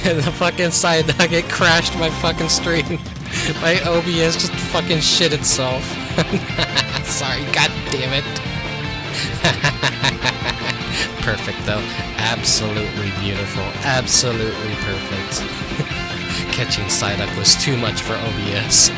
And the fucking side nugget crashed my fucking stream. My OBS just fucking shit itself. Sorry, god damn it. Perfect though. Absolutely beautiful. Absolutely perfect. Catching Psyduck was too much for OBS.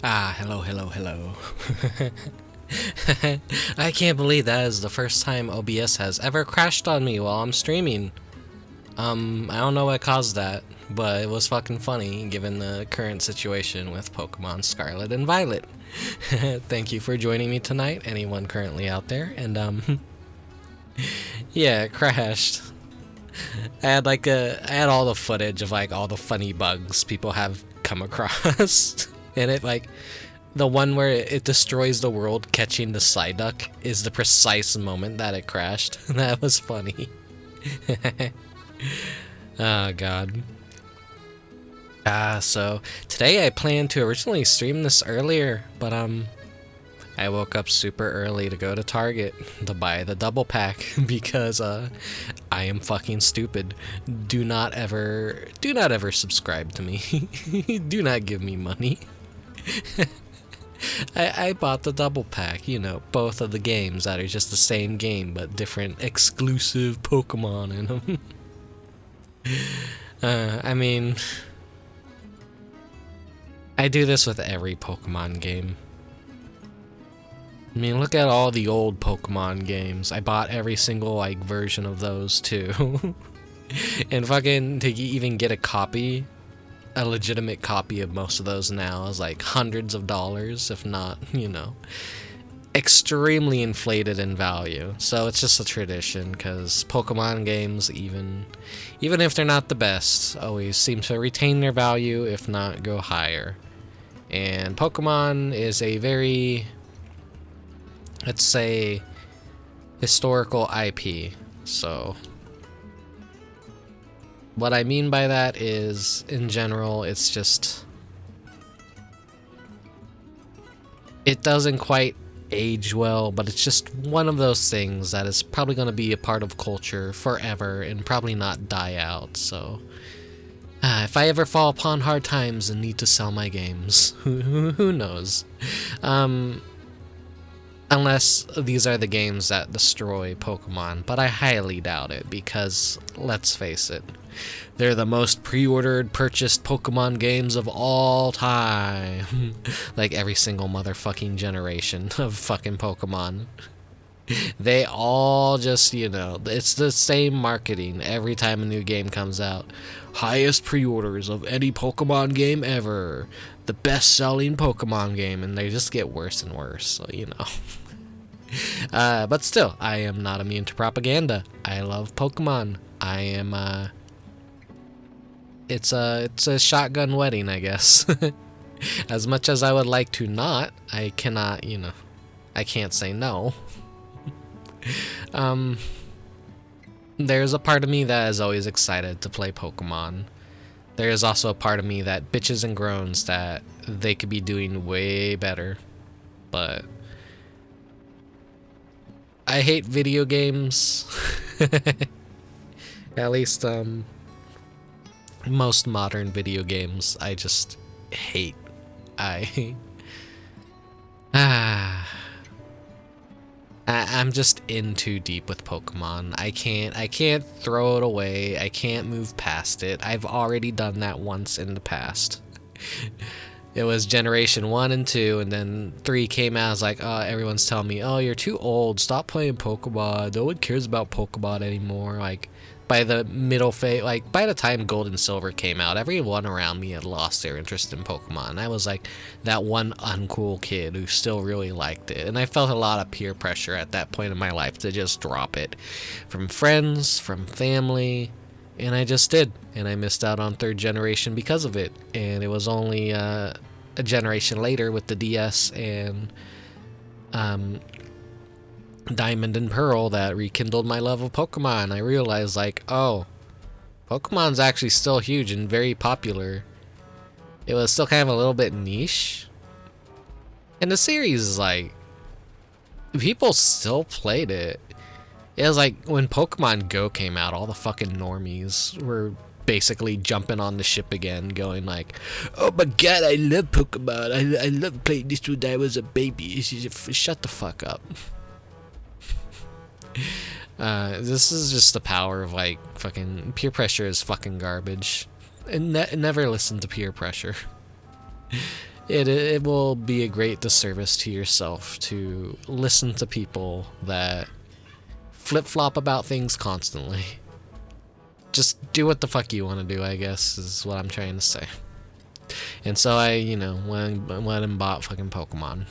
Ah, hello, hello, hello. I can't believe that is the first time OBS has ever crashed on me while I'm streaming. I don't know what caused that, but it was fucking funny given the current situation with Pokemon Scarlet and Violet. Thank you for joining me tonight, anyone currently out there, and yeah, it crashed. I had all the footage of like all the funny bugs people have come across. And it like the one where it destroys the world catching the Psyduck is the precise moment that it crashed. That was funny. Oh god. So today I planned to originally stream this earlier, but I woke up super early to go to Target to buy the double pack because I am fucking stupid. Do not ever subscribe to me. Do not give me money. I bought the double pack, you know, both of the games that are just the same game but different exclusive Pokemon in them. I mean, I do this with every Pokemon game. I mean, look at all the old Pokemon games. I bought every single, like, version of those, too. And fucking, to even get a legitimate copy of most of those now is, like, hundreds of dollars, if not, you know, extremely inflated in value. So it's just a tradition, because Pokemon games, even if they're not the best, always seem to retain their value, if not go higher. And Pokemon is a very, let's say, historical IP. So what I mean by that is, in general, it's just, it doesn't quite age well, but it's just one of those things that is probably going to be a part of culture forever and probably not die out. So if I ever fall upon hard times and need to sell my games, who knows? Unless these are the games that destroy Pokemon, but I highly doubt it because, let's face it, they're the most pre-ordered, purchased Pokemon games of all time. Like every single motherfucking generation of fucking Pokemon. They all just, you know, it's the same marketing every time a new game comes out. Highest pre-orders of any Pokemon game ever. The best-selling Pokemon game, and they just get worse and worse, so, you know. But still, I am not immune to propaganda. I love Pokemon. I am, it's a shotgun wedding, I guess. As much as I would like to not, I cannot, you know, I can't say no. There's a part of me that is always excited to play Pokemon. There is also a part of me that bitches and groans that they could be doing way better. But I hate video games. At least, most modern video games, I just hate. I'm just in too deep with Pokemon. I can't throw it away. I can't move past it. I've already done that once in the past. It was Generation 1 and 2, and then 3 came out. I was like, oh, everyone's telling me, oh, you're too old. Stop playing Pokemon. No one cares about Pokemon anymore. Like, by the middle phase, like, by the time Gold and Silver came out, everyone around me had lost their interest in Pokemon. I was like that one uncool kid who still really liked it. And I felt a lot of peer pressure at that point in my life to just drop it. From friends, from family, and I just did. And I missed out on 3rd generation because of it. And it was only a generation later with the DS and Diamond and Pearl that rekindled my love of Pokemon. I realized, like, oh, Pokemon's actually still huge and very popular. It was still kind of a little bit niche. And the series is like, people still played it. It was like when Pokemon Go came out, all the fucking normies were basically jumping on the ship again, going like, oh my god, I love Pokemon. I love playing this when I was a baby. Shut the fuck up. This is just the power of, like, fucking peer pressure is fucking garbage. And never listen to peer pressure. It will be a great disservice to yourself to listen to people that flip-flop about things constantly. Just do what the fuck you want to do, I guess, is what I'm trying to say. And so I, you know, went and bought fucking Pokemon.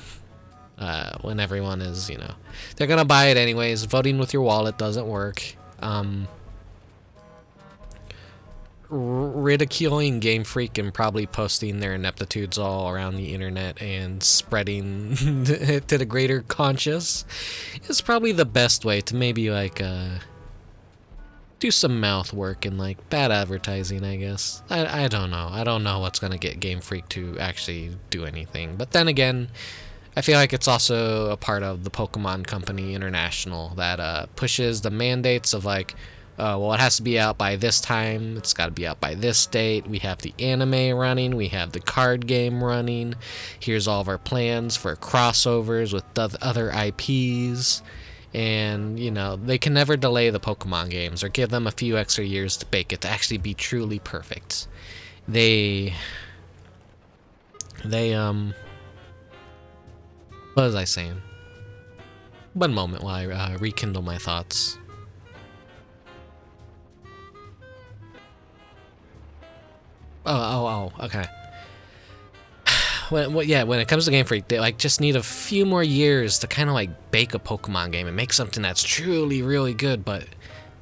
When everyone is, you know, they're gonna buy it anyways. Voting with your wallet doesn't work. Ridiculing Game Freak and probably posting their ineptitudes all around the internet and spreading it to the greater conscious is probably the best way to maybe, like, do some mouth work and, like, bad advertising, I guess. I don't know. I don't know what's gonna get Game Freak to actually do anything. But then again, I feel like it's also a part of the Pokemon Company International that pushes the mandates of like, well, it has to be out by this time, it's got to be out by this date, we have the anime running, we have the card game running, here's all of our plans for crossovers with other IPs, and, you know, they can never delay the Pokemon games or give them a few extra years to bake it to actually be truly perfect. What was I saying? One moment while I rekindle my thoughts. Okay. When it comes to Game Freak, they like just need a few more years to kind of like bake a Pokemon game and make something that's truly really good, but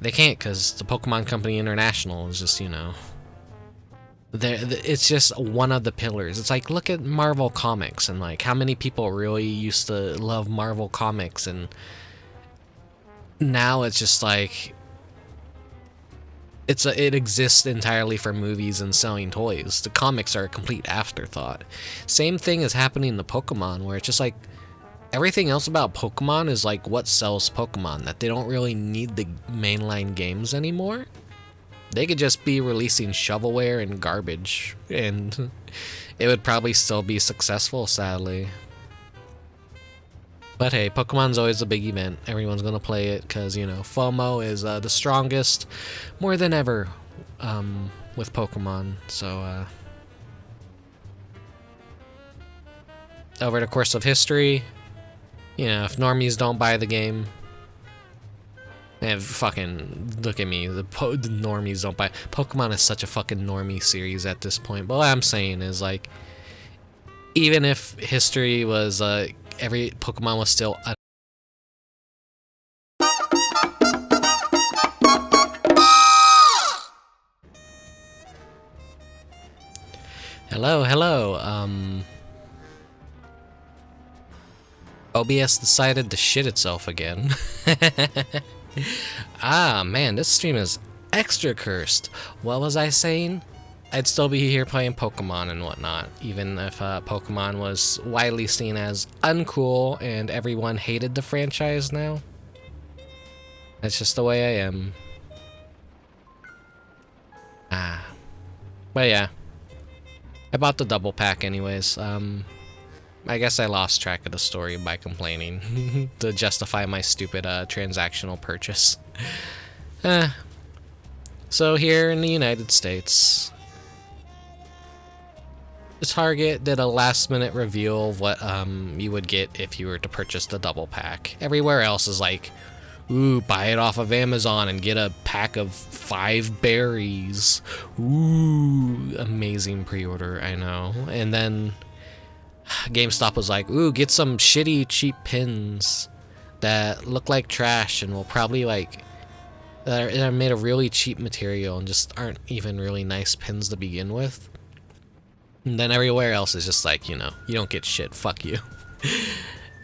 they can't because the Pokemon Company International is just, you know, it's just one of the pillars. It's like, look at Marvel Comics and like how many people really used to love Marvel Comics, and now it's just like it exists entirely for movies and selling toys. The comics are a complete afterthought. Same thing is happening to Pokemon, where it's just like everything else about Pokemon is like what sells Pokemon, that they don't really need the mainline games anymore. They could just be releasing shovelware and garbage, and it would probably still be successful, sadly. But hey, Pokemon's always a big event. Everyone's gonna play it because, you know, FOMO is the strongest, more than ever, with Pokemon. So, over the course of history, you know, if normies don't buy the game, and fucking look at me, the normies don't buy. Pokemon is such a fucking normie series at this point. But what I'm saying is, like, even if history was every Pokemon was still hello. OBS decided to shit itself again. Ah, man, this stream is extra cursed. What was I saying? I'd still be here playing Pokemon and whatnot, even if Pokemon was widely seen as uncool and everyone hated the franchise now. That's just the way I am. But yeah. I bought the double pack anyways. I guess I lost track of the story by complaining to justify my stupid transactional purchase. So here in the United States, Target did a last-minute reveal of what you would get if you were to purchase the double pack. Everywhere else is like, ooh, buy it off of Amazon and get a pack of 5 berries. Ooh, amazing pre-order, I know. And then GameStop was like, ooh, get some shitty cheap pins that look like trash and will probably like, they're made of really cheap material and just aren't even really nice pins to begin with. And then everywhere else is just like, you know, you don't get shit, fuck you.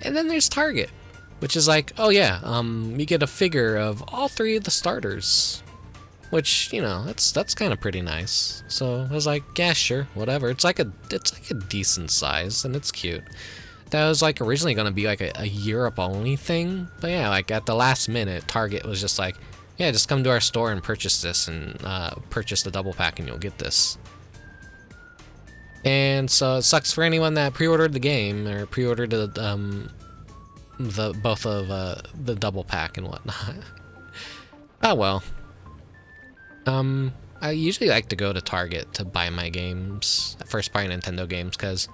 And then there's Target, which is like, oh yeah, you get a figure of all 3 of the starters, which, you know, that's kind of pretty nice. So I was like, yeah, sure, whatever. It's like a decent size and it's cute. That was like originally gonna be like a Europe only thing, but yeah, like at the last minute, Target was just like, yeah, just come to our store and purchase this, and purchase the double pack and you'll get this. And so it sucks for anyone that pre-ordered the game or pre-ordered both of the double pack and whatnot. Oh well. I usually like to go to Target to buy my games, first-party Nintendo games, because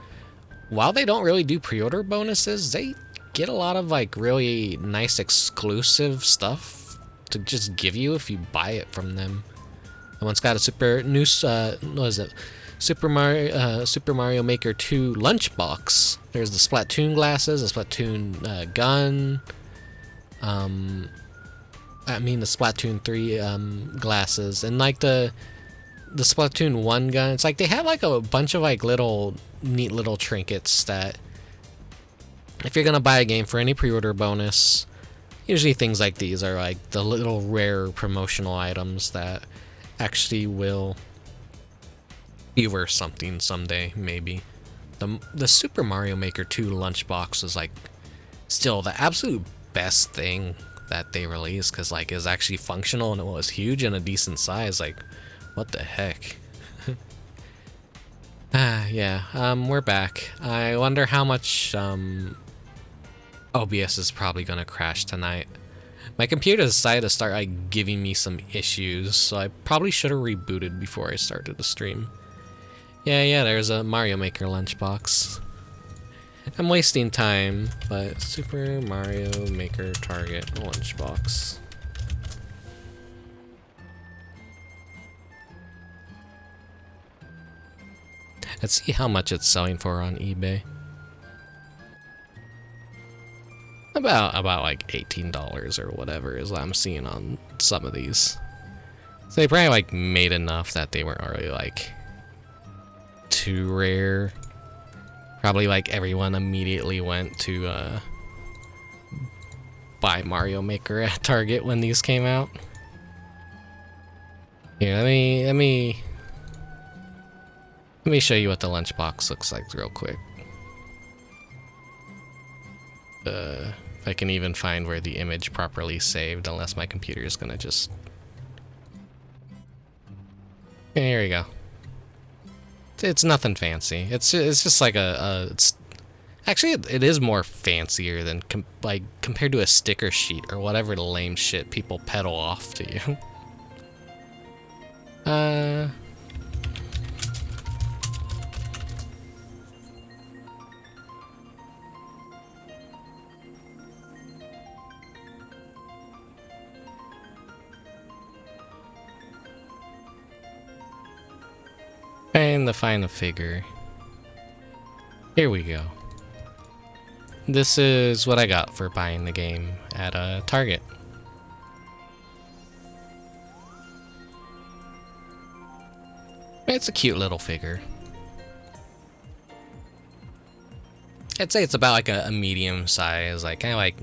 while they don't really do pre-order bonuses, they get a lot of like really nice exclusive stuff to just give you if you buy it from them. And one's got a Super Mario Maker 2 lunchbox. There's the Splatoon glasses, the Splatoon gun. I mean the Splatoon 3 glasses, and like the Splatoon 1 gun. It's like they have like a bunch of like neat little trinkets that if you're gonna buy a game for any pre-order bonus, usually things like these are like the little rare promotional items that actually will be worth something someday, maybe. the Super Mario Maker 2 lunchbox was like still the absolute best thing that they released, because like it's actually functional and it was huge and a decent size. Like, what the heck? Yeah, we're back. I wonder how much OBS is probably gonna crash tonight. My computer decided to start like giving me some issues, so I probably should have rebooted before I started the stream. Yeah, there's a Mario Maker lunchbox. I'm wasting time, but Super Mario Maker Target lunchbox. Let's see how much it's selling for on eBay. About like $18 or whatever is what I'm seeing on some of these. So they probably like made enough that they weren't really like too rare. Probably like everyone immediately went to buy Mario Maker at Target when these came out. Here, let me show you what the lunchbox looks like real quick. If I can even find where the image properly saved, unless my computer is gonna just... Here we go. It's nothing fancy. It's just like it's actually it is more fancier than like compared to a sticker sheet or whatever lame shit people peddle off to you. And the final figure. Here we go. This is what I got for buying the game at Target. It's a cute little figure. I'd say it's about like a medium size, like kind of like...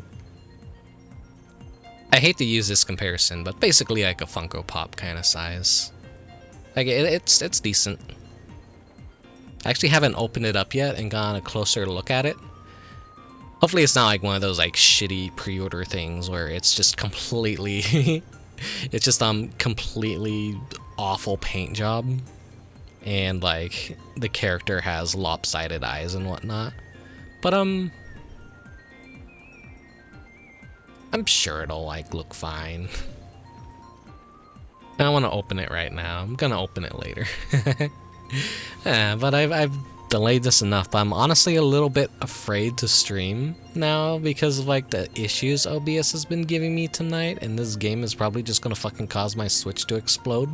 I hate to use this comparison, but basically like a Funko Pop kind of size. Like it's decent. I actually haven't opened it up yet and gotten a closer look at it. Hopefully it's not like one of those like shitty pre-order things where it's just completely it's just completely awful paint job and like the character has lopsided eyes and whatnot. But I'm sure it'll like look fine. I don't want to open it right now. I'm gonna open it later. Yeah, but I've delayed this enough. But I'm honestly a little bit afraid to stream now because of like the issues OBS has been giving me tonight, and this game is probably just gonna fucking cause my Switch to explode.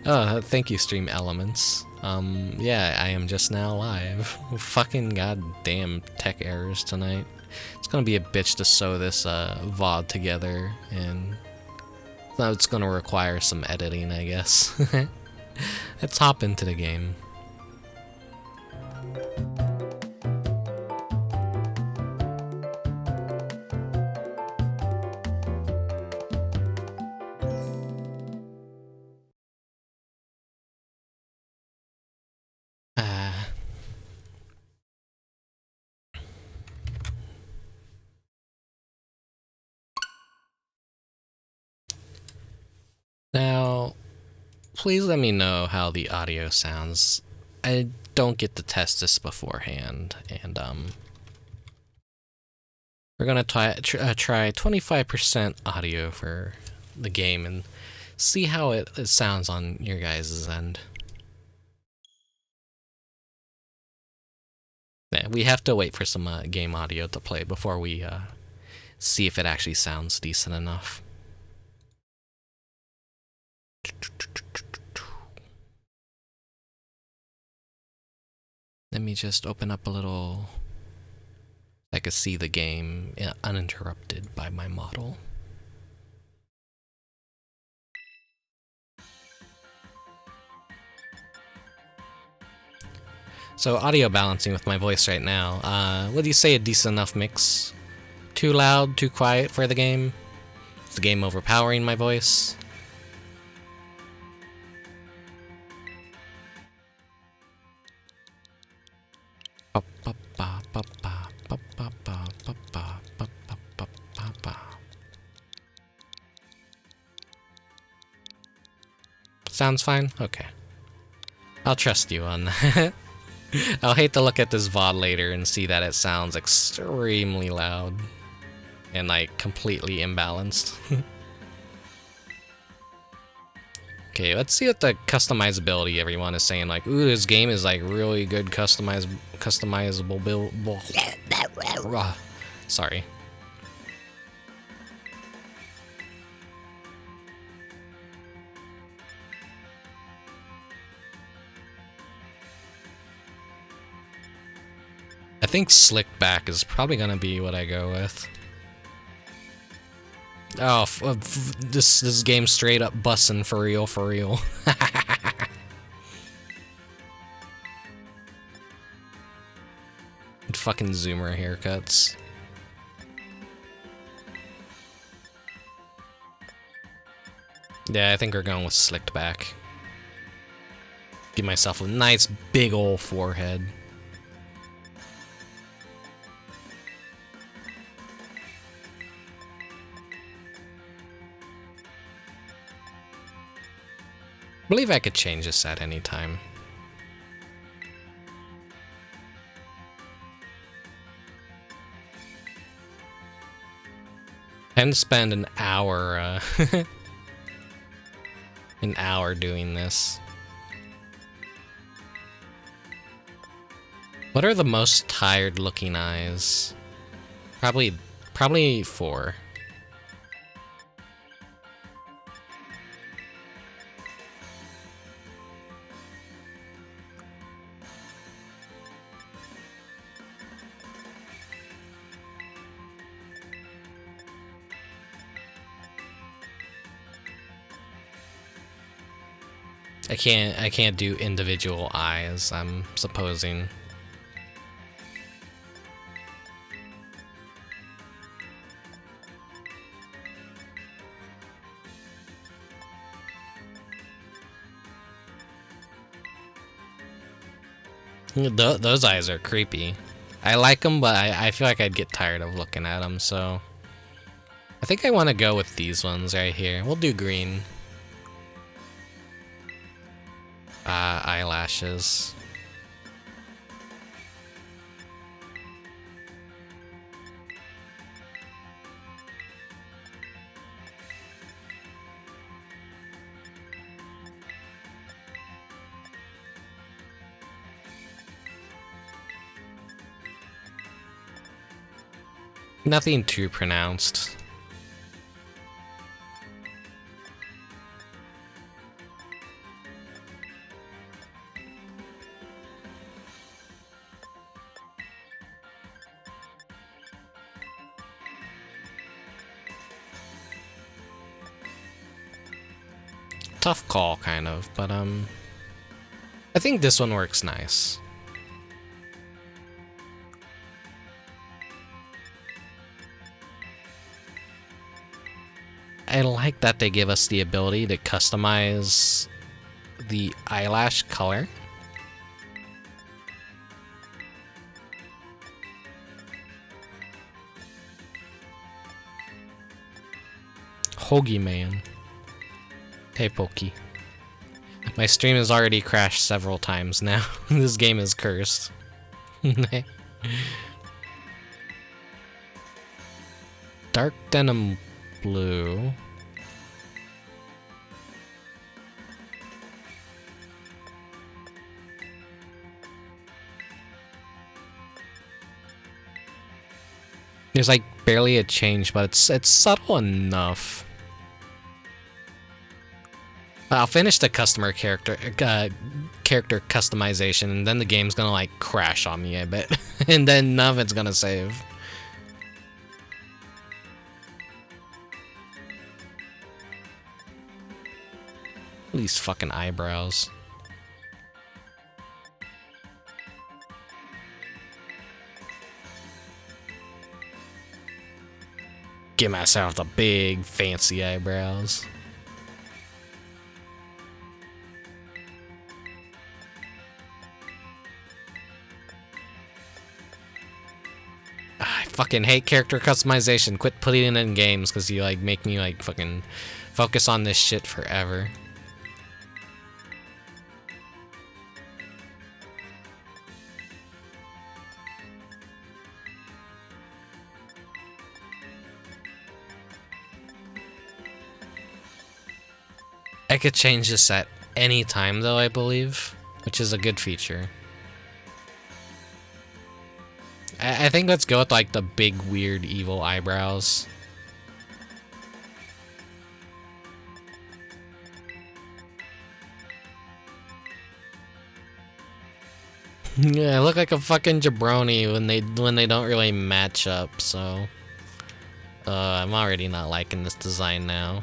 Oh, thank you, Stream Elements. Yeah, I am just now live. Fucking goddamn tech errors tonight. It's gonna be a bitch to sew this VOD together, and now it's gonna require some editing, I guess. Let's hop into the game. Now, please let me know how the audio sounds. I don't get to test this beforehand, and we're gonna try 25% audio for the game and see how it sounds on your guys' end. Yeah, we have to wait for some game audio to play before we see if it actually sounds decent enough. Let me just open up a little... I could see the game uninterrupted by my model. So audio balancing with my voice right now. Would you say a decent enough mix? Too loud, too quiet for the game? Is the game overpowering my voice? Sounds fine? Okay. I'll trust you on that. I'll hate to look at this VOD later and see that it sounds extremely loud. And like, completely imbalanced. Okay, let's see what the customizability everyone is saying. Like, ooh, this game is like really good customizable build. Sorry. I think slicked back is probably gonna be what I go with. Oh, this game's straight up bussin' for real, for real. Fucking zoomer haircuts. Yeah, I think we're going with slicked back. Give myself a nice big ol' forehead. I believe I could change this at any time. And spend an hour, an hour doing this. What are the most tired looking eyes? Probably 4. I can't do individual eyes, I'm supposing. Those eyes are creepy. I like them, but I feel like I'd get tired of looking at them, so... I think I want to go with these ones right here. We'll do green. Eyelashes. Nothing too pronounced. Tough call, kind of, but I think this one works nice. I like that they give us the ability to customize the eyelash color. Hoagie Man. Hey, Pokey. My stream has already crashed several times now. This game is cursed. Dark denim blue. There's like barely a change, but it's subtle enough. I'll finish the character customization, and then the game's gonna like crash on me, I bet. And then none of it's gonna save. These fucking eyebrows. Give myself the big fancy eyebrows. I fucking hate character customization. Quit putting it in games because you like make me like fucking focus on this shit forever. I could change this at any time though, I believe, which is a good feature. I think let's go with like the big, weird, evil eyebrows. Yeah, I look like a fucking jabroni when they don't really match up, so I'm already not liking this design now.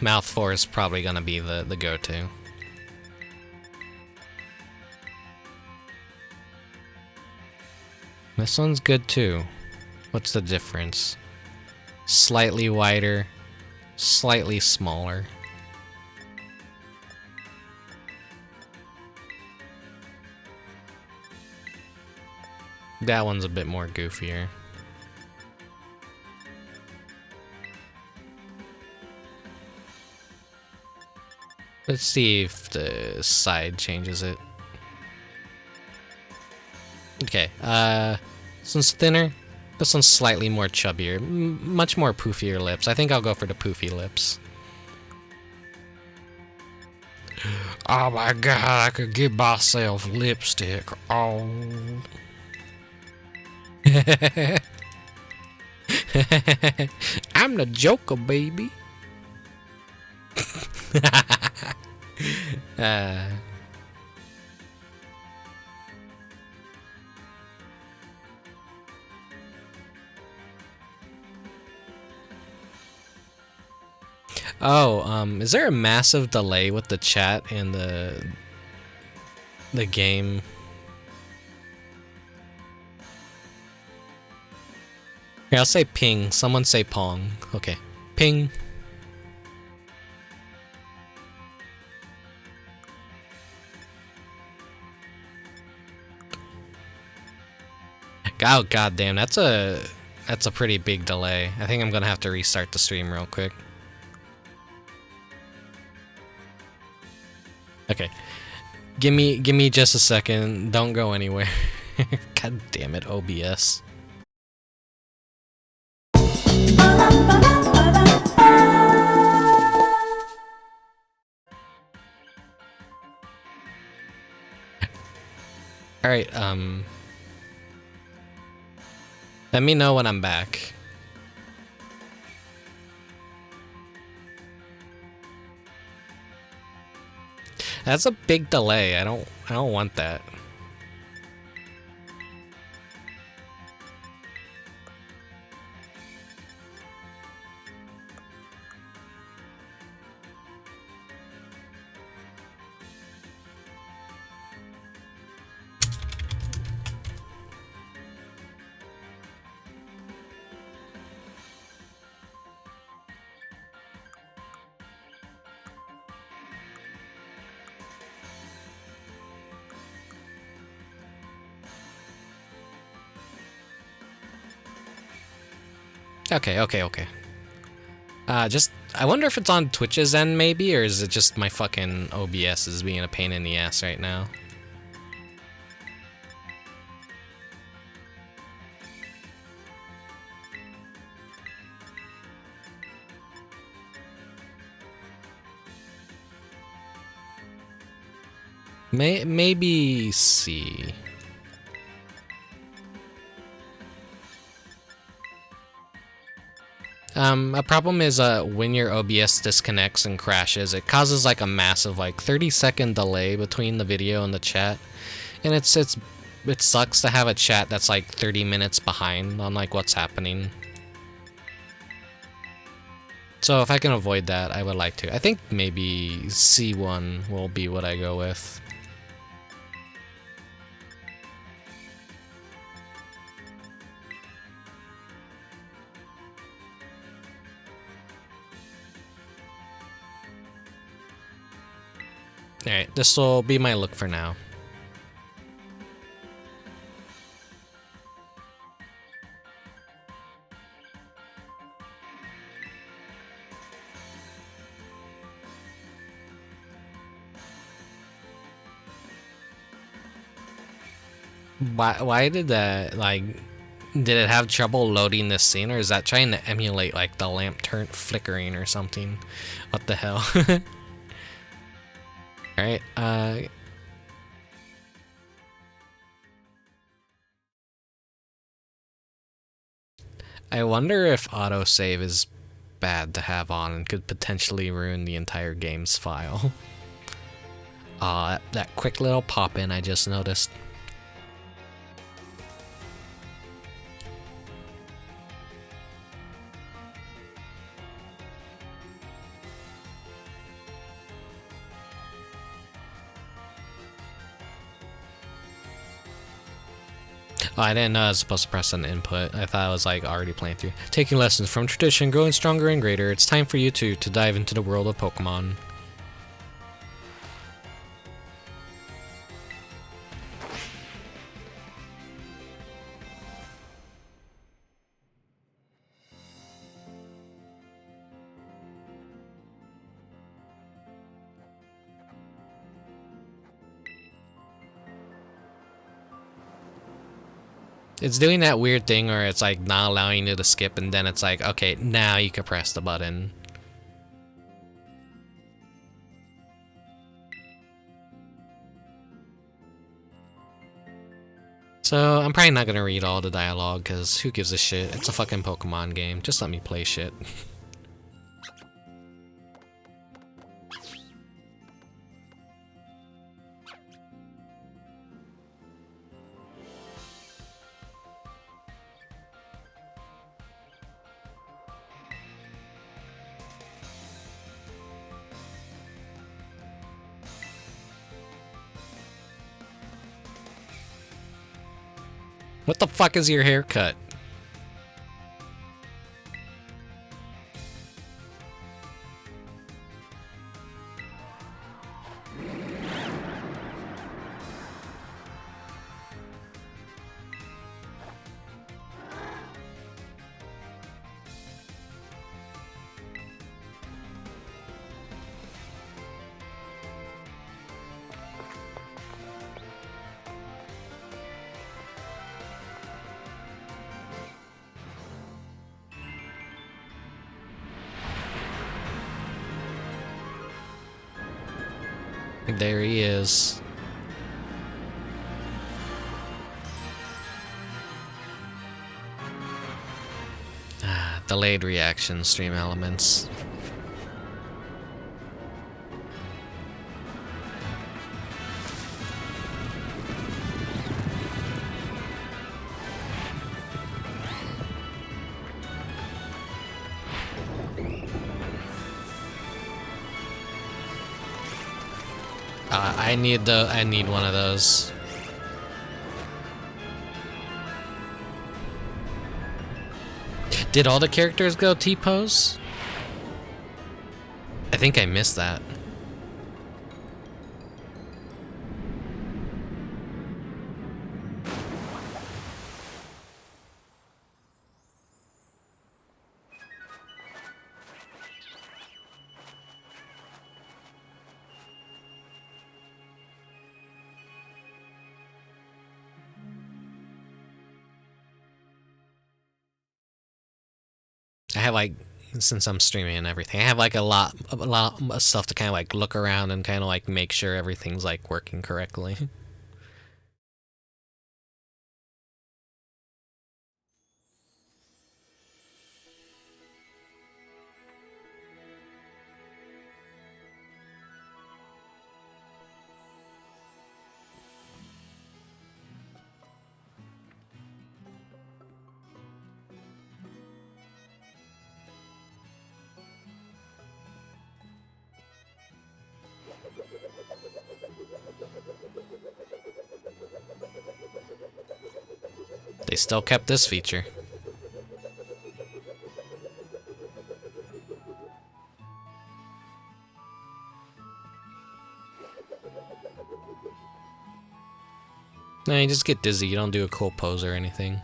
Mouth 4 is probably gonna be the go-to. This one's good too. What's the difference? Slightly wider, slightly smaller. That one's a bit more goofier. Let's see if the side changes it. Okay, this one's thinner. This one's slightly more chubbier. Much more poofier lips. I think I'll go for the poofy lips. Oh my god, I could give myself lipstick. Oh. I'm the Joker, baby. Is there a massive delay with the chat and the game? Here, I'll say ping. Someone say pong. Okay. Ping. Oh goddamn, that's a pretty big delay. I think I'm gonna have to restart the stream real quick. Okay, give me just a second. Don't go anywhere. God damn it, OBS. All right, let me know when I'm back. That's a big delay. I don't want that. Okay. I wonder if it's on Twitch's end maybe, or is it just my fucking OBS is being a pain in the ass right now? Maybe C. A problem is when your OBS disconnects and crashes, it causes like a massive 30-second delay between the video and the chat, and it sucks to have a chat that's like 30 minutes behind on like what's happening. So if I can avoid that, I would like to. I think maybe C1 will be what I go with. Alright, this will be my look for now. Why did that, like, did it have trouble loading this scene, or is that trying to emulate, like, the lamp turn flickering or something? What the hell? Alright, I wonder if autosave is bad to have on and could potentially ruin the entire game's file. That quick little pop-in I just noticed. Oh, I didn't know I was supposed to press an input. I thought I was like already playing through. Taking lessons from tradition, growing stronger and greater, it's time for you to dive into the world of Pokemon. It's doing that weird thing where it's like not allowing you to skip, and then it's like, okay, now you can press the button. So I'm probably not gonna read all the dialogue, because who gives a shit? It's a fucking Pokemon game. Just let me play shit. What the fuck is your haircut? There he is. Delayed reaction stream elements. I need one of those. Did all the characters go T-pose? I think I missed that. I have like, since I'm streaming and everything, I have like a lot of stuff to kind of like look around and kind of like make sure everything's like working correctly. They still kept this feature. No, you just get dizzy. You don't do a cool pose or anything.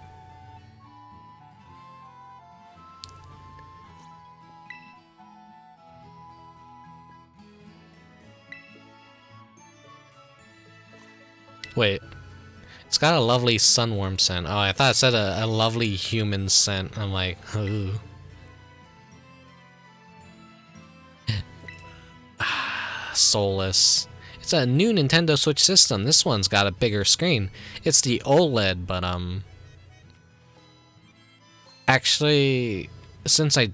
Wait, It's got a lovely sunworm scent. Oh, I thought it said a lovely human scent. I'm like, ooh. Soulless. It's a new Nintendo Switch system. This one's got a bigger screen. It's the OLED, but actually, since I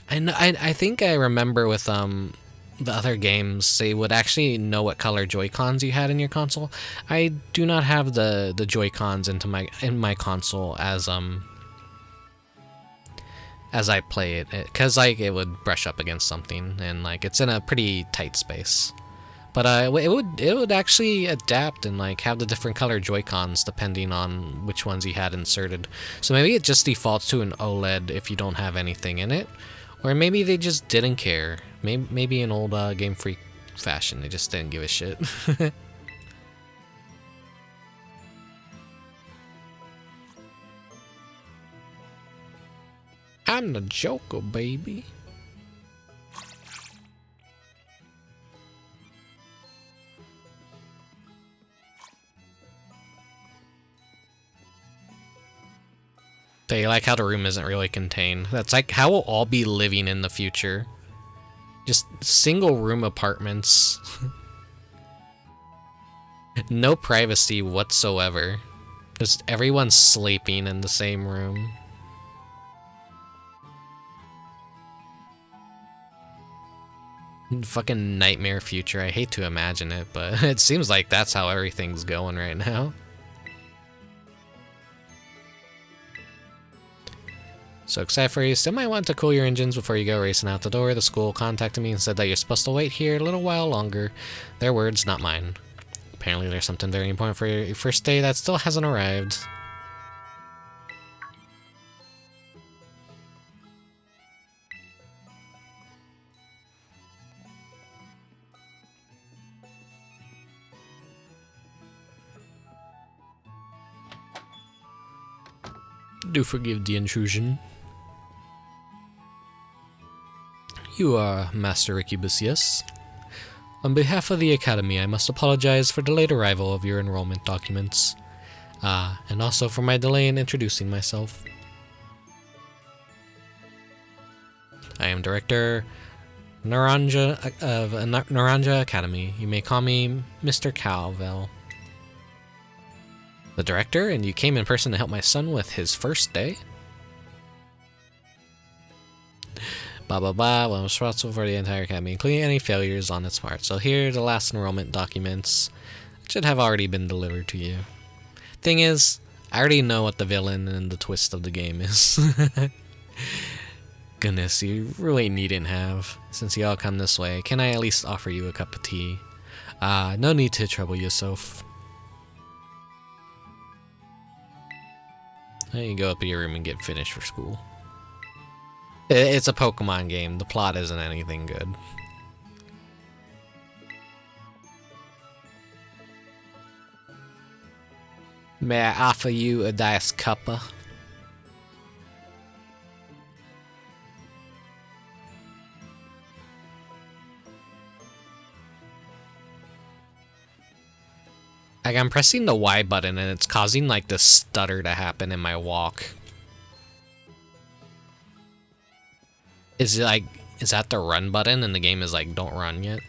think I remember with the other games, they would actually know what color Joy-Cons you had in your console. I do not have the Joy-Cons in my console as I play it, because like it would brush up against something, and like it's in a pretty tight space. But it would actually adapt and like have the different color Joy-Cons depending on which ones you had inserted. So maybe it just defaults to an OLED if you don't have anything in it, or maybe they just didn't care. Maybe in old Game Freak fashion, they just didn't give a shit. I'm the Joker, baby. They like how the room isn't really contained. That's like how we'll all be living in the future. Just single room apartments. No privacy whatsoever. Just everyone sleeping in the same room. Fucking nightmare future. I hate to imagine it, but it seems like that's how everything's going right now. So excited for you. Still might want to cool your engines before you go racing out the door. The school contacted me and said that you're supposed to wait here a little while longer. Their words, not mine. Apparently there's something very important for your first day that still hasn't arrived. Do forgive the intrusion. You are Master Rickubus, yes? On behalf of the Academy, I must apologize for the late arrival of your enrollment documents. And also for my delay in introducing myself. I am Director Naranja of Naranja Academy. You may call me Mr. Calvel. The director, and you came in person to help my son with his first day? Blah blah blah. Well, I'm responsible for the entire academy, including any failures on its part. So here are the last enrollment documents. It should have already been delivered to you. Thing is, I already know what the villain and the twist of the game is. Goodness, you really needn't have. Since you all come this way, can I at least offer you a cup of tea? No need to trouble yourself. Now you go up to your room and get finished for school. It's a Pokemon game. The plot isn't anything good. May I offer you a dice cuppa? Like, I'm pressing the Y button and it's causing like this stutter to happen in my walk. Is it like, is that the run button and the game is like, don't run yet?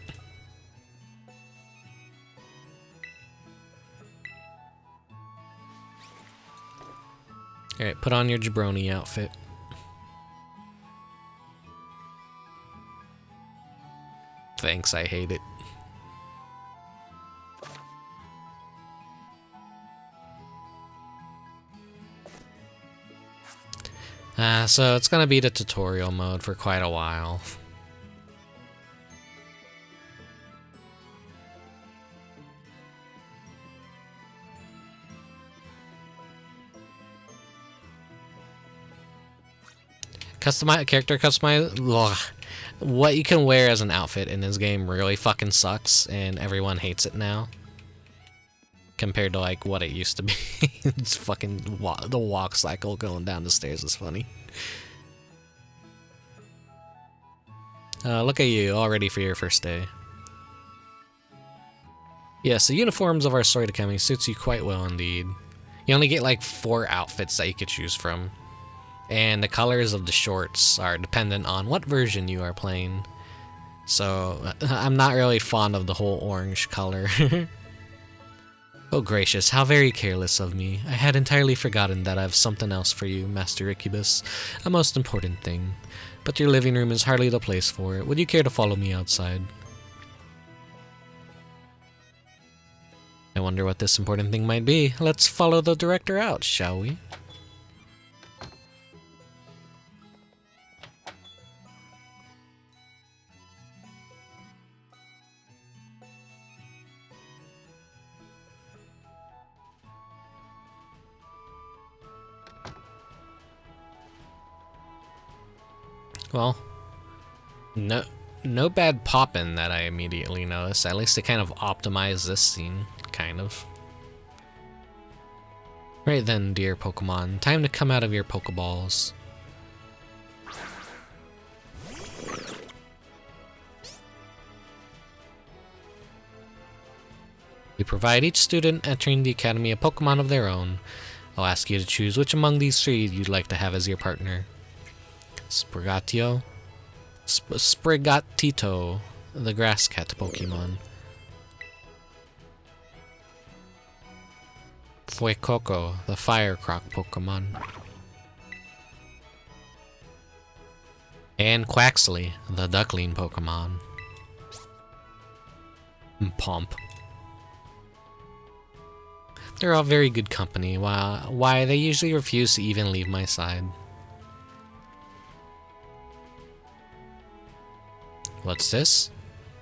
Alright, put on your jabroni outfit. Thanks, I hate it. So it's gonna be the tutorial mode for quite a while. Character customize. What you can wear as an outfit in this game really fucking sucks, and everyone hates it now. Compared to like what it used to be. It's fucking the walk cycle going down the stairs is funny. Look at you, all ready for your first day. Yes, the uniforms of our Sword Academy suits you quite well indeed. You only get like 4 outfits that you could choose from. And the colors of the shorts are dependent on what version you are playing. So, I'm not really fond of the whole orange color. Oh gracious, how very careless of me. I had entirely forgotten that I have something else for you, Master Rickubus. A most important thing. But your living room is hardly the place for it. Would you care to follow me outside? I wonder what this important thing might be. Let's follow the director out, shall we? Well, no bad poppin' that I immediately noticed. At least they kind of optimized this scene, kind of. Right then, dear Pokemon, time to come out of your Pokeballs. We provide each student entering the Academy a Pokemon of their own. I'll ask you to choose which among these 3 you'd like to have as your partner. Sprigatito, the grass cat Pokemon. Fuecoco, the fire croc Pokemon. And Quaxley, the duckling Pokemon. Pomp. They're all very good company. Why they usually refuse to even leave my side. What's this?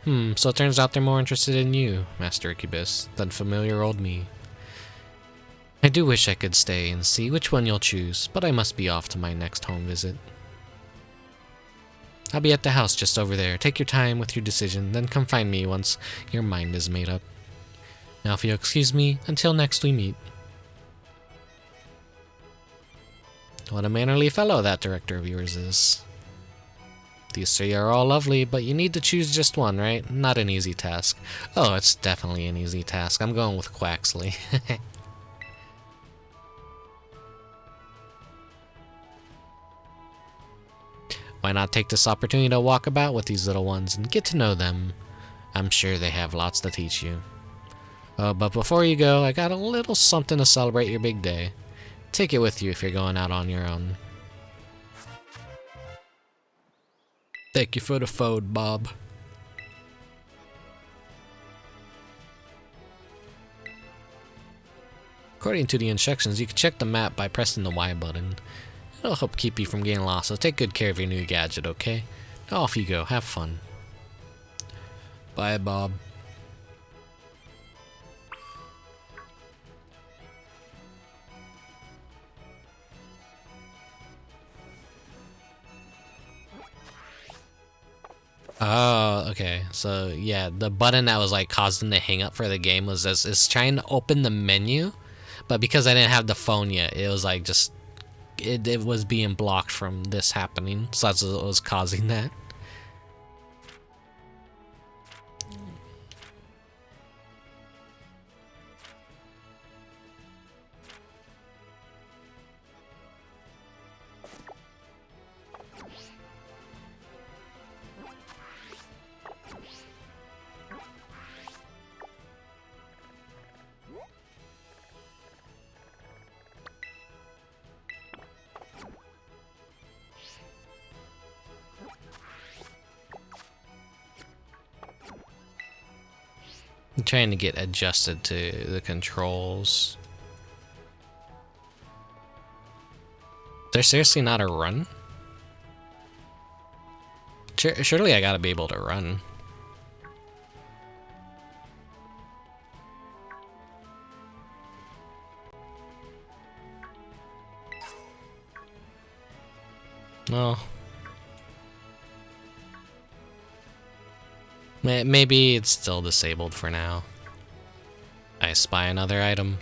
So it turns out they're more interested in you, Master Rickubus, than familiar old me. I do wish I could stay and see which one you'll choose, but I must be off to my next home visit. I'll be at the house just over there. Take your time with your decision, then come find me once your mind is made up. Now if you'll excuse me, until next we meet. What a mannerly fellow that director of yours is. These 3 are all lovely, but you need to choose just one, right? Not an easy task. Oh, it's definitely an easy task. I'm going with Quaxley. Why not take this opportunity to walk about with these little ones and get to know them? I'm sure they have lots to teach you. Oh, but before you go, I got a little something to celebrate your big day. Take it with you if you're going out on your own. Thank you for the food, Bob. According to the instructions, you can check the map by pressing the Y button. It'll help keep you from getting lost, so take good care of your new gadget, okay? Now off you go, have fun. Bye, Bob. Oh, okay. So yeah, the button that was like causing the hang up for the game was it's trying to open the menu, but because I didn't have the phone yet, it was like just it was being blocked from this happening. So that's what was causing that. I'm trying to get adjusted to the controls. There's seriously not a run? Surely I gotta be able to run. No. Maybe it's still disabled for now. I spy another item.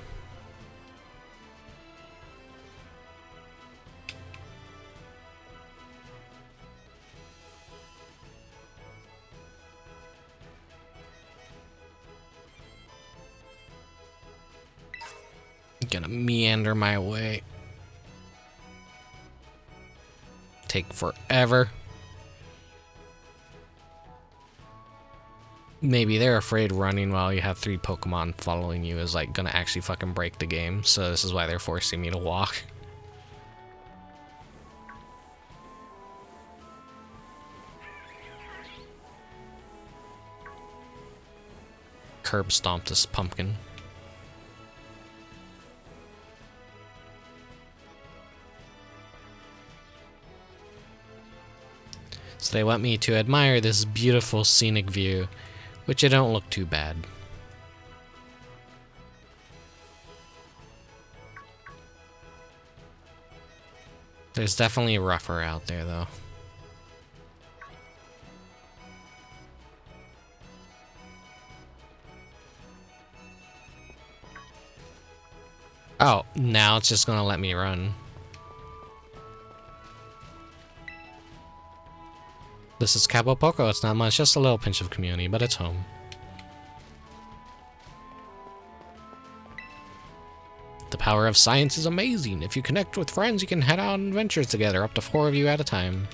Gonna meander my way. Take forever. Maybe they're afraid running while you have 3 Pokemon following you is like gonna actually fucking break the game, so this is why they're forcing me to walk. Curb stomped this pumpkin. So they want me to admire this beautiful scenic view, which it don't look too bad. There's definitely rougher out there though. Oh, now it's just gonna let me run. This is Cabo Poco. It's not much, just a little pinch of community, but it's home. The power of science is amazing. If you connect with friends, you can head out on adventures together, up to 4 of you at a time.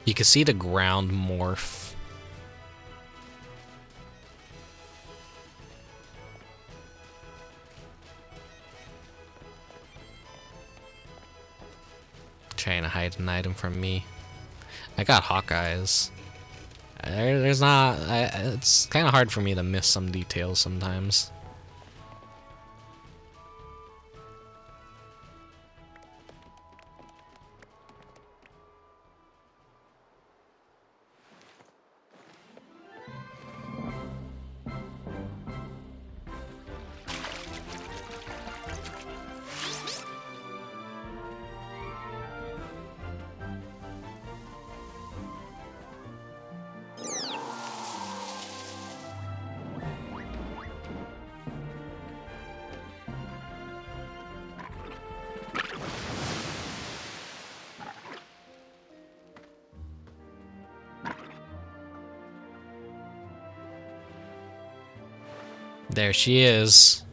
You can see the ground morph. Trying to hide an item from me. I got Hawkeyes. There's not... it's kind of hard for me to miss some details sometimes. There she is.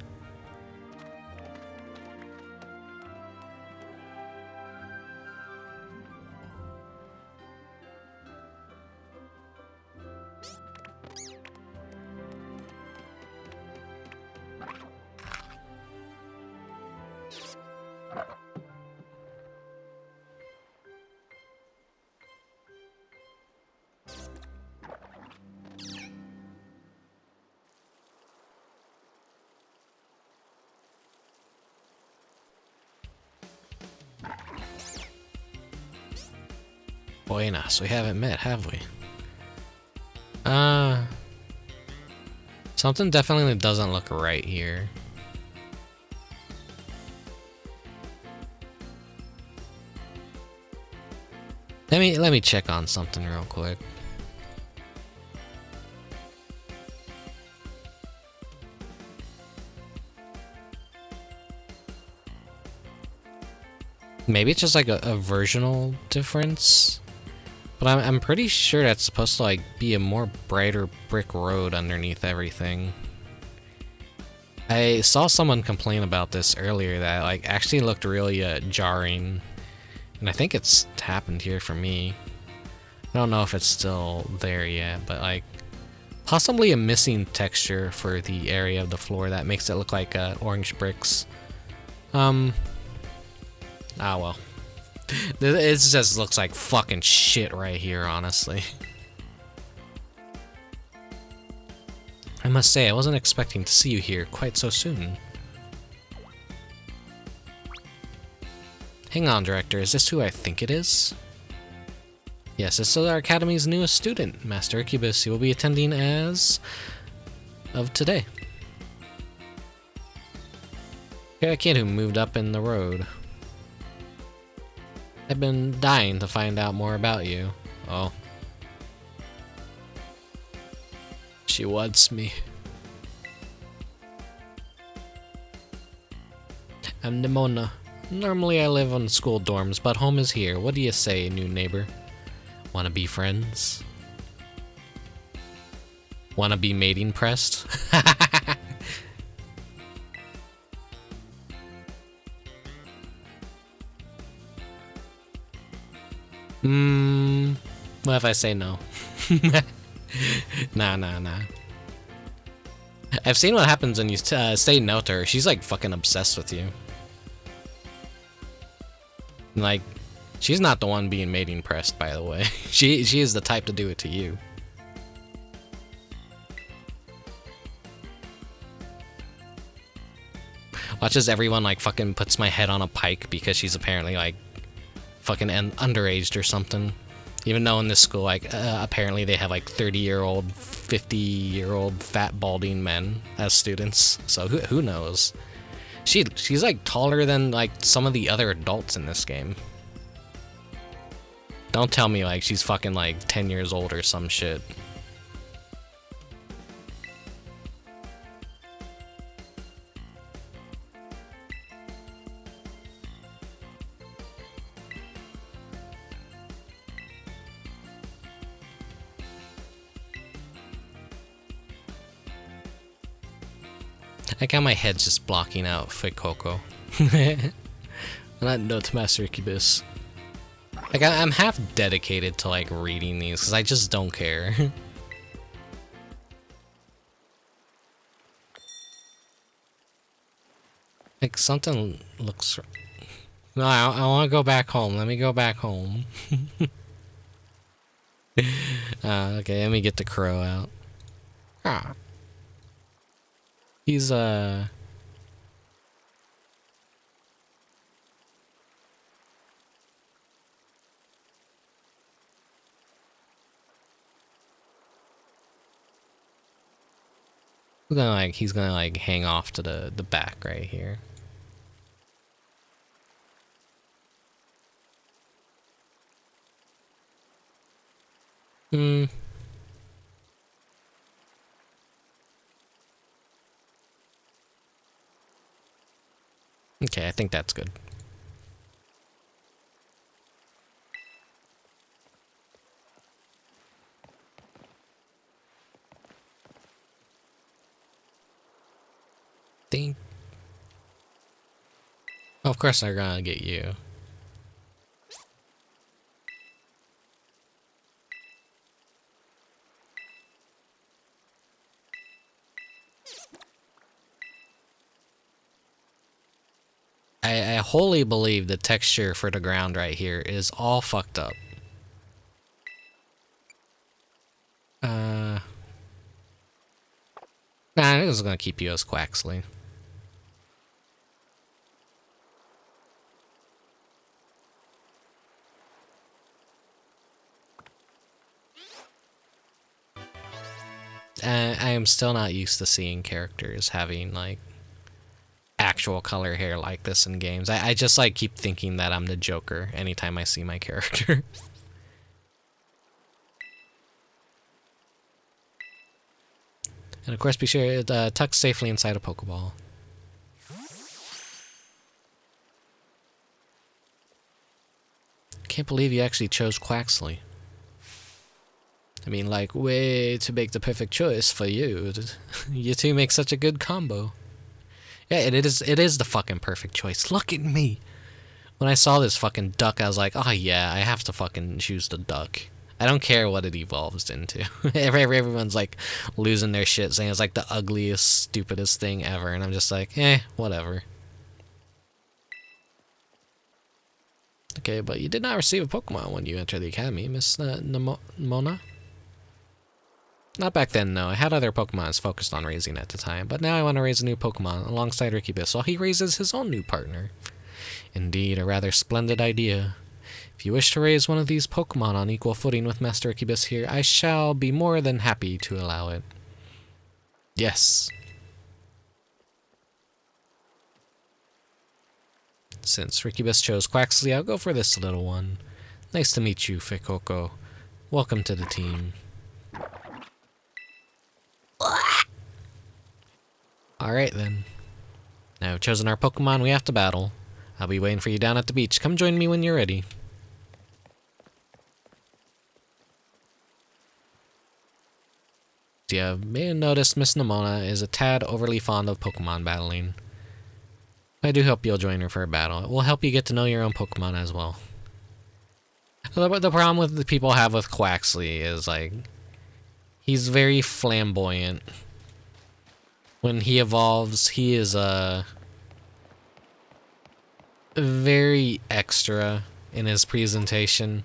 Buenas, we haven't met, have we? Something definitely doesn't look right here. Let me check on something real quick. Maybe it's just like a versional difference. But I'm pretty sure that's supposed to like be a more brighter brick road underneath everything. I saw someone complain about this earlier that like actually looked really jarring. And I think it's happened here for me. I don't know if it's still there yet, but like possibly a missing texture for the area of the floor that makes it look like orange bricks. Ah well. It just looks like fucking shit right here, honestly. I must say, I wasn't expecting to see you here quite so soon. Hang on, Director, is this who I think it is? Yes, this is our Academy's newest student, Master Rickubus. He will be attending as of today. You're a kid who moved up in the road. I've been dying to find out more about you. Oh. She wants me. I'm Nimona. Normally I live on school dorms, but home is here. What do you say, new neighbor? Wanna be friends? Wanna be mating pressed? What if I say no? Nah. I've seen what happens when you say no to her. She's like fucking obsessed with you. Like, she's not the one being mating pressed, by the way. She is the type to do it to you. Watch as everyone like fucking puts my head on a pike because she's apparently like fucking underaged or something. Even though in this school, like, apparently they have like 30-year-old, 50-year-old fat balding men as students. So who knows? She's like taller than like some of the other adults in this game. Don't tell me like she's fucking like 10 years old or some shit. I got my head just blocking out for Coco. Not to Master Rickubus. Like, I'm half dedicated to, like, reading these, because I just don't care. Like, something looks... No, I want to go back home. Let me go back home. Okay, let me get the crow out. Ah. He's, Looking like he's gonna like hang off to the back right here. Okay, I think that's good. Think. Oh, of course they're gonna get you. I wholly believe the texture for the ground right here is all fucked up. Nah, I was gonna keep you as Quaxley. I am still not used to seeing characters having, like, actual color hair like this in games. I just, like, keep thinking that I'm the Joker anytime I see my character. And of course, be sure it tucks safely inside a Pokeball. Can't believe you actually chose Quaxley. I mean, like, way to make the perfect choice for you. You two make such a good combo. Yeah, it is the fucking perfect choice. Look at me. When I saw this fucking duck, I was like, oh yeah, I have to fucking choose the duck. I don't care what it evolves into. Everyone's like losing their shit, saying it's like the ugliest, stupidest thing ever, and I'm just like, whatever. Okay, but you did not receive a Pokemon when you entered the academy, Miss Mona. Not back then, no. I had other Pokemons focused on raising at the time, but now I want to raise a new Pokemon alongside Rickubus while he raises his own new partner. Indeed, a rather splendid idea. If you wish to raise one of these Pokemon on equal footing with Master Rickubus here, I shall be more than happy to allow it. Yes. Since Rickubus chose Quaxley, I'll go for this little one. Nice to meet you, Fuecoco. Welcome to the team. Alright then. Now we've chosen our Pokemon, we have to battle. I'll be waiting for you down at the beach. Come join me when you're ready. You may have noticed Miss Nimona is a tad overly fond of Pokemon battling. I do hope you'll join her for a battle. It will help you get to know your own Pokemon as well. The problem with the people have with Quaxley is, like, he's very flamboyant. When he evolves, he is very extra in his presentation.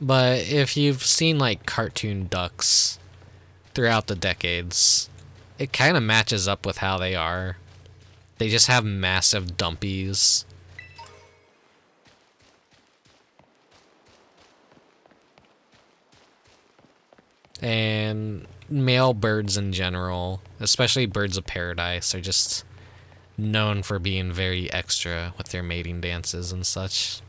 But if you've seen, like, cartoon ducks throughout the decades, it kind of matches up with how they are. They just have massive dumpies. And male birds in general, especially birds of paradise, are just known for being very extra with their mating dances and such.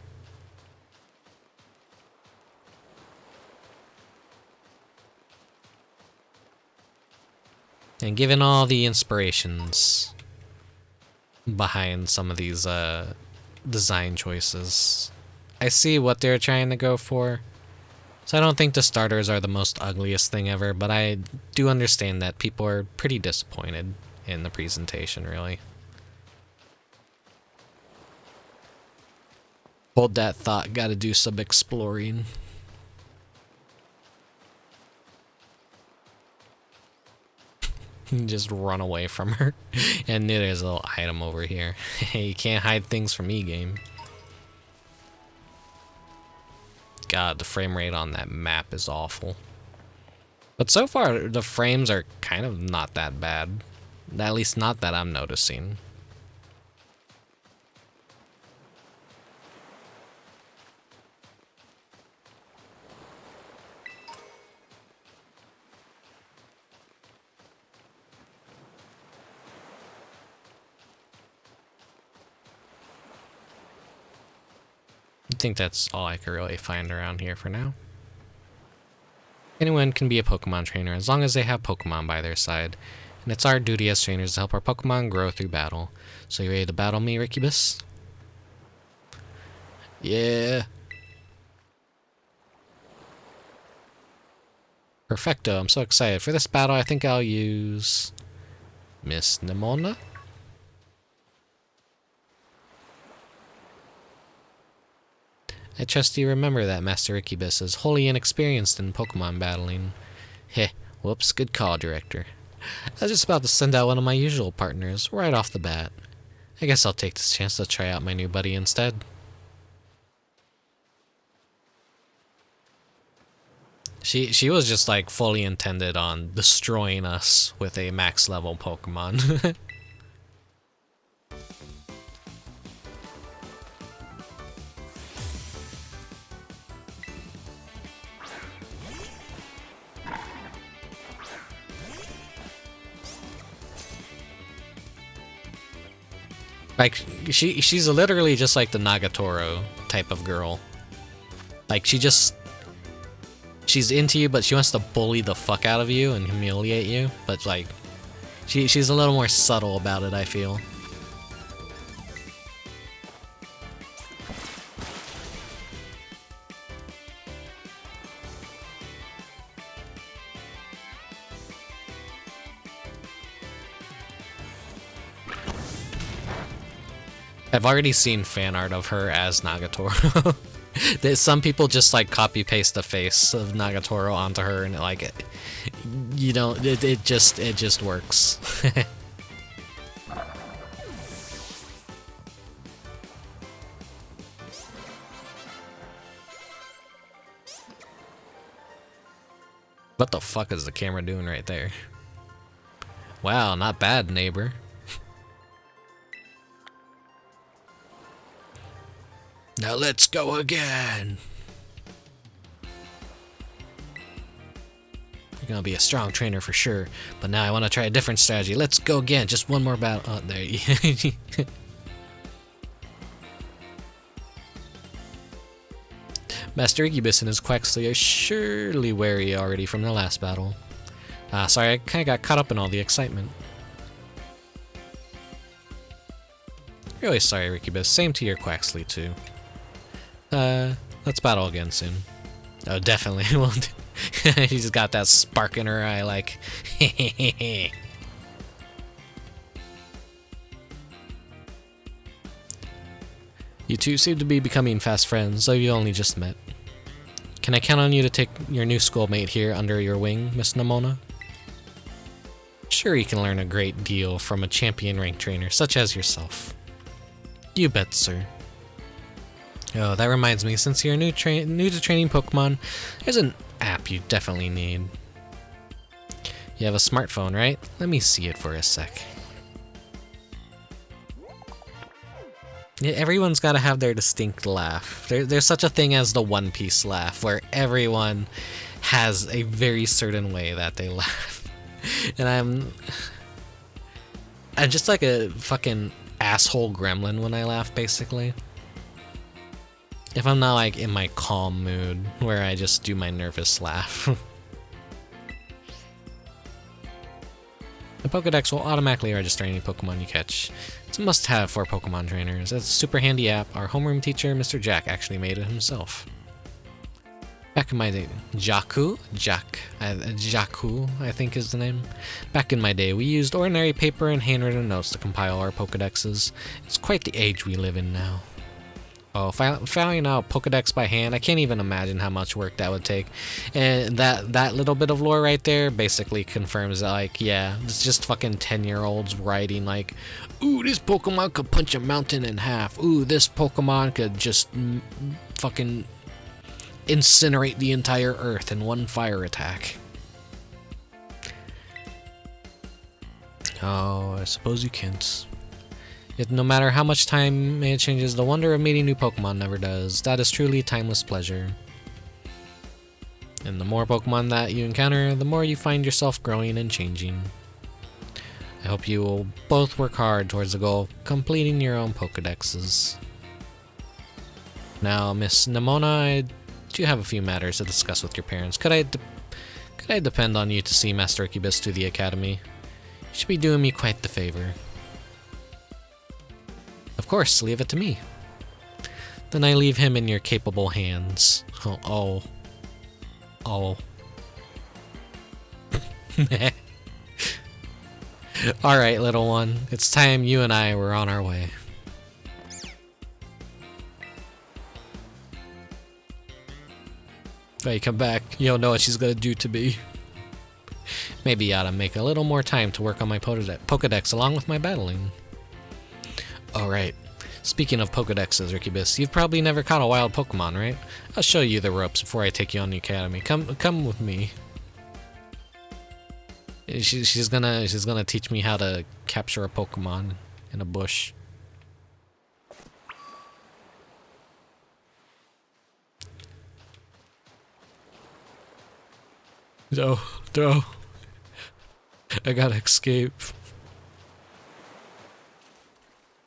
And given all the inspirations behind some of these design choices, I see what they're trying to go for. So I don't think the starters are the most ugliest thing ever, but I do understand that people are pretty disappointed in the presentation, really. Hold that thought, gotta do some exploring. Just run away from her. And there's a little item over here. You can't hide things from me, game. God, the frame rate on that map is awful. But so far, the frames are kind of not that bad. At least not that I'm noticing. I think that's all I could really find around here for now. Anyone can be a Pokemon trainer as long as they have Pokemon by their side, and it's our duty as trainers to help our Pokemon grow through battle. So you ready to battle me, Rickubus? Yeah. Perfecto, I'm so excited. For this battle, I think I'll use Miss Nimona. I trust you remember that Master Rickubus is wholly inexperienced in Pokemon battling. Heh, whoops, good call, Director. I was just about to send out one of my usual partners, right off the bat. I guess I'll take this chance to try out my new buddy instead. She was just like fully intended on destroying us with a max level Pokemon. Like, she's literally just like the Nagatoro type of girl. Like, she's into you, but she wants to bully the fuck out of you and humiliate you. But, like, she's a little more subtle about it, I feel. I've already seen fan art of her as Nagatoro. Some people just like copy paste the face of Nagatoro onto her, and like, you know, it just works. What the fuck is the camera doing right there? Wow, not bad, neighbor. Now let's go again. You're gonna be a strong trainer for sure, but now I want to try a different strategy. Let's go again. Just one more battle. Oh, there you Master Rickubus and his Quaxley are surely wary already from the last battle. Sorry, I kind of got caught up in all the excitement. Really sorry, Rickubus. Same to your Quaxley, too. Let's battle again soon. Oh, definitely won't. She's got that spark in her eye, like, You two seem to be becoming fast friends, though you only just met. Can I count on you to take your new schoolmate here under your wing, Miss Nemona? Sure, you can learn a great deal from a champion rank trainer, such as yourself. You bet, sir. Oh, that reminds me, since you're new to training Pokemon, there's an app you definitely need. You have a smartphone, right? Let me see it for a sec. Yeah, everyone's got to have their distinct laugh. There's such a thing as the One Piece laugh, where everyone has a very certain way that they laugh. And I'm just like a fucking asshole gremlin when I laugh, basically. If I'm not like in my calm mood, where I just do my nervous laugh. The Pokedex will automatically register any Pokemon you catch. It's a must-have for Pokemon trainers. It's a super handy app. Our homeroom teacher, Mr. Jack, actually made it himself. Back in my day, Jakku, I think is the name. Back in my day, we used ordinary paper and handwritten notes to compile our Pokedexes. It's quite the age we live in now. Oh, filing out Pokedex by hand, I can't even imagine how much work that would take. And that little bit of lore right there basically confirms that, like, yeah, it's just fucking 10-year-olds writing like, ooh, this Pokemon could punch a mountain in half. Ooh, this Pokemon could just fucking incinerate the entire Earth in one fire attack. Oh, I suppose you can't. Yet no matter how much time it changes, the wonder of meeting new Pokemon never does. That is truly a timeless pleasure. And the more Pokemon that you encounter, the more you find yourself growing and changing. I hope you will both work hard towards the goal of completing your own Pokedexes. Now, Miss Nemona, I do have a few matters to discuss with your parents. Could I depend on you to see Master Rickubus to the academy? You should be doing me quite the favor. Of course, leave it to me. Then I leave him in your capable hands. Oh. Alright, little one. It's time you and I were on our way. Hey, come back. You don't know what she's gonna do to me. Maybe you ought to make a little more time to work on my Pokedex along with my battling. Alright, speaking of Pokedexes, Rickubus, you've probably never caught a wild Pokemon, right? I'll show you the ropes before I take you on the academy. Come with me. She's gonna teach me how to capture a Pokemon in a bush. No. I gotta escape.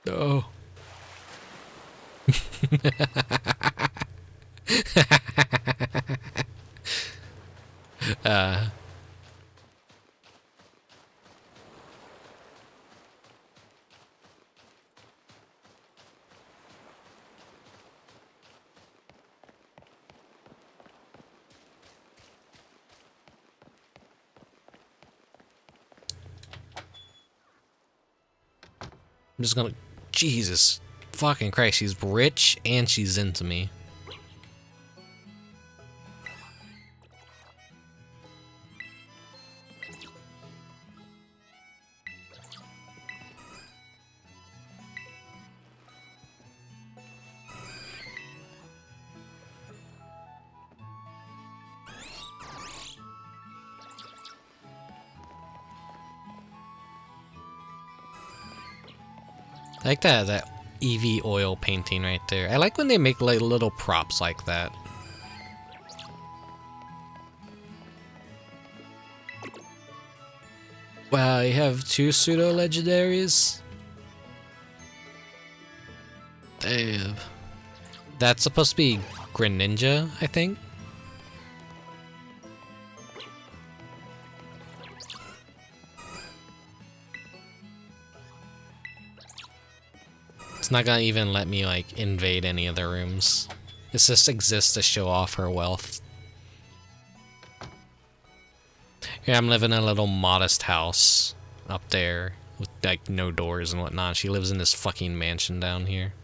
No. I'm just gonna... Jesus fucking Christ, she's rich and she's into me. I like that EV oil painting right there. I like when they make like little props like that. Wow, you have 2 pseudo legendaries. That's supposed to be Greninja, I think. It's not gonna even let me, like, invade any of the rooms. It just exists to show off her wealth. Yeah, I'm living in a little modest house up there with, like, no doors and whatnot. She lives in this fucking mansion down here.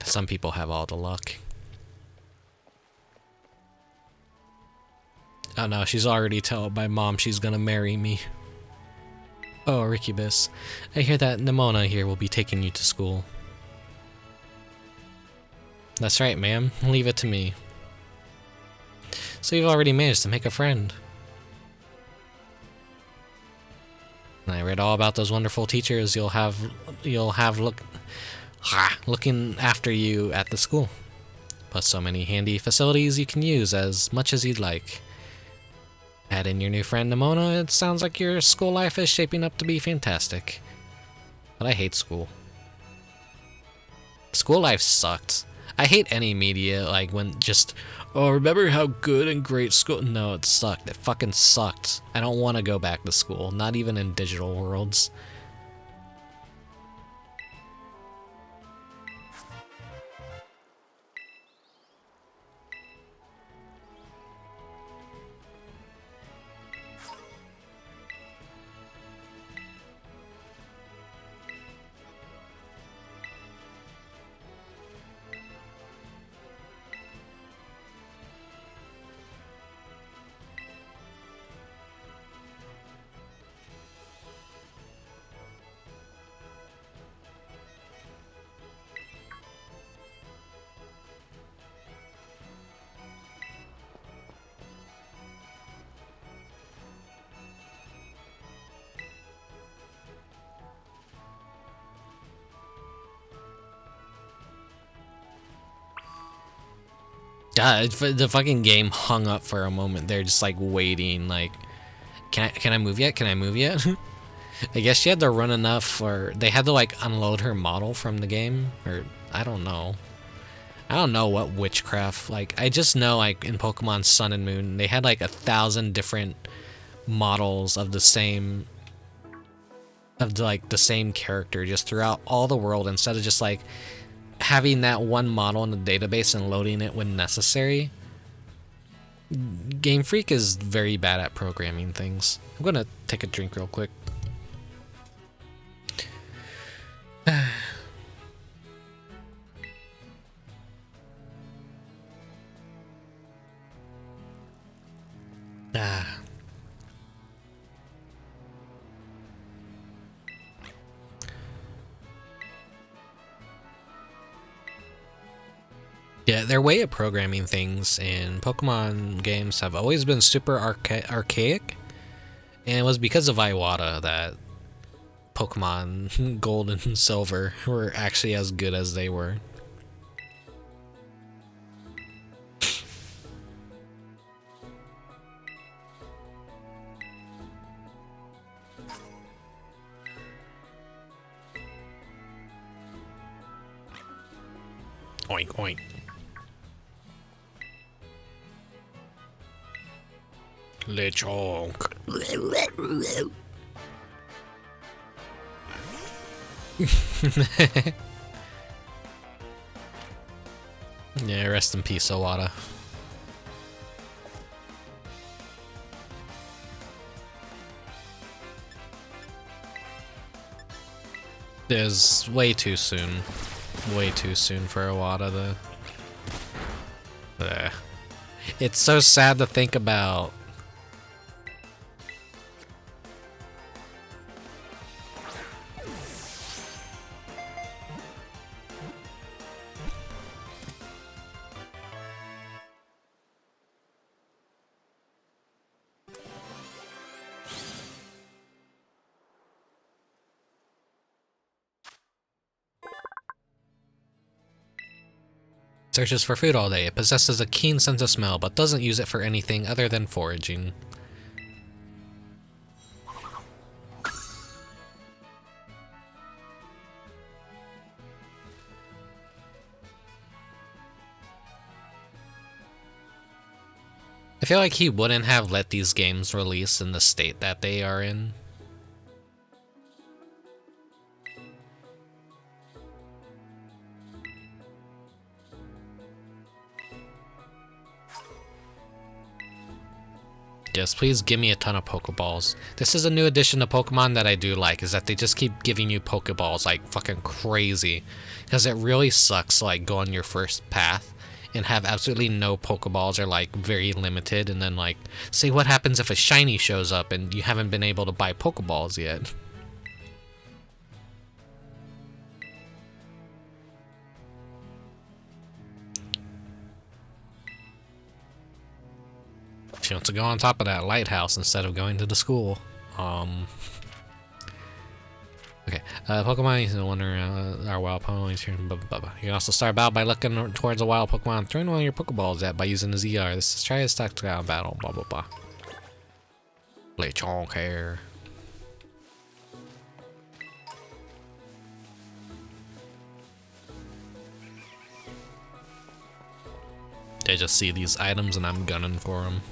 Some people have all the luck. Oh no, she's already told my mom she's gonna marry me. Oh, Rickubus, I hear that Nimona here will be taking you to school. That's right, ma'am. Leave it to me. So you've already managed to make a friend. I read all about those wonderful teachers you'll have looking after you at the school. Plus so many handy facilities you can use as much as you'd like. Add in your new friend Nimona, it sounds like your school life is shaping up to be fantastic. But I hate school. School life sucked. I hate any media, like when just, oh, remember how good and great school... No, it sucked. It fucking sucked. I don't want to go back to school, not even in digital worlds. God, the fucking game hung up for a moment. They're just like waiting, like, can I move yet? Can I move yet? I guess she had to run enough, or they had to like unload her model from the game, or I don't know. I don't know what witchcraft, like, I just know like in Pokemon Sun and Moon, they had like 1,000 different models of the same, the same character just throughout all the world, instead of just like having that one model in the database and loading it when necessary. Game Freak is very bad at programming things. I'm gonna take a drink real quick. Yeah, their way of programming things in Pokemon games have always been super archaic, and it was because of Iwata that Pokemon Gold and Silver were actually as good as they were. Oink, oink. Lechonk. Yeah, rest in peace, Iwata. It was way too soon. Way too soon for Iwata to... It's so sad to think about. Searches for food all day. It possesses a keen sense of smell, but doesn't use it for anything other than foraging. I feel like he wouldn't have let these games release in the state that they are in. Yes, please give me a ton of Pokeballs. This is a new addition to Pokemon that I do like, is that they just keep giving you Pokeballs like fucking crazy. Because it really sucks like go on your first path and have absolutely no Pokeballs or like very limited, and then like say what happens if a shiny shows up and you haven't been able to buy Pokeballs yet. She wants to go on top of that lighthouse instead of going to the school. Okay, Pokemon, you can wonder our wild Pokemon here. Blah, blah, blah. You can also start battle by looking towards a wild Pokemon, throwing one of your Pokeballs at by using the ZR. This is try to stack down battle. Blah blah blah. Lechonk hair. I just see these items and I'm gunning for them.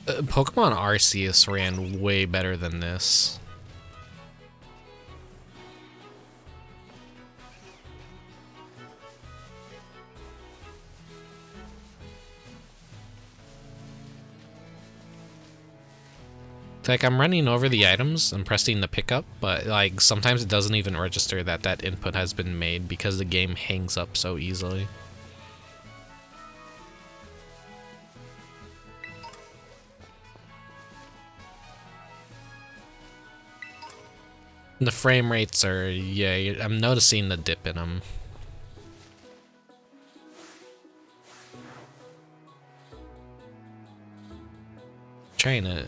Pokemon Arceus ran way better than this. Like, I'm running over the items and pressing the pickup, but like sometimes it doesn't even register that that input has been made because the game hangs up so easily. The frame rates are, yeah, I'm noticing the dip in them. Trying to...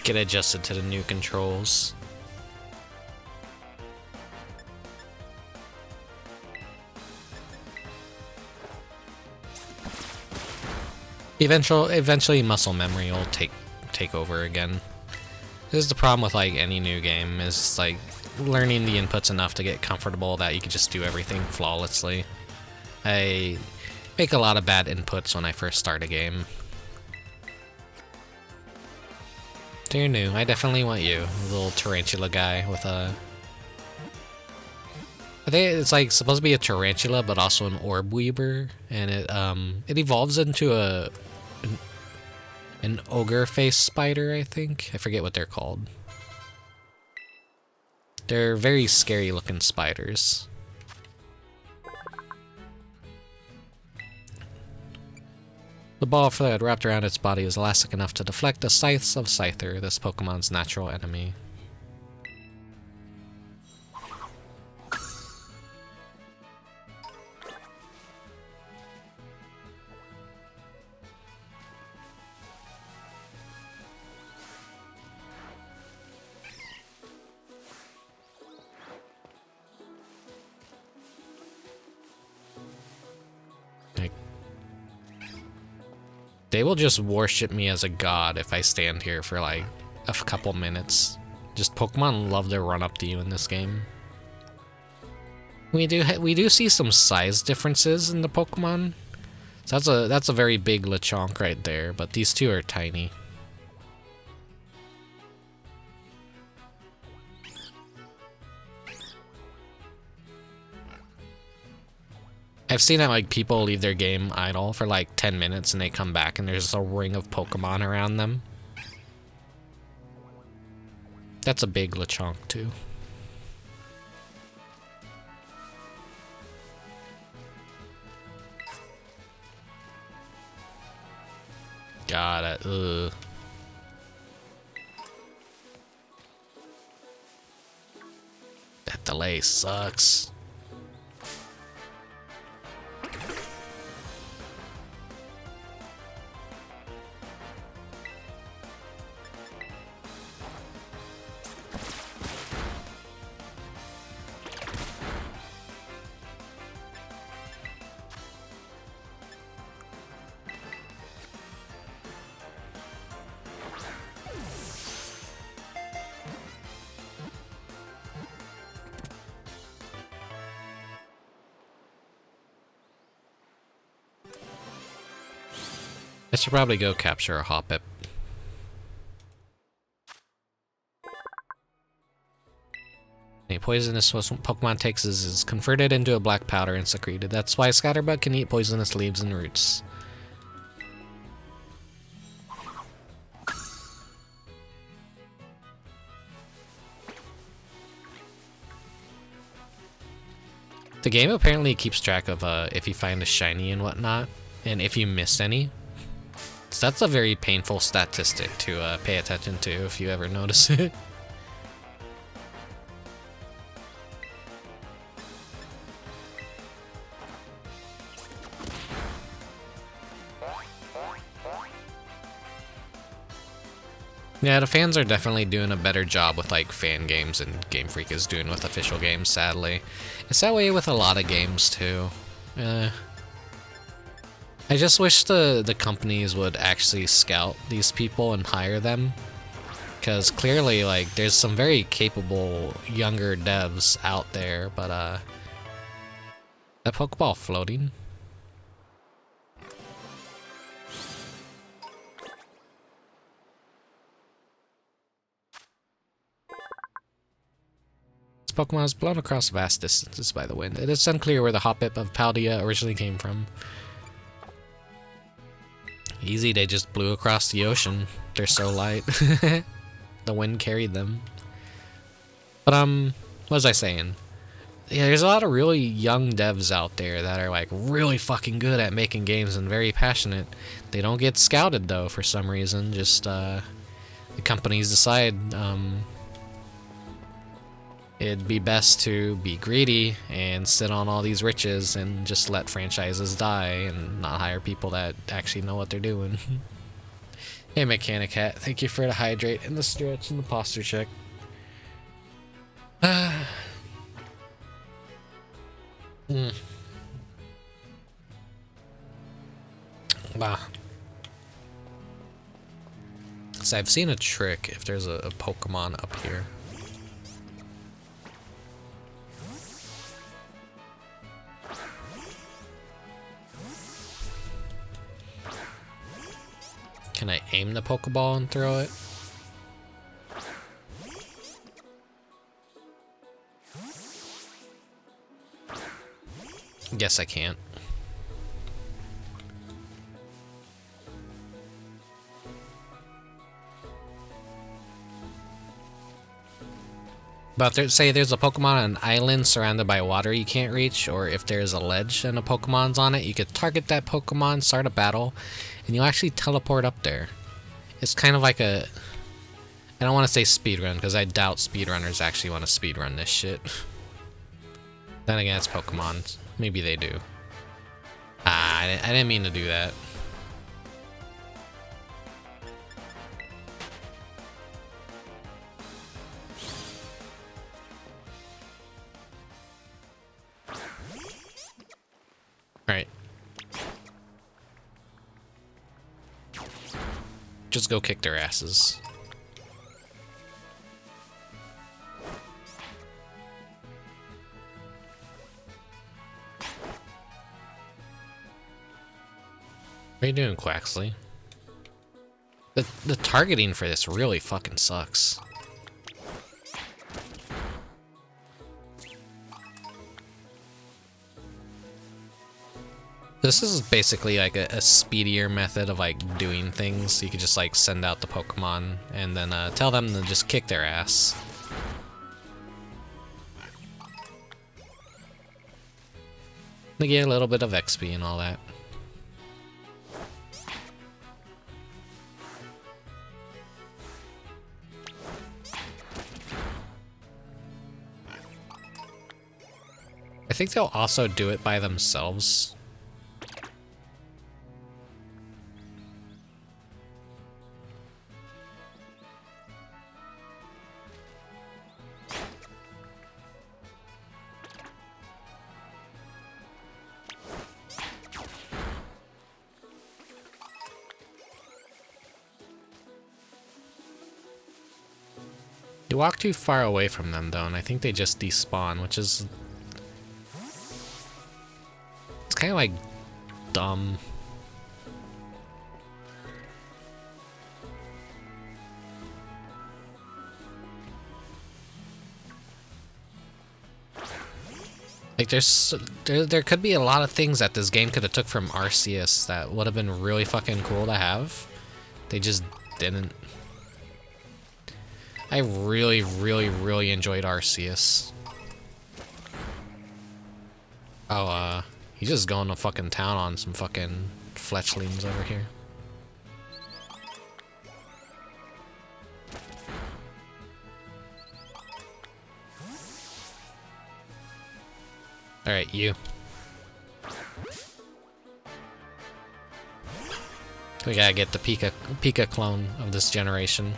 get adjusted to the new controls. Eventually muscle memory will take over again. This is the problem with like any new game, is like learning the inputs enough to get comfortable that you can just do everything flawlessly. I make a lot of bad inputs when I first start a game. Dear new, I definitely want you, little tarantula guy with a... I think it's like supposed to be a tarantula, but also an orb weaver, and it evolves into an ogre face spider, I think. I forget what they're called. They're very scary looking spiders. The ball of fluid wrapped around its body is elastic enough to deflect the scythes of Scyther, this Pokemon's natural enemy. They will just worship me as a god if I stand here for like a couple minutes. Just Pokemon love to run up to you in this game. We do see some size differences in the Pokemon. So that's a very big Lechonk right there, but these two are tiny. I've seen that like people leave their game idle for like 10 minutes and they come back and there's a ring of Pokemon around them. That's a big Lechonk too. Got it. Ugh. That delay sucks. I should probably go capture a Hoppip. A poisonous Pokemon takes is converted into a black powder and secreted. That's why Scatterbug can eat poisonous leaves and roots. The game apparently keeps track of if you find a shiny and whatnot, and if you miss any. So that's a very painful statistic to pay attention to if you ever notice it. Yeah, the fans are definitely doing a better job with like fan games than Game Freak is doing with official games, sadly. It's that way with a lot of games too. I just wish the companies would actually scout these people and hire them. Because clearly, like, there's some very capable younger devs out there, but that Pokeball floating? Pokemon is blown across vast distances by the wind. It is unclear where the Hoppip of Paldea originally came from. Easy, they just blew across the ocean. They're so light. The wind carried them. But, what was I saying? Yeah, there's a lot of really young devs out there that are, like, really fucking good at making games and very passionate. They don't get scouted, though, for some reason. Just, the companies decide, it'd be best to be greedy and sit on all these riches and just let franchises die and not hire people that actually know what they're doing. Hey, Mechanic Hat, thank you for the hydrate and the stretch and the posture check. Wow. So I've seen a trick if there's a Pokemon up here. Can I aim the Pokeball and throw it? Guess I can't. But say there's a Pokemon on an island surrounded by water you can't reach, or if there's a ledge and a Pokemon's on it, you could target that Pokemon, start a battle, and you'll actually teleport up there. It's kind of like a... I don't want to say speedrun, because I doubt speedrunners actually want to speedrun this shit. Then again, it's Pokemon. Maybe they do. I didn't mean to do that. Alright. Just go kick their asses. What are you doing, Quaxley? The targeting for this really fucking sucks. This is basically like a speedier method of like doing things. You could just like send out the Pokemon and then tell them to just kick their ass. They get a little bit of XP and all that. I think they'll also do it by themselves. You walk too far away from them though, and I think they just despawn, which is... it's kind of like dumb. Like, there could be a lot of things that this game could have took from Arceus that would have been really fucking cool to have. They just didn't. I really, really, really enjoyed Arceus. Oh, he's just going to fucking town on some fucking fletchlings over here. Alright, you. We gotta get the Pika clone of this generation.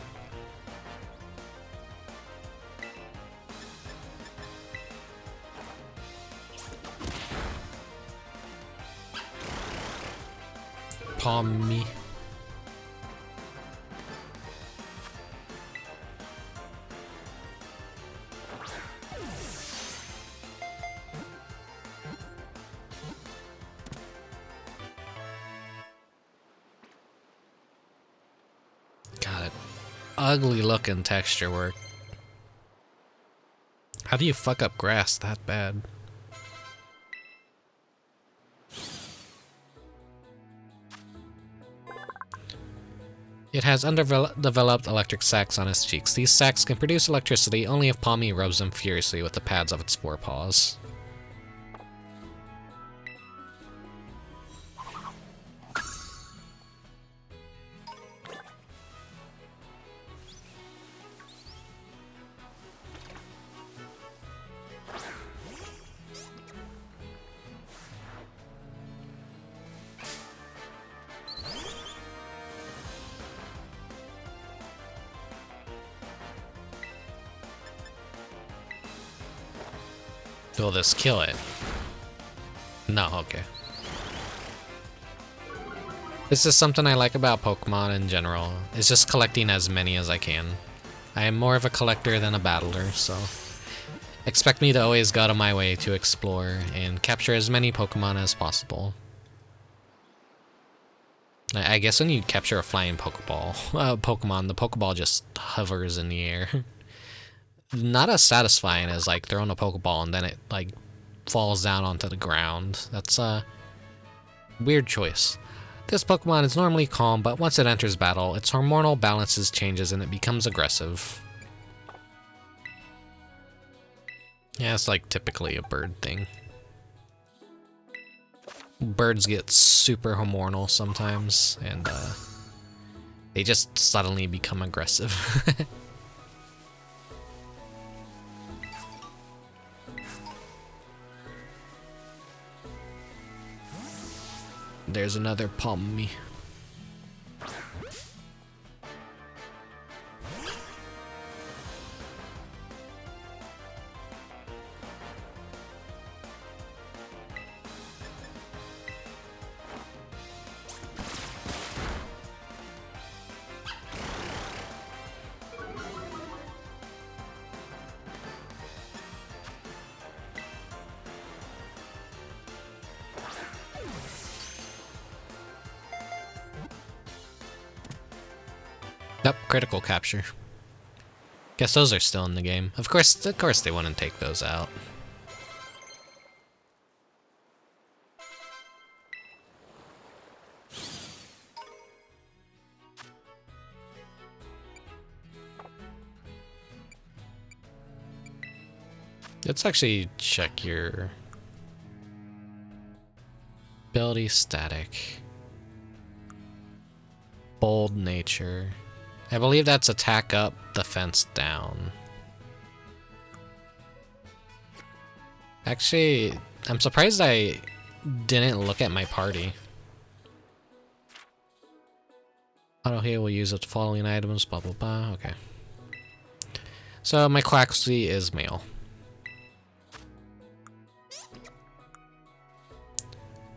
Palm me. Got it. Ugly looking texture work. How do you fuck up grass that bad? It has underdeveloped electric sacs on its cheeks. These sacs can produce electricity only if Palmy rubs them furiously with the pads of its forepaws. Will this kill it? No, okay. This is something I like about Pokemon in general. It's just collecting as many as I can. I am more of a collector than a battler, so expect me to always go out of my way to explore and capture as many Pokemon as possible. I guess when you capture a flying Pokemon, the Pokeball just hovers in the air. Not as satisfying as like throwing a Pokeball and then it like falls down onto the ground. That's a weird choice. This Pokemon is normally calm, but once it enters battle, its hormonal balances changes and it becomes aggressive. Yeah, it's like typically a bird thing. Birds get super hormonal sometimes, and they just suddenly become aggressive. There's another Pommy. Yep, critical capture. Guess those are still in the game. Of course they wouldn't take those out. Let's actually check your ability static. Bold nature. I believe that's attack up, defense down. Actually, I'm surprised I didn't look at my party. Auto heal will use the following items, blah blah blah, okay. So my Quaxley is male.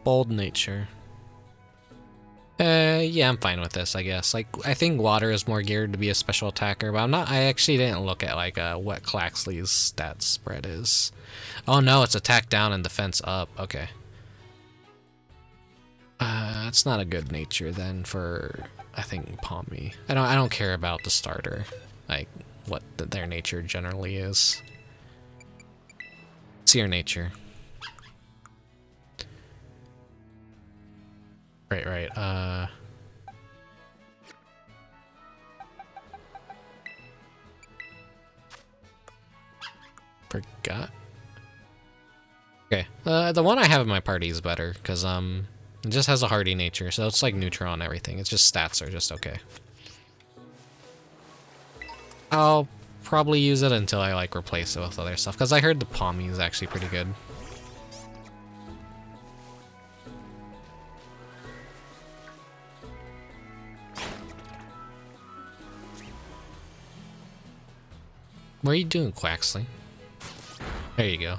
Bold nature. Yeah, I'm fine with this, I guess. Like, I think water is more geared to be a special attacker, but I actually didn't look at, like, what Claxley's stat spread is. Oh no, it's attack down and defense up, okay. That's not a good nature then for, I think, Pommy. I don't care about the starter, like, what their nature generally is. What's your nature? Right. Forgot. Okay. The one I have in my party is better, because, it just has a hardy nature, so it's like neutral on everything. It's just stats are just okay. I'll probably use it until I, like, replace it with other stuff, because I heard the Palmy is actually pretty good. What are you doing, Quaxley? There you go.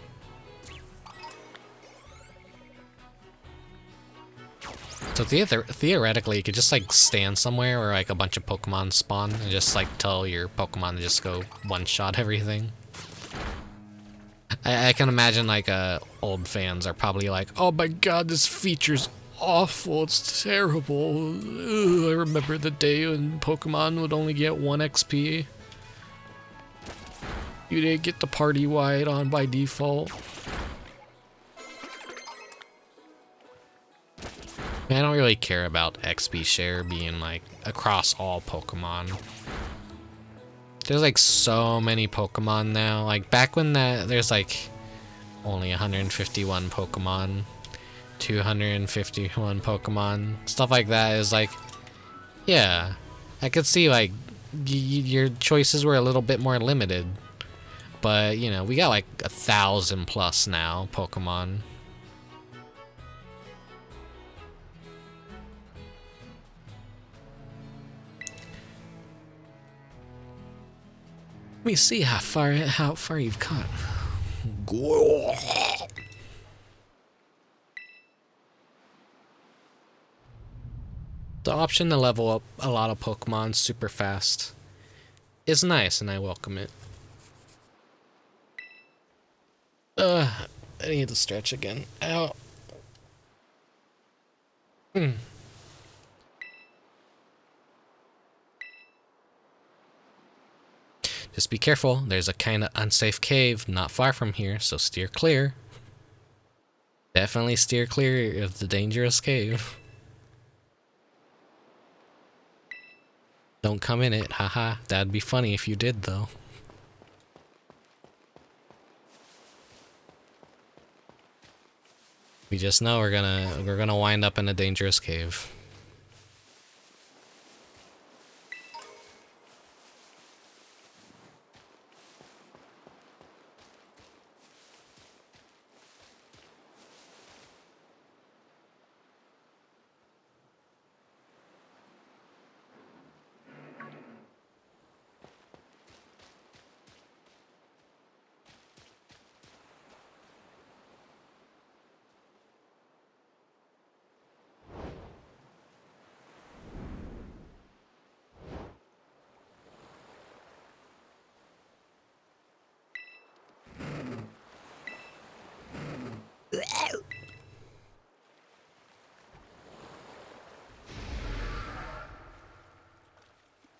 So theoretically, you could just like stand somewhere where like a bunch of Pokemon spawn and just like tell your Pokemon to just go one-shot everything. I can imagine like old fans are probably like, oh my god, this feature's awful, it's terrible. Ugh, I remember the day when Pokemon would only get 1 XP. You didn't get the party wide on by default. I don't really care about XP share being like across all Pokemon. There's like so many Pokemon now. Like back when there's like only 151 Pokemon, 251 Pokemon, stuff like that is like, yeah, I could see like your choices were a little bit more limited. But, you know, we got like 1,000 plus now Pokemon. Let me see how far you've caught. The option to level up a lot of Pokemon super fast is nice, and I welcome it. I need to stretch again. Ow. Just be careful. There's a kind of unsafe cave not far from here, so steer clear. Definitely steer clear of the dangerous cave. Don't come in it, haha. That'd be funny if you did, though. We just know we're gonna wind up in a dangerous cave.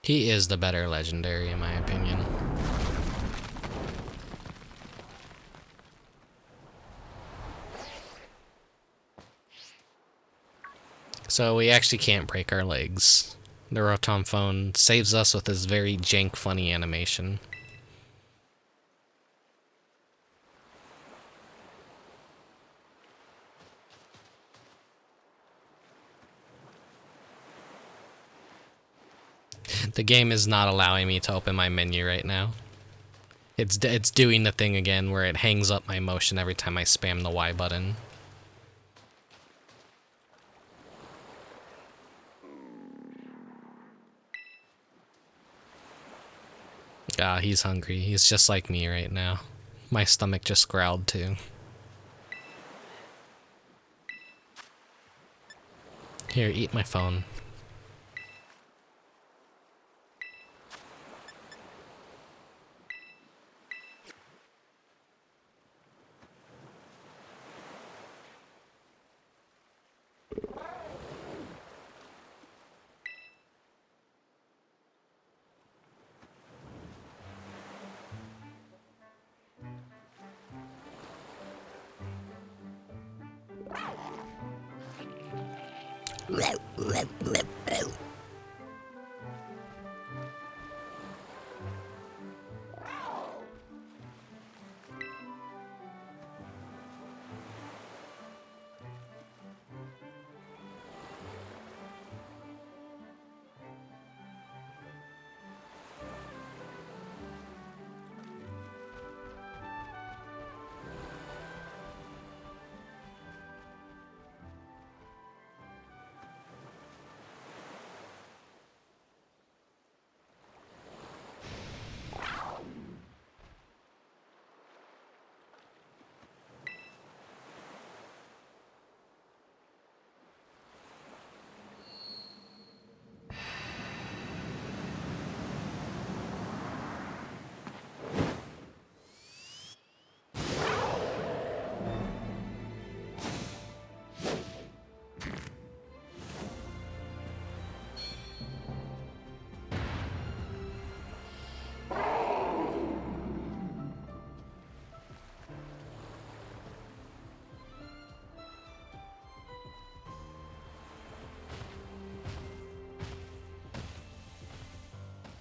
He is the better legendary, in my opinion. So we actually can't break our legs. The Rotom phone saves us with this very jank funny animation. The game is not allowing me to open my menu right now. It's doing the thing again where it hangs up my motion every time I spam the Y button. Ah, he's hungry. He's just like me right now. My stomach just growled too. Here, eat my phone.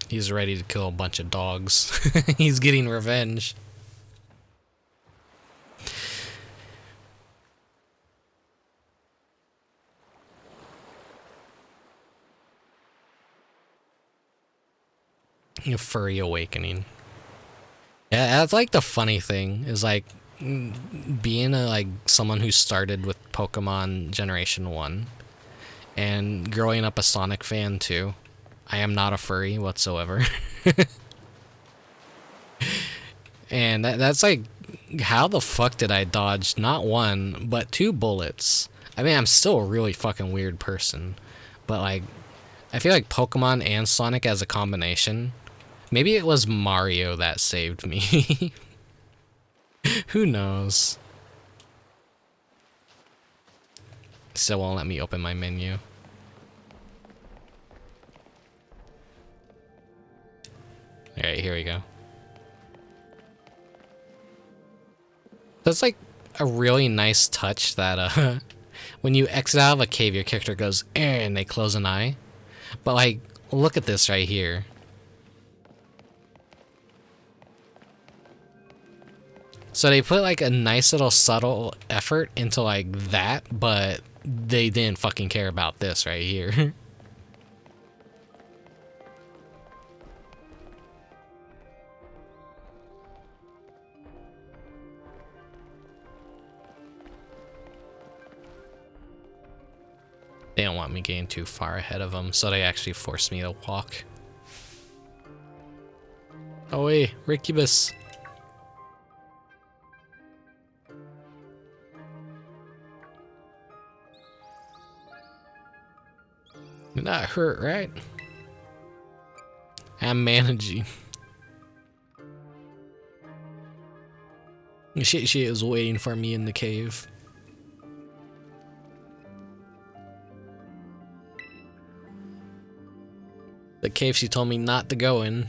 He's ready to kill a bunch of dogs. He's getting revenge. A furry awakening. Yeah, that's like the funny thing is like being like someone who started with Pokemon Generation 1 and growing up a Sonic fan too. I am not a furry whatsoever. And that's like, how the fuck did I dodge not one, but 2 bullets? I mean, I'm still a really fucking weird person, but like, I feel like Pokemon and Sonic as a combination, maybe it was Mario that saved me. Who knows? Still won't let me open my menu. Alright, here we go. That's like a really nice touch that when you exit out of a cave, your character goes, "Eh," and they close an eye. But like, look at this right here. So they put like a nice little subtle effort into like that, but they didn't fucking care about this right here. They don't want me getting too far ahead of them, so they actually forced me to walk. Oh hey, Rickubus. You're not hurt, right? I'm managing. She is waiting for me in the cave. The cave she told me not to go in.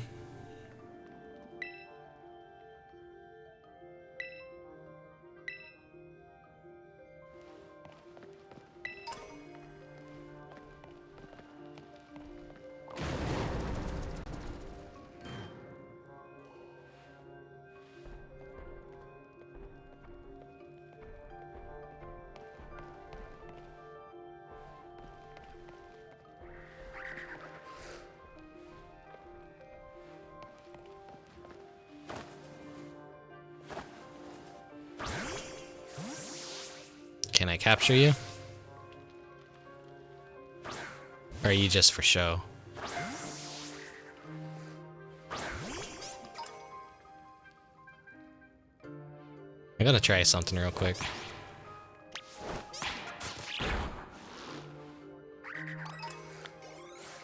Can I capture you? Or are you just for show? I'm gonna try something real quick.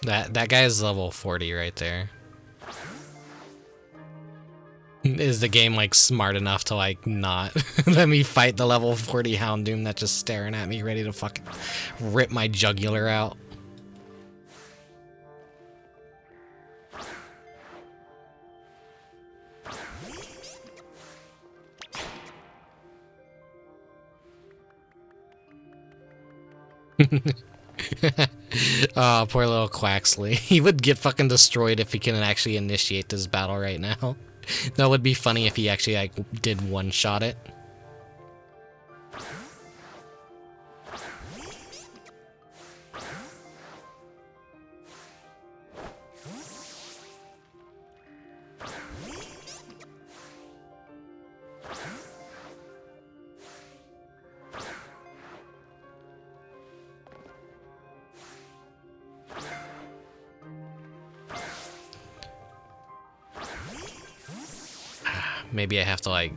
That guy is level 40 right there. Is the game like smart enough to like not let me fight the level 40 Houndoom that's just staring at me ready to fucking rip my jugular out? Oh, poor little Quaxley. He would get fucking destroyed if he couldn't actually initiate this battle right now. That would be funny if he actually, like, did one-shot it. Maybe I have to, like,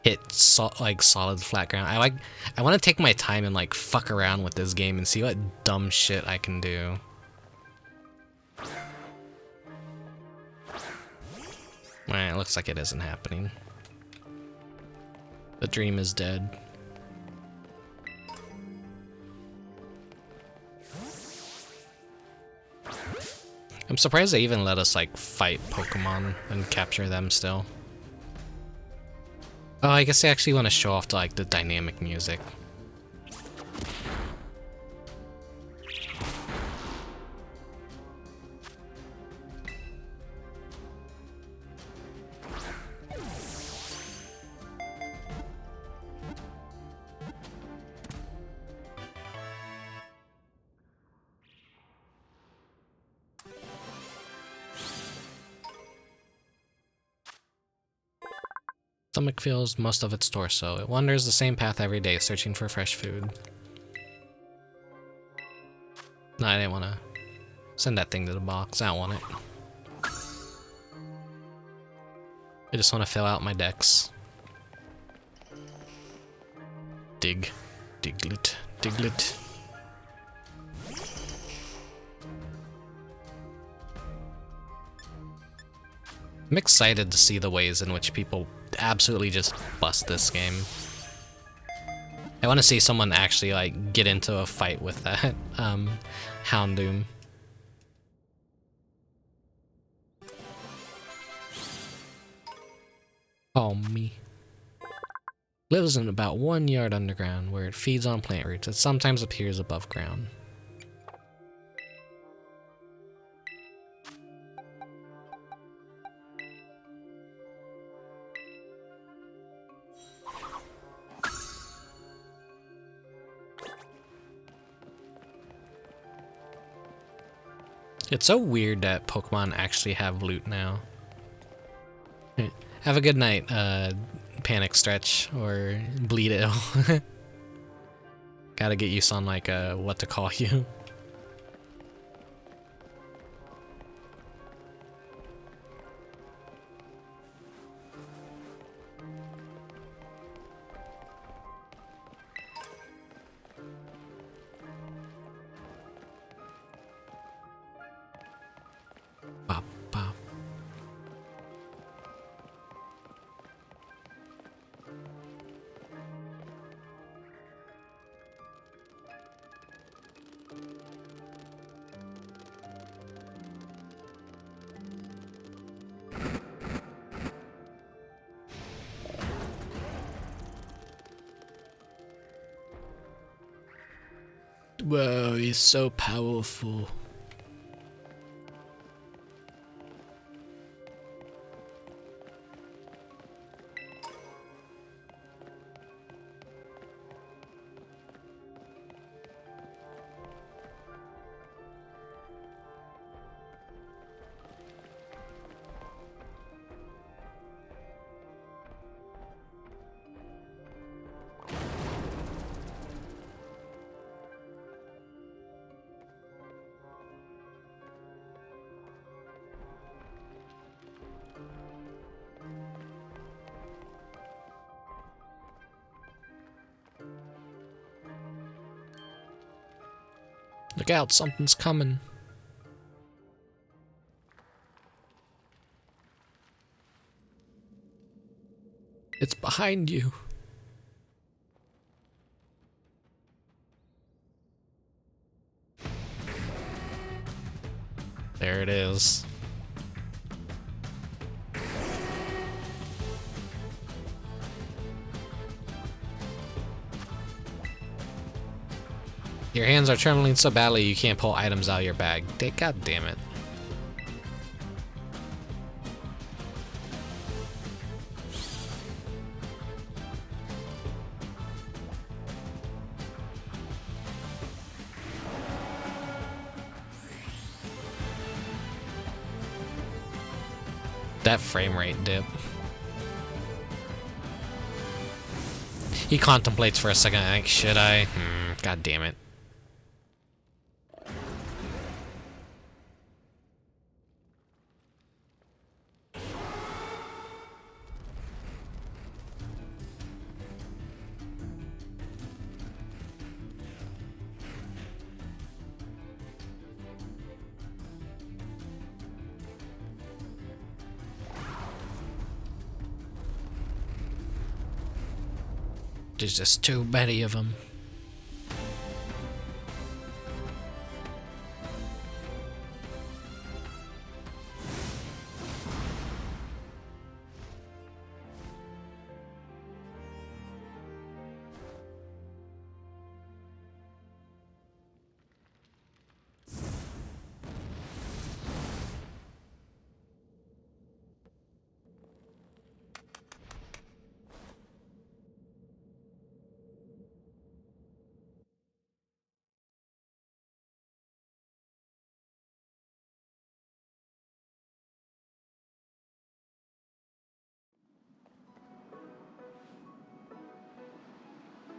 hit solid flat ground. I want to take my time and, like, fuck around with this game and see what dumb shit I can do. Alright, it looks like it isn't happening. The dream is dead. I'm surprised they even let us, like, fight Pokemon and capture them still. Oh, I guess they actually want to show off to, like, the dynamic music. Stomach fills most of its torso. It wanders the same path every day, searching for fresh food. No, I didn't want to send that thing to the box. I don't want it. I just want to fill out my decks. Dig. Diglett. Diglett. I'm excited to see the ways in which people absolutely just bust this game. I want to see someone actually, like, get into a fight with that Houndoom. Oh, me. Lives in about 1 yard underground, where it feeds on plant roots. It sometimes appears above ground. It's so weird that Pokemon actually have loot now. Have a good night, Panic Stretch, or Bleed Ill. Gotta get used on, like, what to call you. Bop, bop. Whoa, he's so powerful. Look out, something's coming. It's behind you. There it is. Your hands are trembling so badly you can't pull items out of your bag. God damn it. That frame rate dip. He contemplates for a second, like, should I? God damn it. There's just too many of them.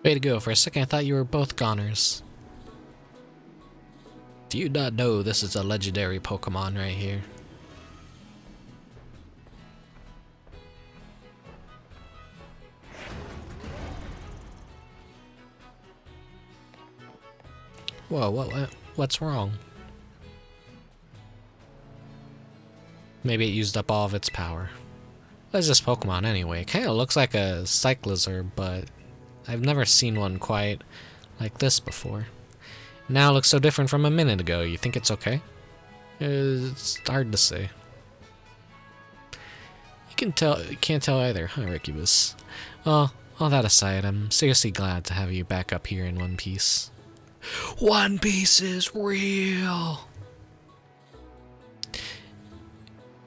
Way to go. For a second I thought you were both goners. Do you not know this is a legendary Pokemon right here? Whoa, what's wrong? Maybe it used up all of its power. What is this Pokemon anyway? It kinda looks like a Cyclizar, but I've never seen one quite like this before. Now it looks so different from a minute ago. You think it's okay? It's hard to say. You can't tell either, huh, Rickubus? Well, all that aside, I'm seriously glad to have you back up here in One Piece. One Piece is real!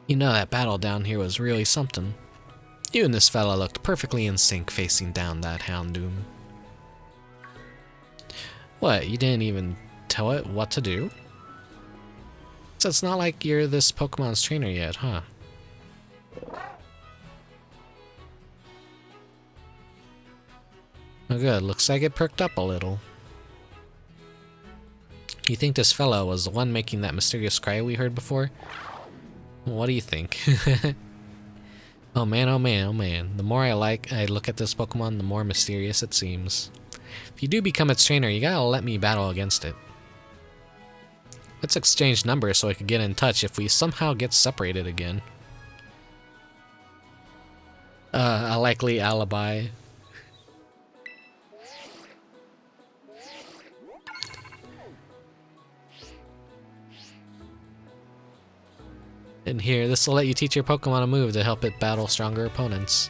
You know, that battle down here was really something. You and this fella looked perfectly in sync facing down that Houndoom. What, you didn't even tell it what to do? So it's not like you're this Pokemon's trainer yet, huh? Oh good, looks like it perked up a little. You think this fella was the one making that mysterious cry we heard before? What do you think? Oh man, oh man, oh man. The more I look at this Pokemon, the more mysterious it seems. If you do become its trainer, you gotta let me battle against it. Let's exchange numbers so I can get in touch if we somehow get separated again. A likely alibi. And here, this will let you teach your Pokemon a move to help it battle stronger opponents.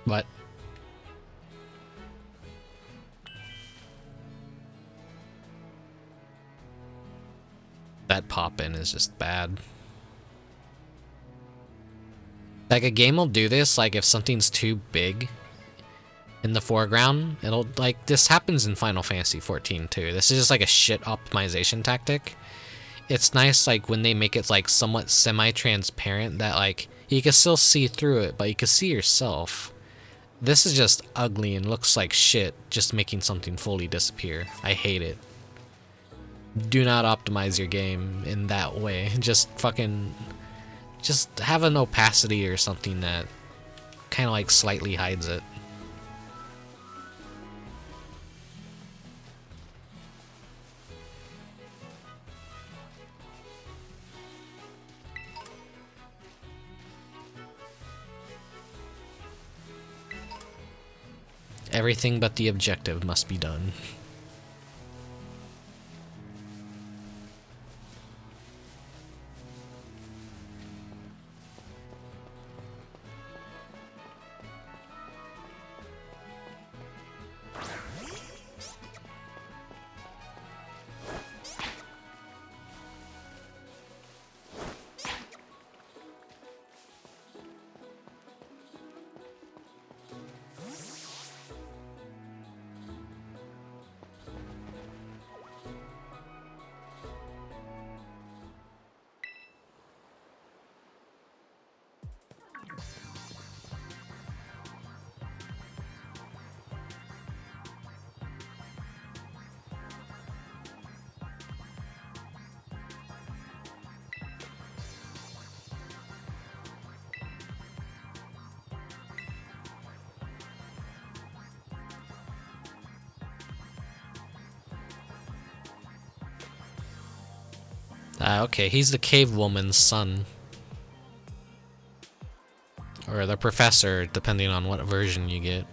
What? That pop-in is just bad. Like, a game will do this, like, if something's too big in the foreground, it'll, like, this happens in Final Fantasy XIV, too. This is just, like, a shit optimization tactic. It's nice, like, when they make it, like, somewhat semi-transparent, that, like, you can still see through it, but you can see yourself. This is just ugly and looks like shit, just making something fully disappear. I hate it. Do not optimize your game in that way. Just have an opacity or something that kind of like slightly hides it. Everything but the objective must be done. Okay, he's the cave woman's son. Or the professor, depending on what version you get.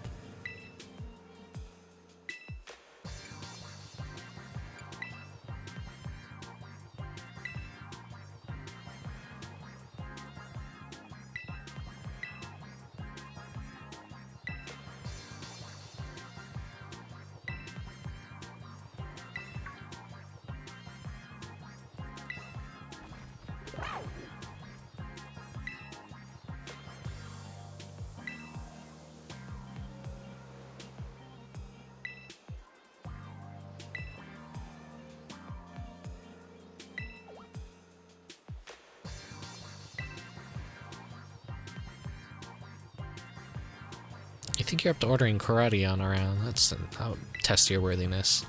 I think you're up to ordering karate on around. That'll test your worthiness.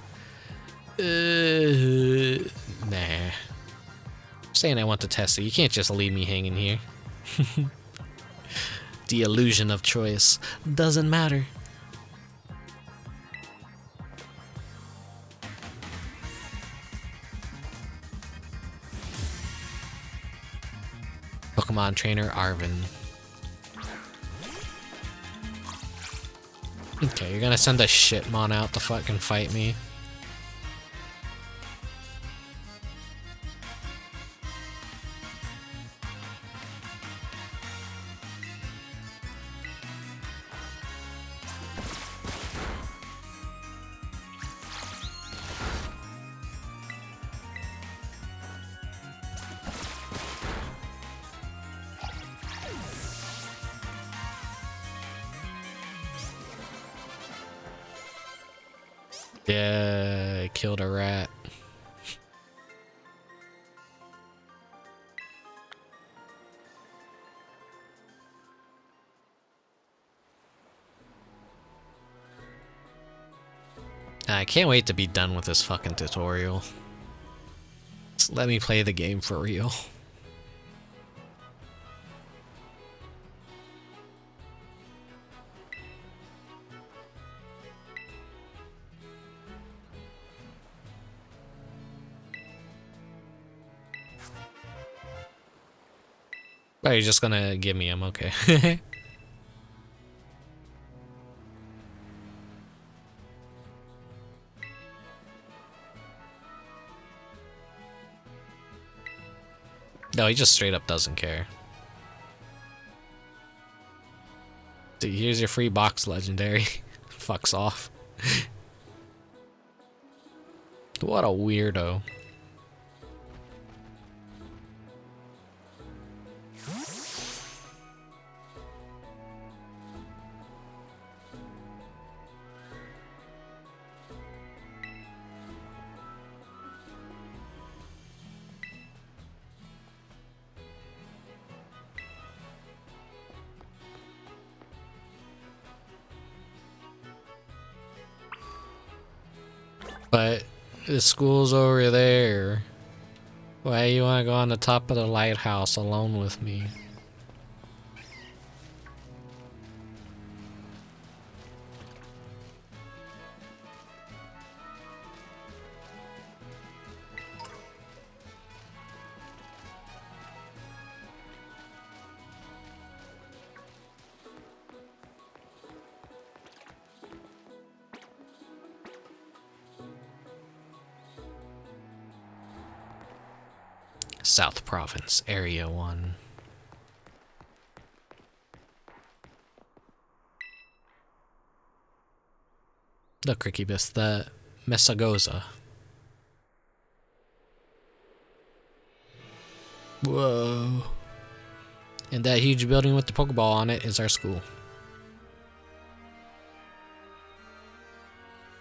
Nah. I'm saying I want to test it. You can't just leave me hanging here. The illusion of choice doesn't matter. Pokemon trainer Arvin. Okay, you're gonna send a shitmon out to fucking fight me. Yeah, I killed a rat. I can't wait to be done with this fucking tutorial. Just let me play the game for real. Oh, you're just gonna give me him, okay. No, he just straight up doesn't care. Dude, here's your free box legendary. Fucks off. What a weirdo. But the school's over there. Why you wanna go on the top of the lighthouse alone with me? South Province, Area 1. The Rickubus, the Messagoza. Whoa. And that huge building with the Pokeball on it is our school.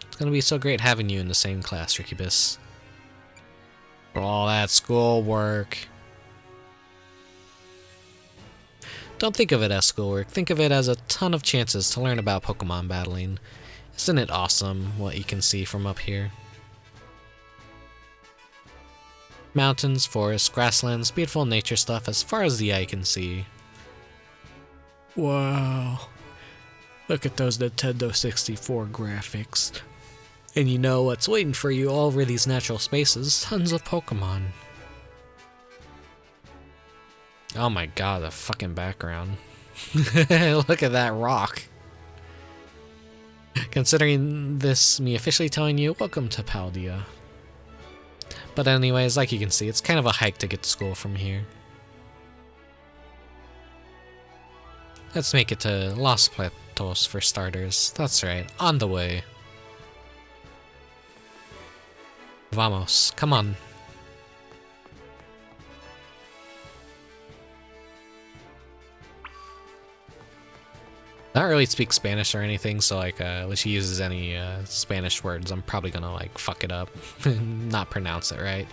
It's gonna be so great having you in the same class, Rickubus. For all that schoolwork. Don't think of it as schoolwork, think of it as a ton of chances to learn about Pokemon battling. Isn't it awesome what you can see from up here? Mountains, forests, grasslands, beautiful nature stuff as far as the eye can see. Wow. Look at those Nintendo 64 graphics. And you know what's waiting for you all over these natural spaces? Tons of Pokemon. Oh my god, the fucking background. Look at that rock. Considering this me officially telling you, welcome to Paldea. But anyways, like you can see, it's kind of a hike to get to school from here. Let's make it to Los Platos for starters. That's right, on the way. Vamos, come on. I don't really speak Spanish or anything, so like, if she uses any Spanish words, I'm probably gonna like fuck it up, not pronounce it right.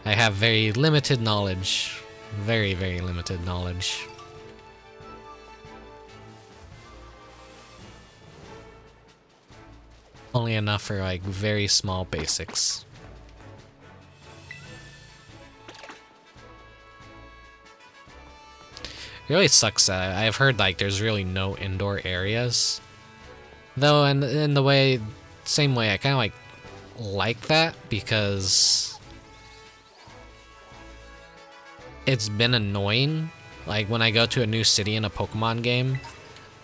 I have very limited knowledge, very limited knowledge. Only enough for like very small basics. It really sucks that I've heard like there's really no indoor areas. Though in the same way I kinda like that because it's been annoying, like when I go to a new city in a Pokemon game,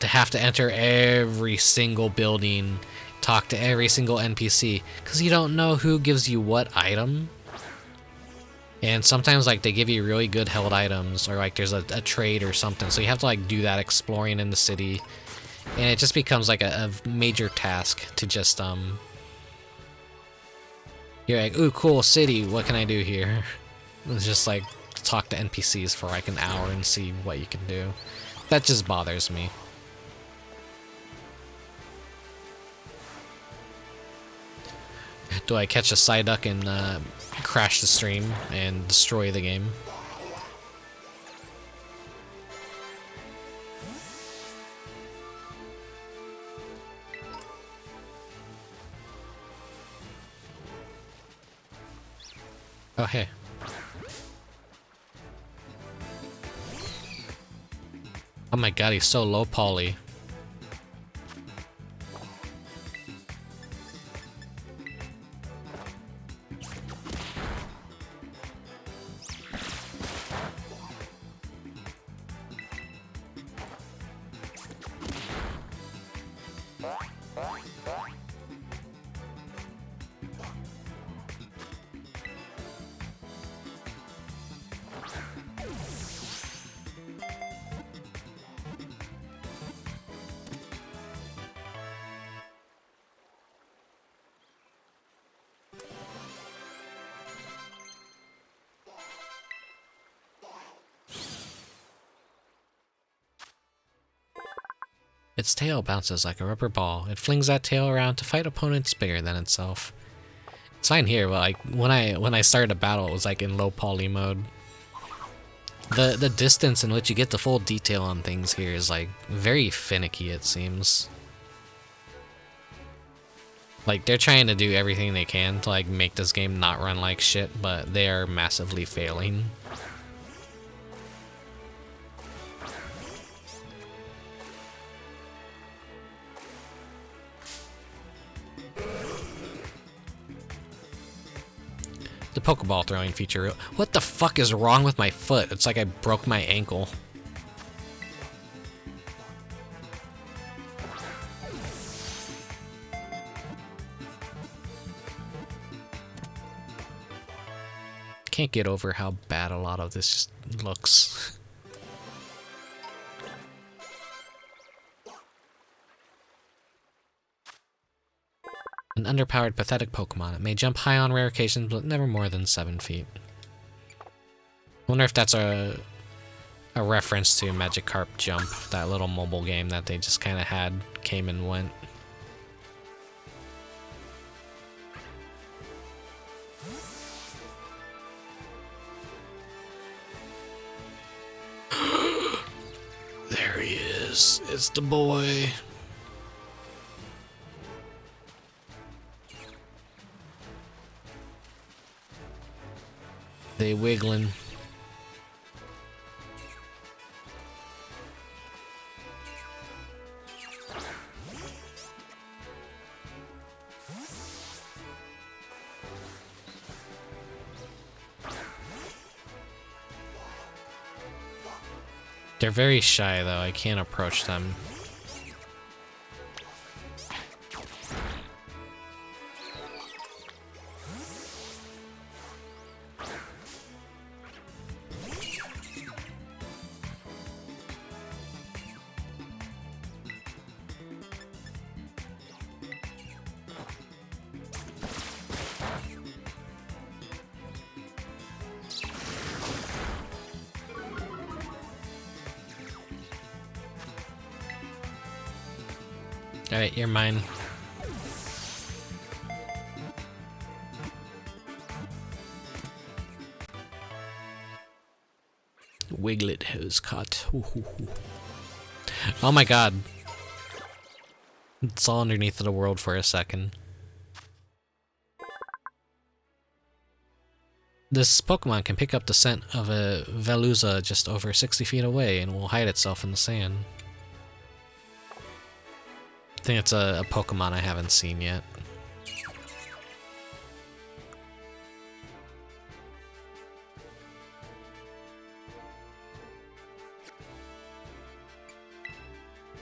to have to enter every single building, talk to every single NPC, because you don't know who gives you what item. And sometimes like they give you really good held items, or like there's a trade or something, so you have to like do that exploring in the city, and it just becomes like a major task to just you're like, ooh, cool city, what can I do here? It's just like talk to NPCs for like an hour and see what you can do. That just bothers me. Do I catch a Psyduck and crash the stream and destroy the game? Oh, hey. Oh my god, he's so low poly. Its tail bounces like a rubber ball. It flings that tail around to fight opponents bigger than itself. It's fine here, but like when I started a battle, it was like in low poly mode. The distance in which you get the full detail on things here is like very finicky, it seems. Like they're trying to do everything they can to like make this game not run like shit, but they are massively failing. The Pokeball throwing feature. What the fuck is wrong with my foot? It's like I broke my ankle. can't get over how bad a lot of this just looks. An underpowered, pathetic Pokemon. It may jump high on rare occasions, but never more than 7 feet. I wonder if that's a reference to Magikarp Jump, that little mobile game that they just kind of had, came and went. There he is. It's the boy. They wiggling. They're very shy though, I can't approach them. Alright, you're mine. Wiglet has caught. Oh my god. It's all underneath of the world for a second. This Pokemon can pick up the scent of a Veluza just over 60 feet away and will hide itself in the sand. I think it's a Pokemon I haven't seen yet.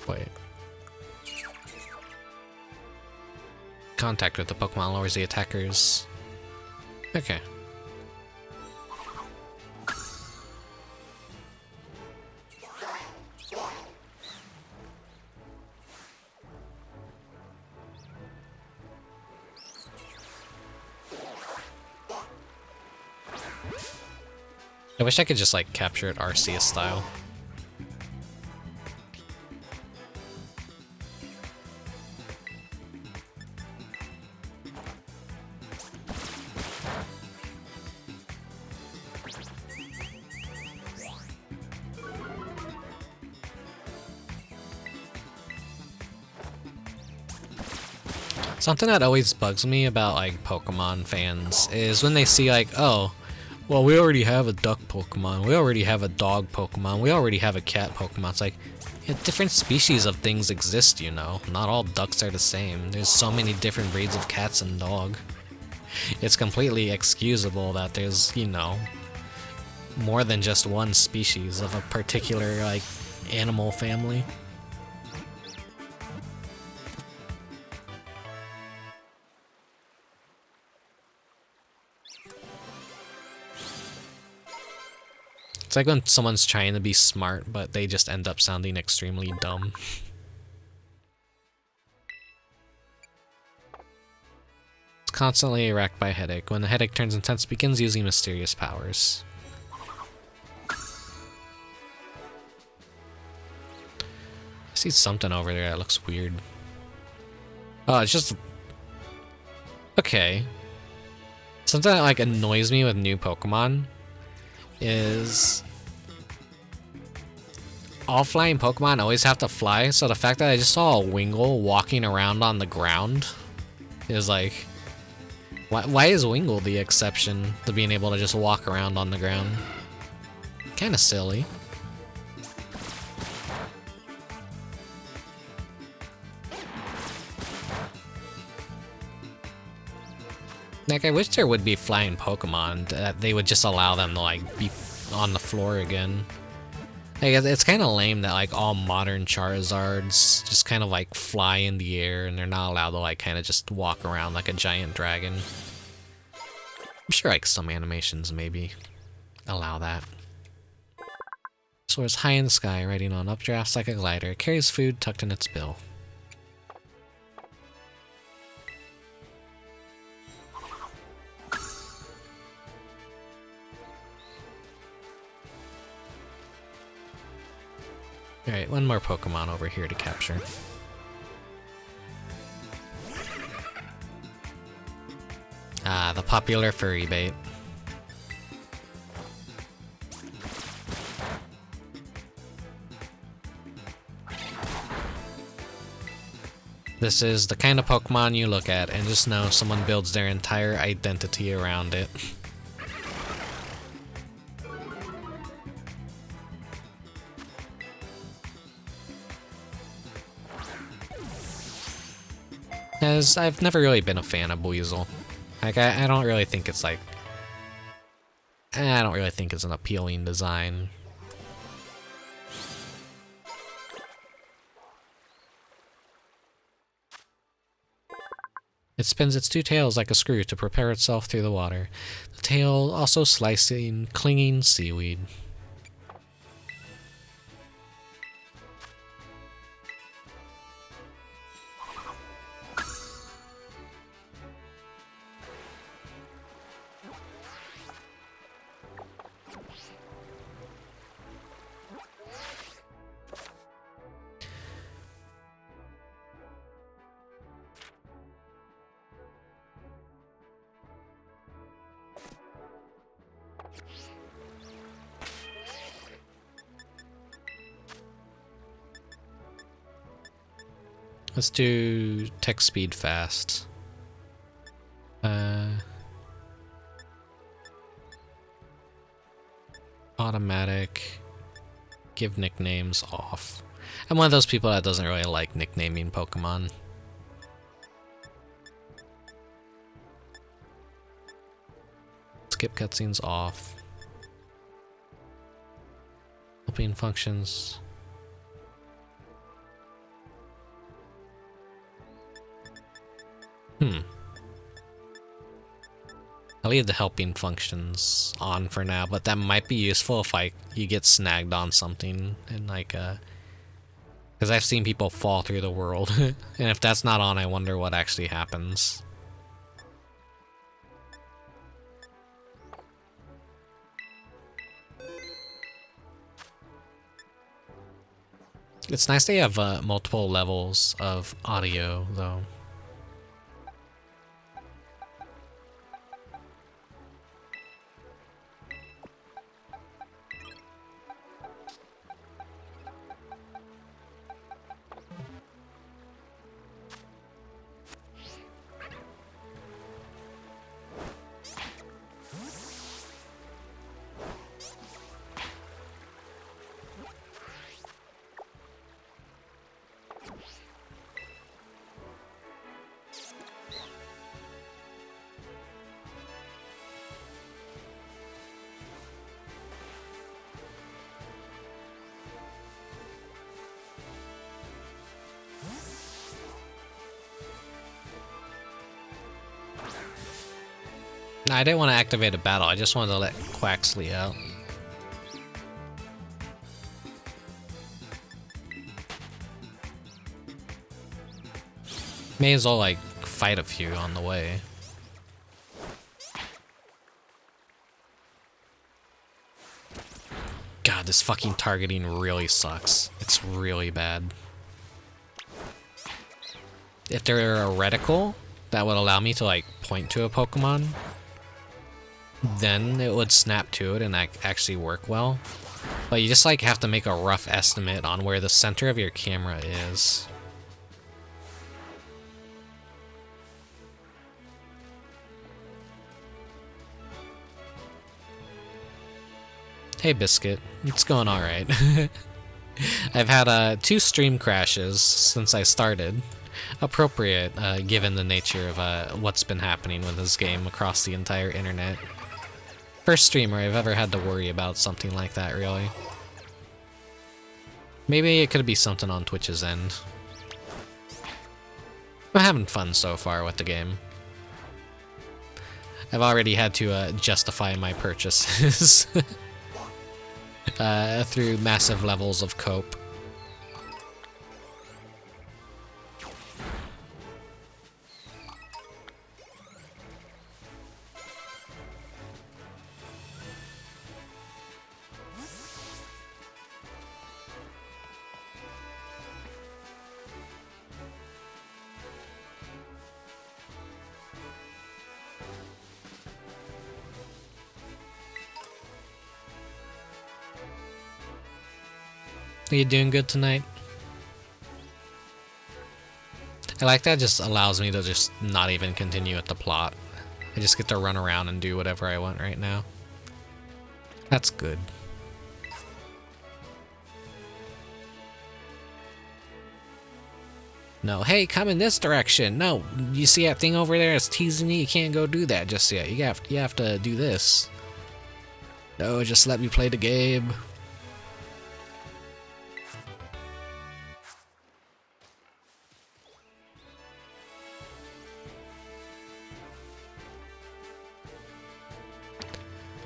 Wait. Contact with the Pokemon lowers the attacker's... Okay. I wish I could just like capture it Arceus style. Something that always bugs me about like Pokemon fans is when they see like, oh, well, we already have a duck Pokemon, we already have a dog Pokemon, we already have a cat Pokemon. It's like, yeah, different species of things exist, you know. Not all ducks are the same. There's so many different breeds of cats and dog. It's completely excusable that there's, you know, more than just one species of a particular, like, animal family. It's like when someone's trying to be smart, but they just end up sounding extremely dumb. It's constantly racked by a headache. When the headache turns intense, it begins using mysterious powers. I see something over there that looks weird. Oh, it's just... Okay. Something that like annoys me with new Pokemon is all flying Pokemon always have to fly, so the fact that I just saw a Wingull walking around on the ground is like, why is Wingull the exception to being able to just walk around on the ground? Kinda silly. Like, I wish there would be flying Pokemon that they would just allow them to, like, be on the floor again. Like, it's kind of lame that, like, all modern Charizards just kind of, like, fly in the air and they're not allowed to, like, kind of just walk around like a giant dragon. I'm sure like some animations maybe allow that. Soars high in the sky, riding on updrafts like a glider, carries food tucked in its bill. Alright, one more Pokemon over here to capture. Ah, the popular furry bait. This is the kind of Pokemon you look at and just know someone builds their entire identity around it. As I've never really been a fan of Weasel. Like, I don't really think it's like... I don't really think it's an appealing design. It spins its two tails like a screw to propel itself through the water, the tail also slicing clinging seaweed. Let's do tech speed fast. Automatic. Give nicknames off. I'm one of those people that doesn't really like nicknaming Pokemon. Skip cutscenes off. Helping functions. I'll leave the helping functions on for now, but that might be useful if you get snagged on something and like because I've seen people fall through the world, and if that's not on, I wonder what actually happens. It's nice they have multiple levels of audio, though. No, I didn't want to activate a battle, I just wanted to let Quaxley out. May as well, like, fight a few on the way. God, this fucking targeting really sucks. It's really bad. If there were a reticle that would allow me to, like, point to a Pokemon, then it would snap to it and actually work well. But you just like have to make a rough estimate on where the center of your camera is. Hey Biscuit, it's going alright. I've had 2 stream crashes since I started. Appropriate, given the nature of what's been happening with this game across the entire internet. First streamer I've ever had to worry about something like that, really. Maybe it could be something on Twitch's end. I'm having fun so far with the game. I've already had to justify my purchases through massive levels of cope. Are you doing good tonight? I like that, just allows me to just not even continue with the plot. I just get to run around and do whatever I want right now. That's good. No, hey, come in this direction. No, you see that thing over there? It's teasing you. You can't go do that just yet. You have to do this. No, just let me play the game.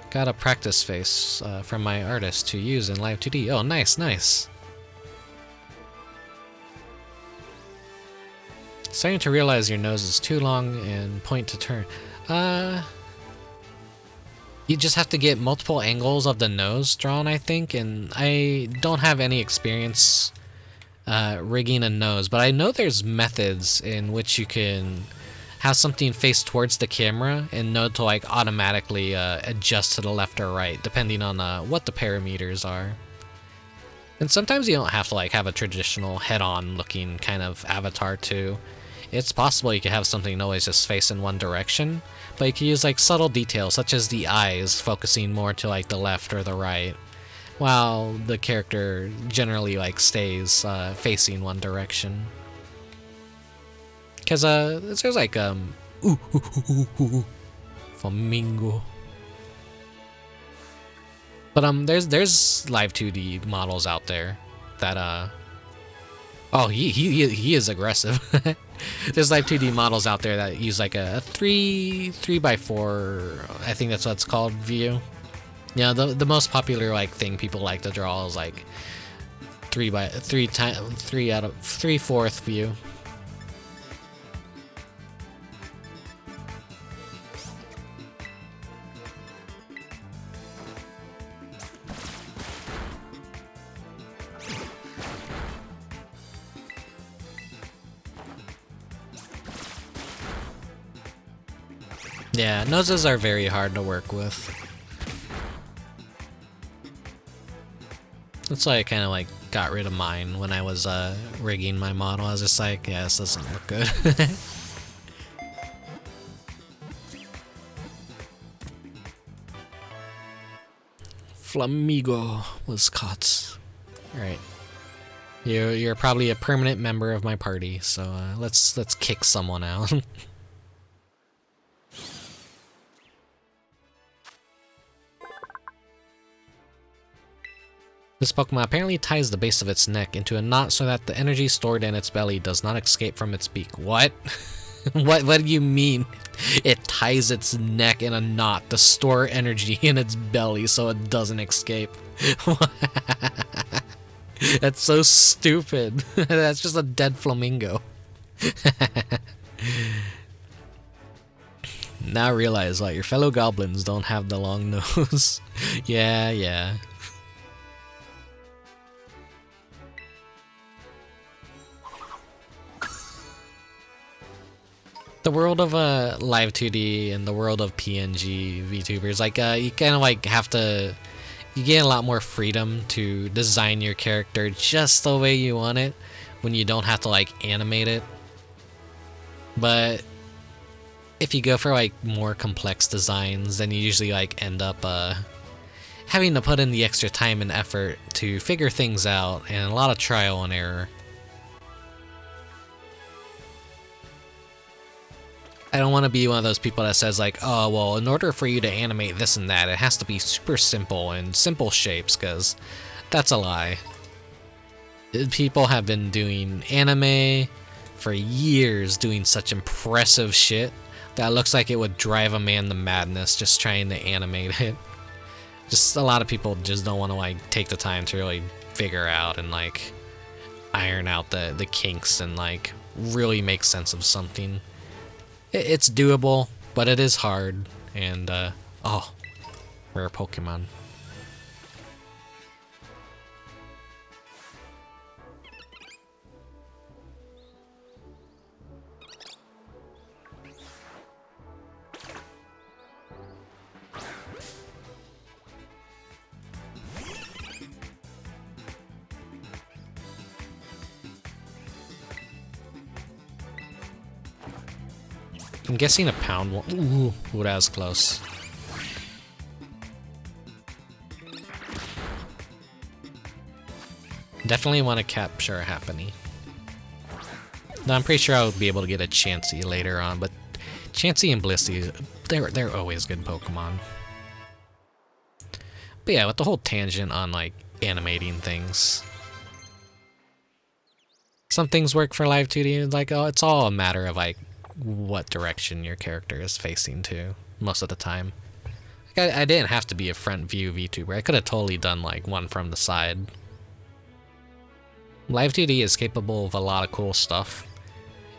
Got a practice face from my artist to use in Live 2D. Oh, nice, nice. Starting to realize your nose is too long and point to turn. You just have to get multiple angles of the nose drawn, I think, and I don't have any experience rigging a nose, but I know there's methods in which you can have something face towards the camera and know to like automatically adjust to the left or right depending on what the parameters are. And sometimes you don't have to like have a traditional head-on looking kind of avatar too. It's possible you could have something always just face in one direction, but you can use like subtle details such as the eyes focusing more to like the left or the right, while the character generally like stays facing one direction. Cause there's like flamingo. But there's live 2D models out there that oh he is aggressive. There's live 2D models out there that use like a 3x4, I think that's what it's called, view. Yeah, the most popular like thing people like to draw is like 3/4 view. Yeah, noses are very hard to work with. That's why I kind of like got rid of mine when I was rigging my model. I was just like, yeah, this doesn't look good. Flamigo was caught. Alright. You're probably a permanent member of my party, so let's kick someone out. This Pokemon apparently ties the base of its neck into a knot so that the energy stored in its belly does not escape from its beak. What? What do you mean? It ties its neck in a knot to store energy in its belly so it doesn't escape. That's so stupid. That's just a dead flamingo. Now I realize why your fellow goblins don't have the long nose. Yeah. The world of live 2D and the world of PNG VTubers, like you kind of like have to, you get a lot more freedom to design your character just the way you want it when you don't have to like animate it. But if you go for like more complex designs, then you usually like end up having to put in the extra time and effort to figure things out, and a lot of trial and error. I don't want to be one of those people that says like, oh, well, in order for you to animate this and that, it has to be super simple and simple shapes, because that's a lie. People have been doing anime for years doing such impressive shit, that looks like it would drive a man to madness just trying to animate it. Just a lot of people just don't want to like take the time to really figure out and like iron out the kinks and like really make sense of something. It's doable, but it is hard. And oh, rare Pokemon. I'm guessing a pound one. Ooh, that was close. Definitely want to capture a Happiny. No, I'm pretty sure I'll be able to get a Chansey later on, but Chansey and Blissey, they're always good Pokemon. But yeah, with the whole tangent on like animating things. Some things work for live 2D, and like, oh, it's all a matter of like what direction your character is facing to most of the time. Like, I didn't have to be a front view VTuber. I could have totally done like one from the side. Live 2D is capable of a lot of cool stuff.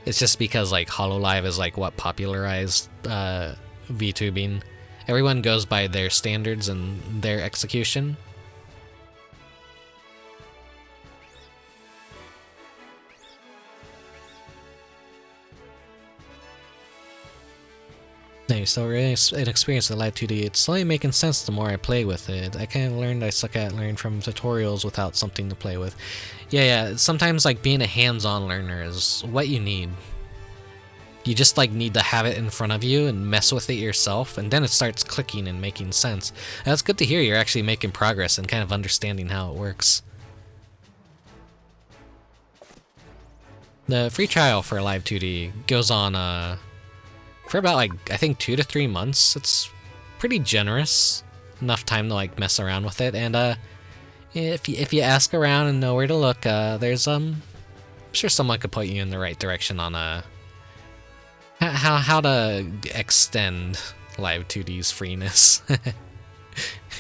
It's just because like HoloLive is like what popularized VTubing. Everyone goes by their standards and their execution. Nice, so really an experience with Live 2D. It's slowly making sense the more I play with it. I kind of learned I suck at learning from tutorials without something to play with. Yeah, sometimes like being a hands-on learner is what you need. You just like need to have it in front of you and mess with it yourself, and then it starts clicking and making sense. And that's good to hear you're actually making progress and kind of understanding how it works. The free trial for Live 2D goes on for about like, I think 2 to 3 months. It's pretty generous. Enough time to like mess around with it, and if you ask around and know where to look, there's I'm sure someone could point you in the right direction on how to extend Live 2D's freeness.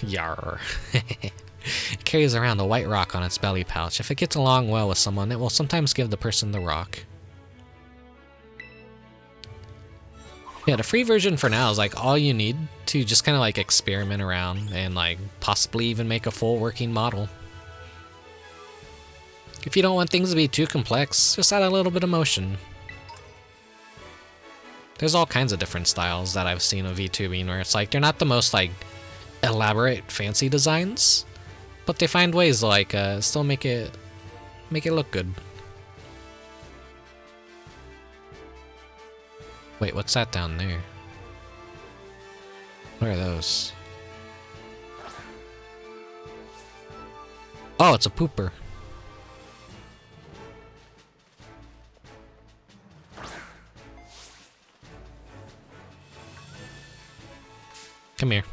Yarr. It carries around a white rock on its belly pouch. If it gets along well with someone, it will sometimes give the person the rock. Yeah, the free version for now is like all you need to just kind of like experiment around and like possibly even make a full working model. If you don't want things to be too complex, just add a little bit of motion. There's all kinds of different styles that I've seen of VTubing where it's like they're not the most like elaborate fancy designs, but they find ways to like still make it look good. Wait, what's that down there? What are those? Oh, it's a pooper. Come here.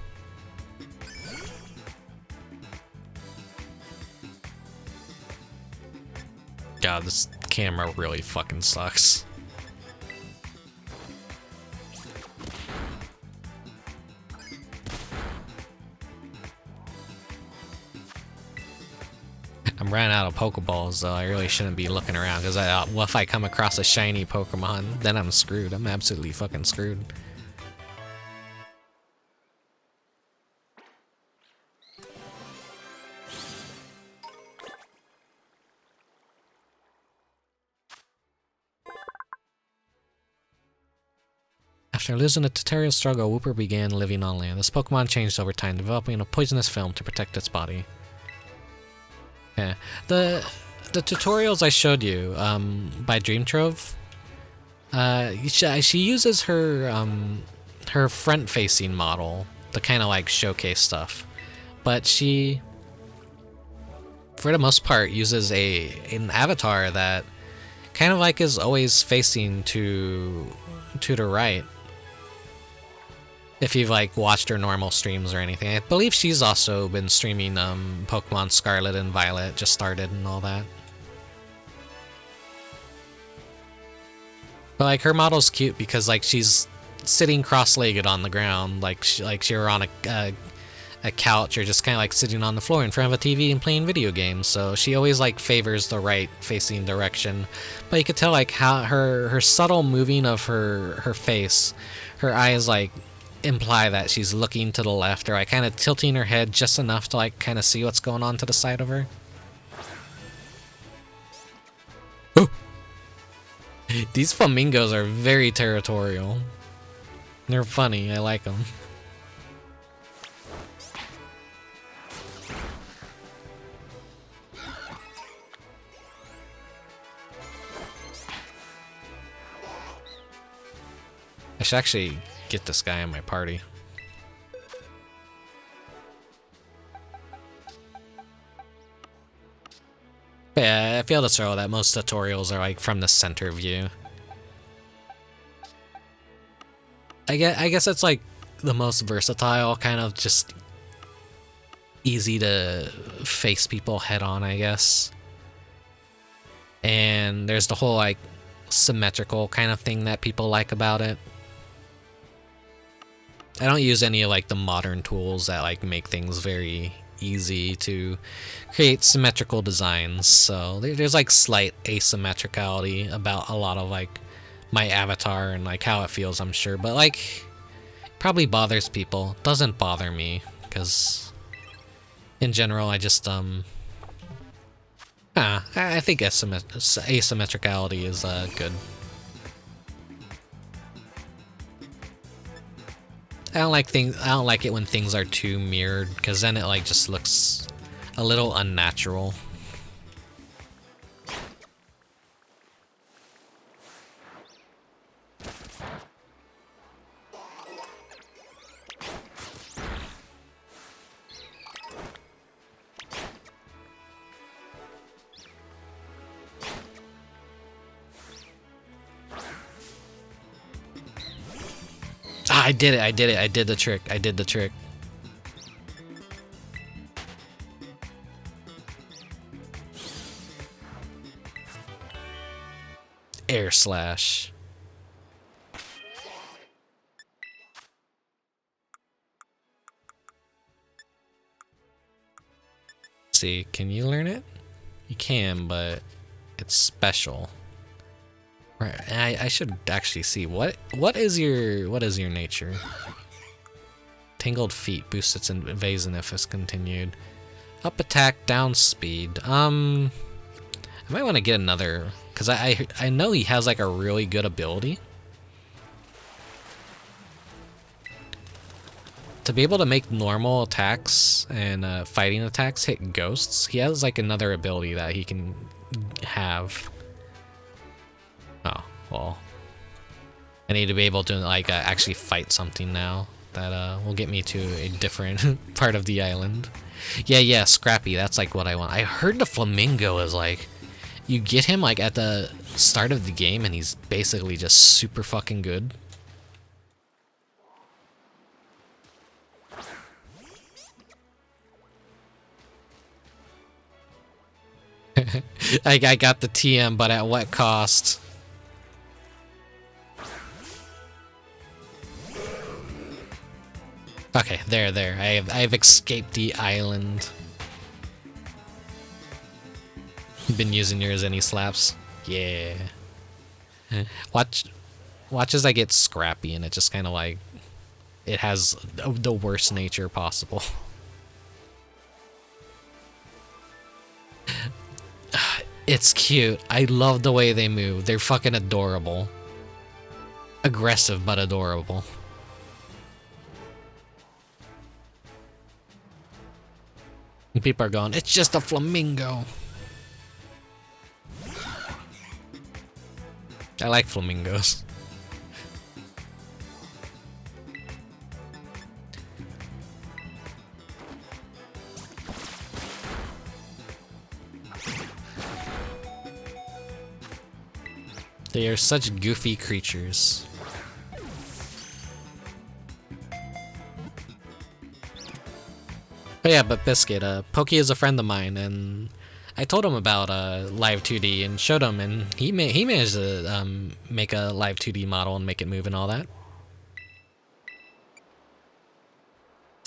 God, this camera really fucking sucks. I'm running out of Pokeballs, so I really shouldn't be looking around, because well, if I come across a shiny Pokemon, then I'm screwed. I'm absolutely fucking screwed. After losing a tutorial struggle, Wooper began living on land. This Pokemon changed over time, developing a poisonous film to protect its body. Yeah, the tutorials I showed you by Dream Trove, she uses her her front-facing model to kind of like showcase stuff, but she, for the most part, uses an avatar that kind of like is always facing to the right. If you've like watched her normal streams or anything. I believe she's also been streaming Pokemon Scarlet and Violet, just started and all that. But like her model's cute because like she's sitting cross-legged on the ground, like you're on a couch, or just kind of like sitting on the floor in front of a TV and playing video games. So she always like favors the right facing direction. But you could tell like how her subtle moving of her face, her eyes like imply that she's looking to the left, or like kind of tilting her head just enough to like kind of see what's going on to the side of her. Oh! These flamingos are very territorial. They're funny, I like them. I should actually get this guy in my party. Yeah, I feel to throw that most tutorials are like from the center view. I guess it's like the most versatile, kind of just easy to face people head on, I guess. And there's the whole like symmetrical kind of thing that people like about it. I don't use any of like the modern tools that like make things very easy to create symmetrical designs, so there's like slight asymmetricality about a lot of like my avatar and like how it feels, I'm sure, but like probably bothers people. Doesn't bother me, because in general I just I think asymmetricality is good. I don't like it when things are too mirrored, because then it like just looks a little unnatural. I did it, I did the trick, Air slash. See, can you learn it? You can, but it's special. Right, I should actually see what is your nature? Tangled feet boosts its evasion if it's continued. Up attack, down speed. I might want to get another, because I know he has like a really good ability to be able to make normal attacks and fighting attacks hit ghosts. He has like another ability that he can have. Oh, well. I need to be able to like actually fight something now that will get me to a different part of the island. Yeah, Scrappy, that's like what I want. I heard the flamingo is like, you get him like at the start of the game and he's basically just super fucking good. I got the TM, but at what cost? Okay, there. I've escaped the island. Been using yours any slaps? Yeah. Watch as I get Scrappy and it just kind of like, it has the worst nature possible. It's cute. I love the way they move. They're fucking adorable. Aggressive but adorable. And people are going, it's just a flamingo. I like flamingos. They are such goofy creatures. Oh yeah, but Biscuit, Pokey is a friend of mine, and I told him about Live 2D and showed him, and he managed to make a Live 2D model and make it move and all that.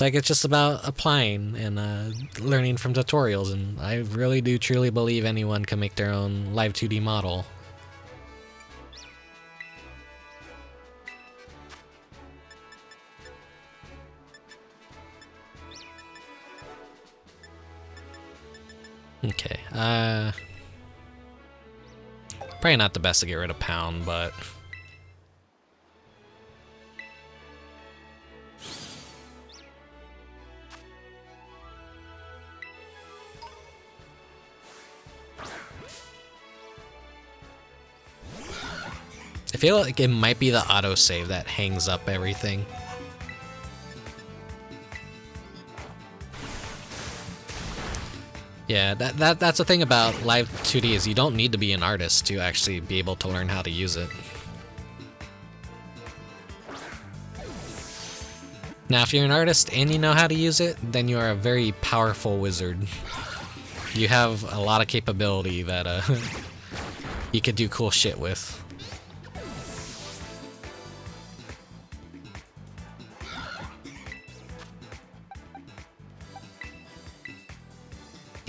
Like, it's just about applying and learning from tutorials, and I really do truly believe anyone can make their own live 2D model. Okay, probably not the best to get rid of Pound, but... I feel like it might be the autosave that hangs up everything. Yeah, that's the thing about live 2D is you don't need to be an artist to actually be able to learn how to use it. Now, if you're an artist and you know how to use it, then you are a very powerful wizard. You have a lot of capability that you could do cool shit with.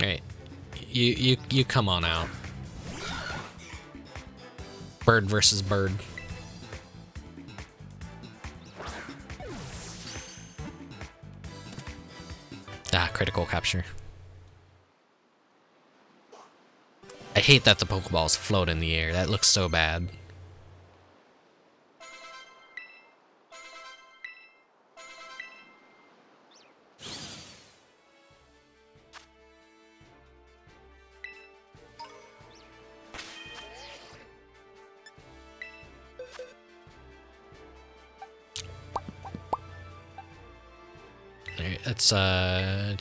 Alright, you come on out. Bird versus bird. Ah, critical capture. I hate that the Pokeballs float in the air. That looks so bad. Alright, let's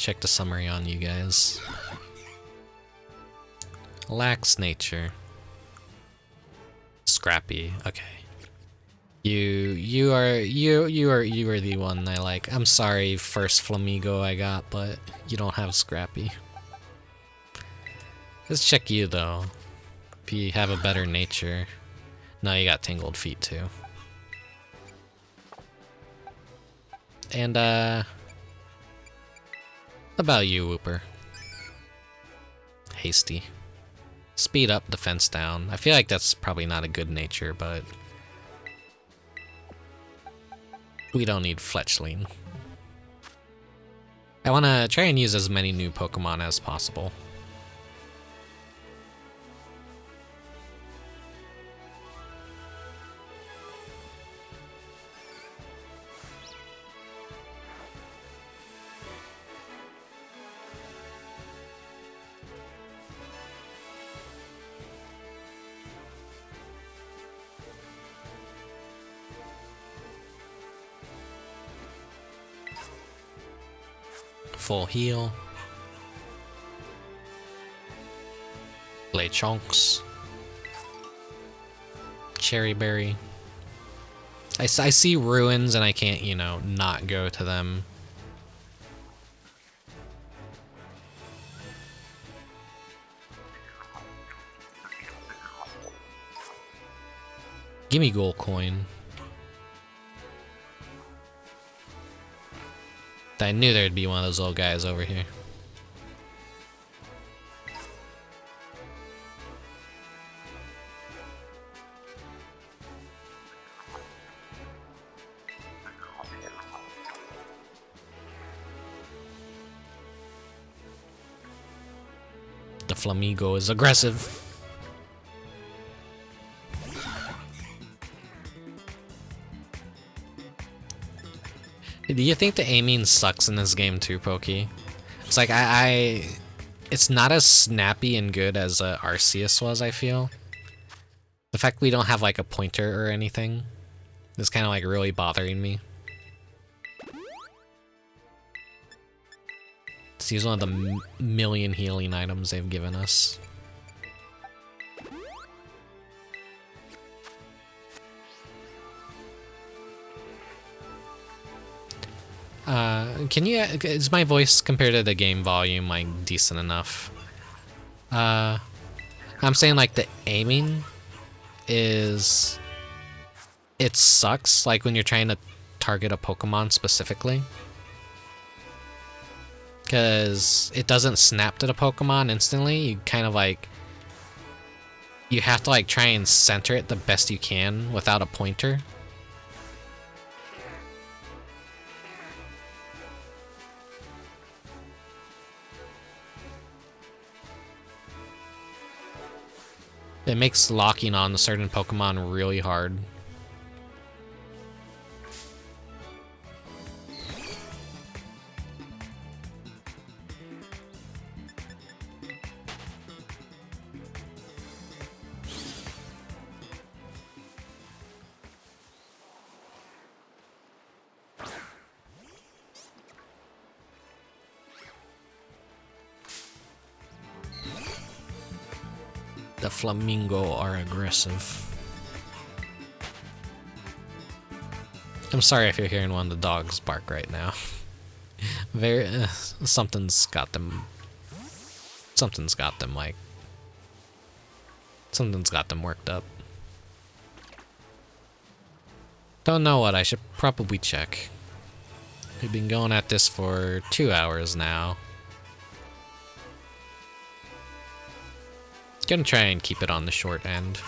check the summary on you guys. Lax nature. Scrappy, okay. You are the one I like. I'm sorry, first Flamigo I got, but you don't have Scrappy. Let's check you though. If you have a better nature. No, you got Tangled Feet too. And about you, Wooper. Hasty. Speed up, defense down. I feel like that's probably not a good nature, but we don't need Fletchling. I want to try and use as many new Pokemon as possible. Full heal. Play chunks. Cherry berry. I see ruins and I can't, you know, not go to them. Gimme gold coin. I knew there'd be one of those little guys over here. The Flamigo is aggressive. Do you think the aiming sucks in this game too, Pokey? It's like it's not as snappy and good as Arceus was, I feel. The fact we don't have like a pointer or anything is kind of like really bothering me. Let's use one of the million healing items they've given us. Is my voice compared to the game volume like decent enough? I'm saying like the aiming is, it sucks like when you're trying to target a Pokemon specifically. because it doesn't snap to the Pokemon instantly. You kind of like, you have to like try and center it the best you can without a pointer. It makes locking on a certain Pokemon really hard. The Flamingo are aggressive. I'm sorry if you're hearing one of the dogs bark right now. Something's got them worked up. Don't know what, I should probably check. We've been going at this for 2 hours now. Gonna try and keep it on the short end.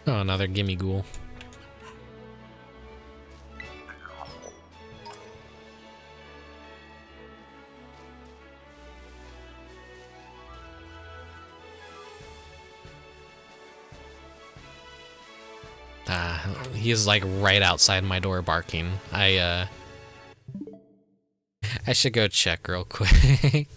Oh, another gimme ghoul. He's like right outside my door barking. I should go check real quick.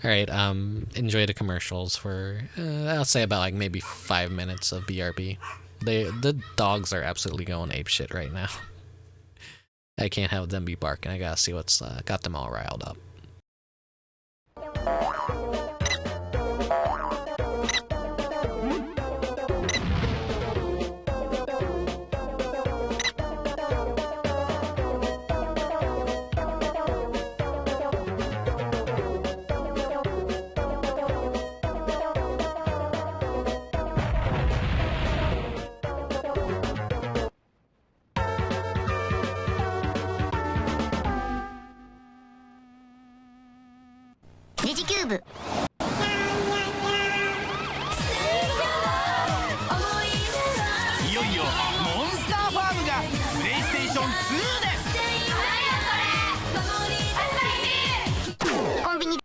Alright, enjoy the commercials for, I'll say about like maybe 5 minutes of BRB. The dogs are absolutely going apeshit right now. I can't have them be barking, I gotta see what's got them all riled up. Vtuber. いよいよモンスターファームがプレイステーション2です。コンビニ。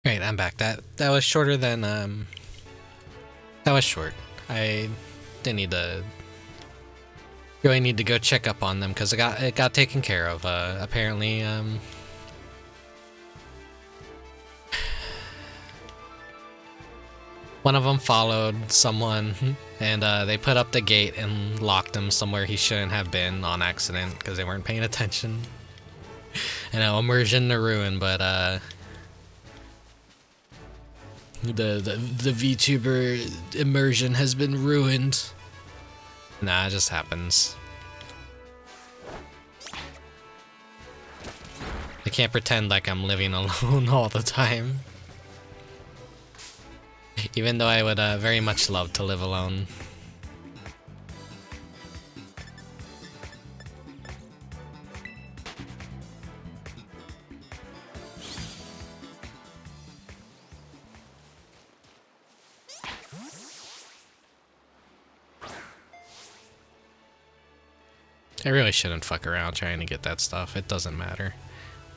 Right, I'm back. That was shorter than that was short. I didn't need to really need to go check up on them because it got taken care of. Apparently, one of them followed someone, and they put up the gate and locked him somewhere he shouldn't have been on accident because they weren't paying attention. And immersion to ruin, but the VTuber immersion has been ruined. Nah, it just happens. I can't pretend like I'm living alone all the time. Even though I would very much love to live alone. I really shouldn't fuck around trying to get that stuff. It doesn't matter.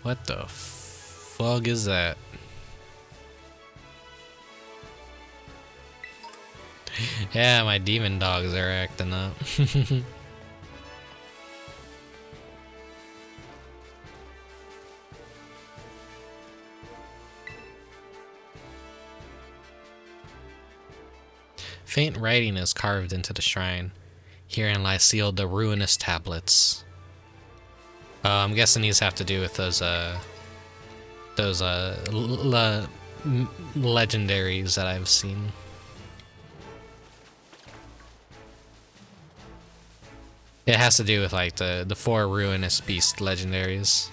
What the fuck is that? Yeah, my demon dogs are acting up. Faint writing is carved into the shrine. Herein lie sealed the ruinous tablets. I'm guessing these have to do with those legendaries that I've seen. It has to do with like the 4 ruinous beast legendaries.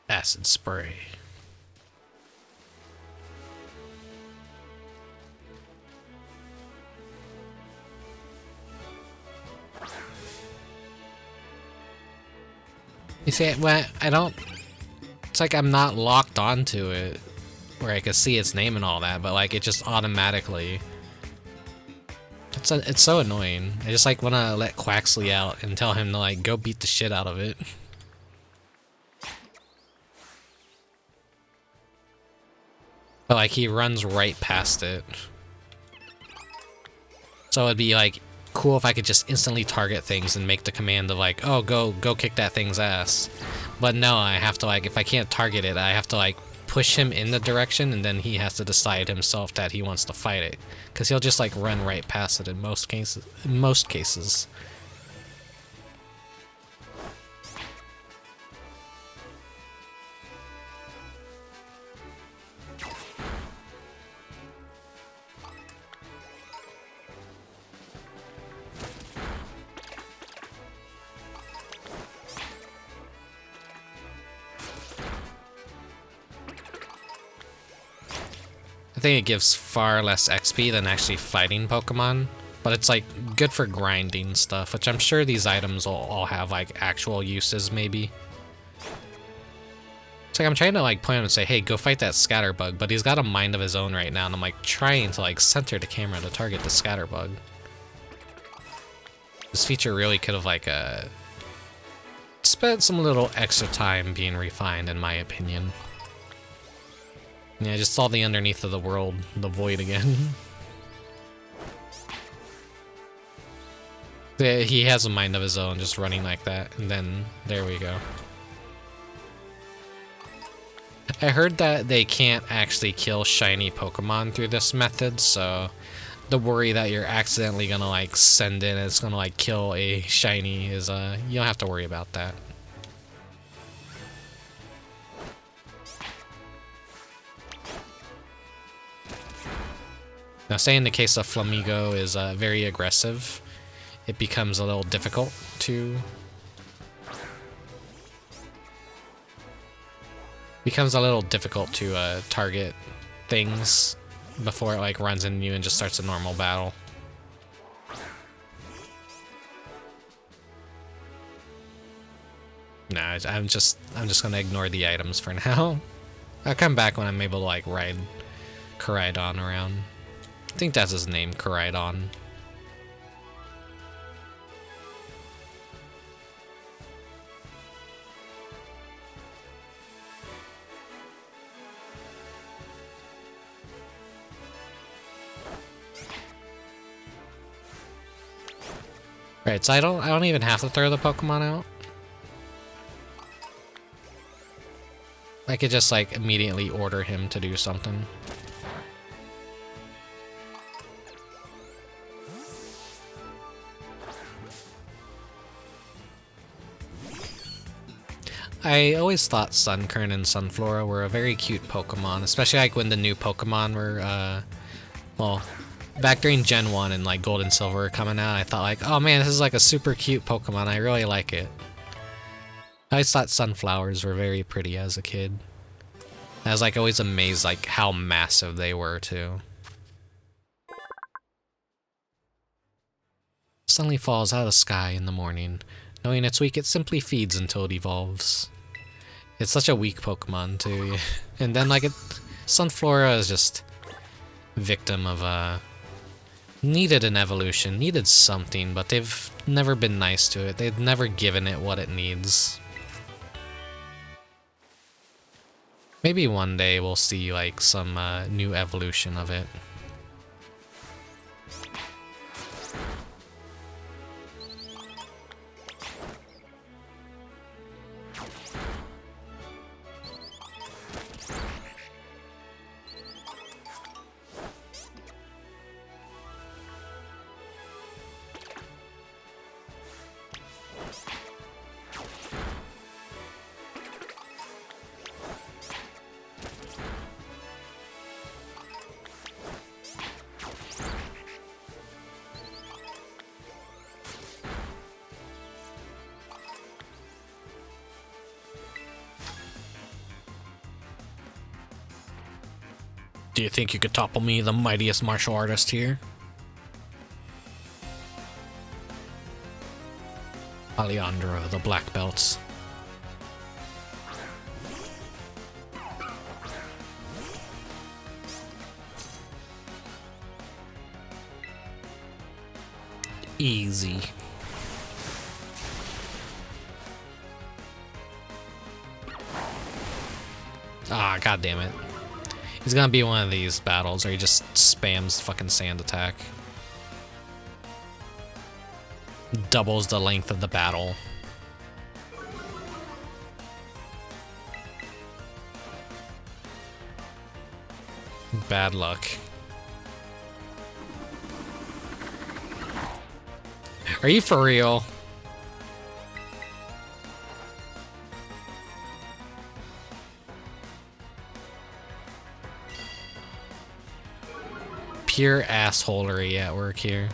Acid spray. You see, well, I don't. It's like I'm not locked onto it, where I can see its name and all that, but like it just automatically. It's so annoying. I just like want to let Quaxley out and tell him to like go beat the shit out of it. But like he runs right past it. So it'd be like cool if I could just instantly target things and make the command of like, oh, go kick that thing's ass. But no, I have to like, if I can't target it, I have to like push him in the direction and then he has to decide himself that he wants to fight it. Cause he'll just like run right past it in most cases. I think it gives far less XP than actually fighting Pokemon, but it's like good for grinding stuff, which I'm sure these items will all have like actual uses maybe. It's like I'm trying to like point him and say, hey, go fight that Scatterbug, but he's got a mind of his own right now, and I'm like trying to like center the camera to target the Scatterbug. This feature really could have like spent some little extra time being refined, in my opinion. Yeah, I just saw the underneath of the world, the void again. He has a mind of his own, just running like that, and then there we go. I heard that they can't actually kill shiny Pokemon through this method, so the worry that you're accidentally gonna like send in, it's gonna like kill a shiny is you don't have to worry about that. Now, say in the case of Flamigo is very aggressive, it becomes a little difficult to target things before it like runs into you and just starts a normal battle. Nah, I'm just gonna ignore the items for now. I'll come back when I'm able to like ride Koraidon around. I think that's his name, Koraidon. Right, so I don't even have to throw the Pokemon out. I could just like immediately order him to do something. I always thought Sunkern and Sunflora were a very cute Pokemon, especially like when the new Pokemon were, well, back during Gen 1 and like Gold and Silver were coming out. I thought like, oh man, this is like a super cute Pokemon. I really like it. I always thought sunflowers were very pretty as a kid. I was like always amazed like how massive they were too. Suddenly falls out of the sky in the morning. Knowing it's weak, it simply feeds until it evolves. It's such a weak Pokemon too. And then like Sunflora is just victim of needed an evolution, needed something, but they've never been nice to it. They've never given it what it needs. Maybe one day we'll see like some new evolution of it. Do you think you could topple me, the mightiest martial artist here? Alejandro, the black belts. Easy. Ah, god damn it. He's gonna be one of these battles where he just spams fucking sand attack. Doubles the length of the battle. Bad luck. Are you for real? Pure assholery at work here.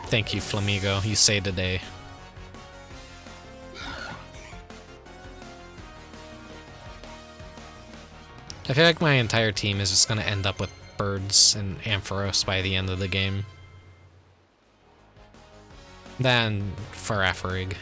Thank you, Flamigo. You saved the day. I feel like my entire team is just gonna end up with birds and Ampharos by the end of the game. Then Farafarig.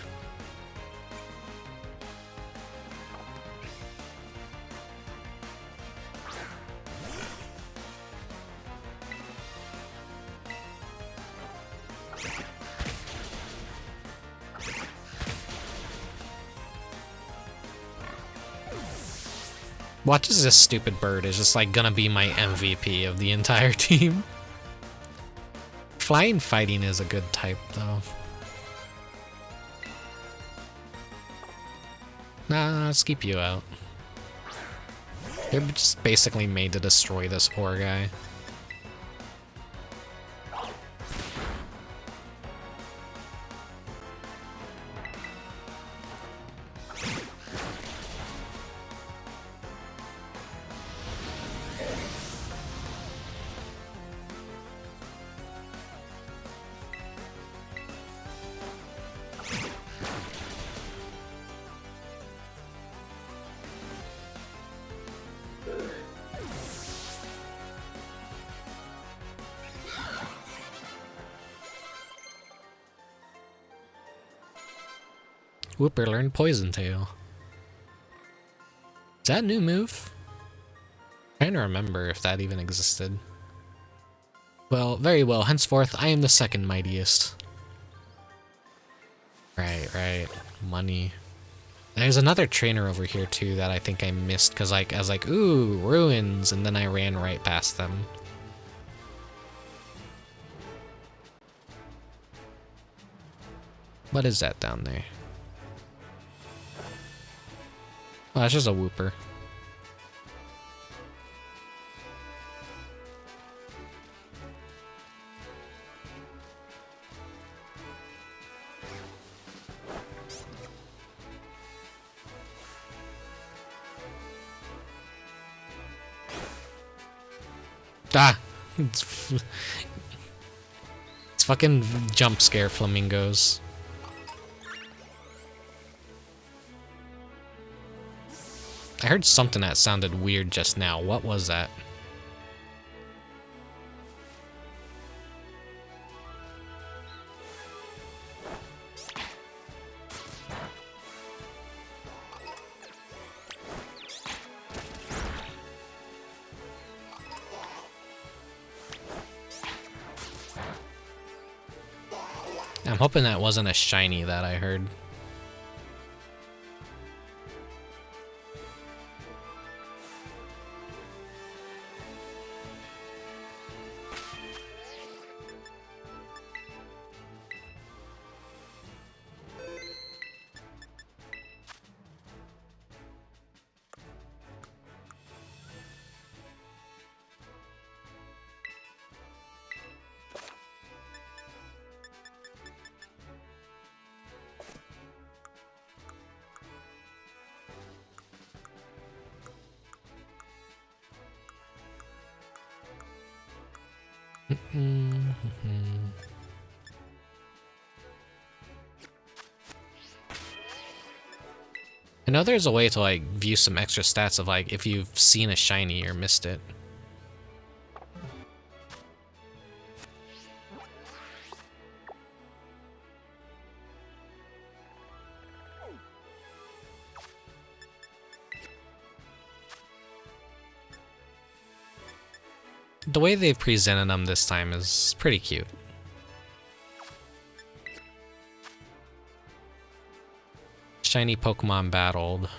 Watch as this stupid bird is just like gonna be my MVP of the entire team. Flying fighting is a good type though. Nah, let's keep you out. They're just basically made to destroy this poor guy. Whooper learned Poison Tail. Is that a new move? I'm trying to remember if that even existed. Well, very well. Henceforth, I am the second mightiest. Right. Money. There's another trainer over here too that I think I missed because like I was like, ooh, ruins, and then I ran right past them. What is that down there? Oh, that's just a Whooper. Ah! It's fucking jump scare flamingos. I heard something that sounded weird just now. What was that? I'm hoping that wasn't a shiny that I heard. I know there's a way to like view some extra stats of like if you've seen a shiny or missed it. The way they've presented them this time is pretty cute. Shiny Pokemon battled.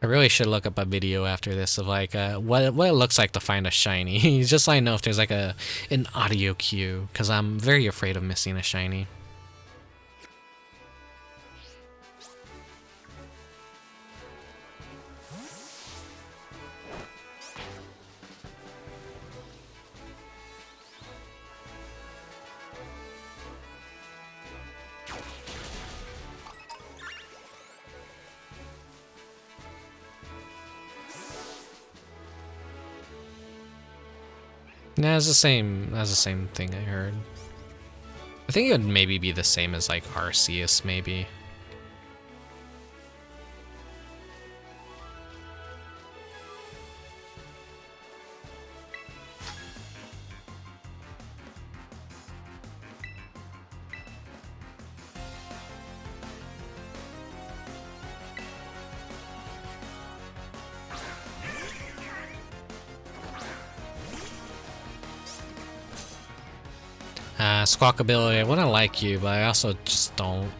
I really should look up a video after this of like what it looks like to find a shiny. Just so I know if there's like an audio cue, because I'm very afraid of missing a shiny. Nah, it's the same. That's the same thing I heard. I think it would maybe be the same as like Arceus, maybe. Squawkability, I wanna like you, but I also just don't.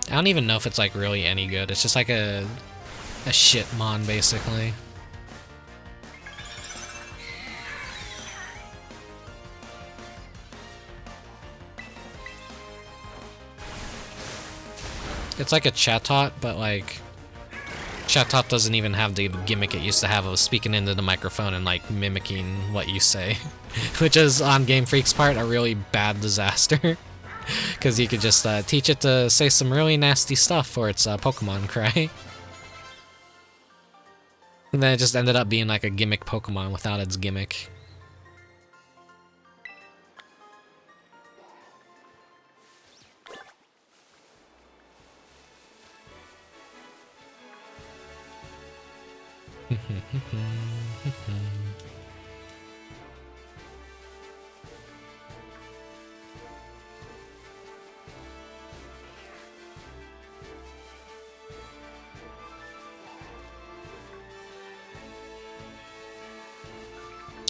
I don't even know if it's like really any good. It's just like a shit mon basically. It's like a Chatot, but like Chatot doesn't even have the gimmick it used to have of speaking into the microphone and like mimicking what you say, which is on Game Freak's part a really bad disaster, because you could just teach it to say some really nasty stuff for its Pokemon cry. And then it just ended up being like a gimmick Pokemon without its gimmick.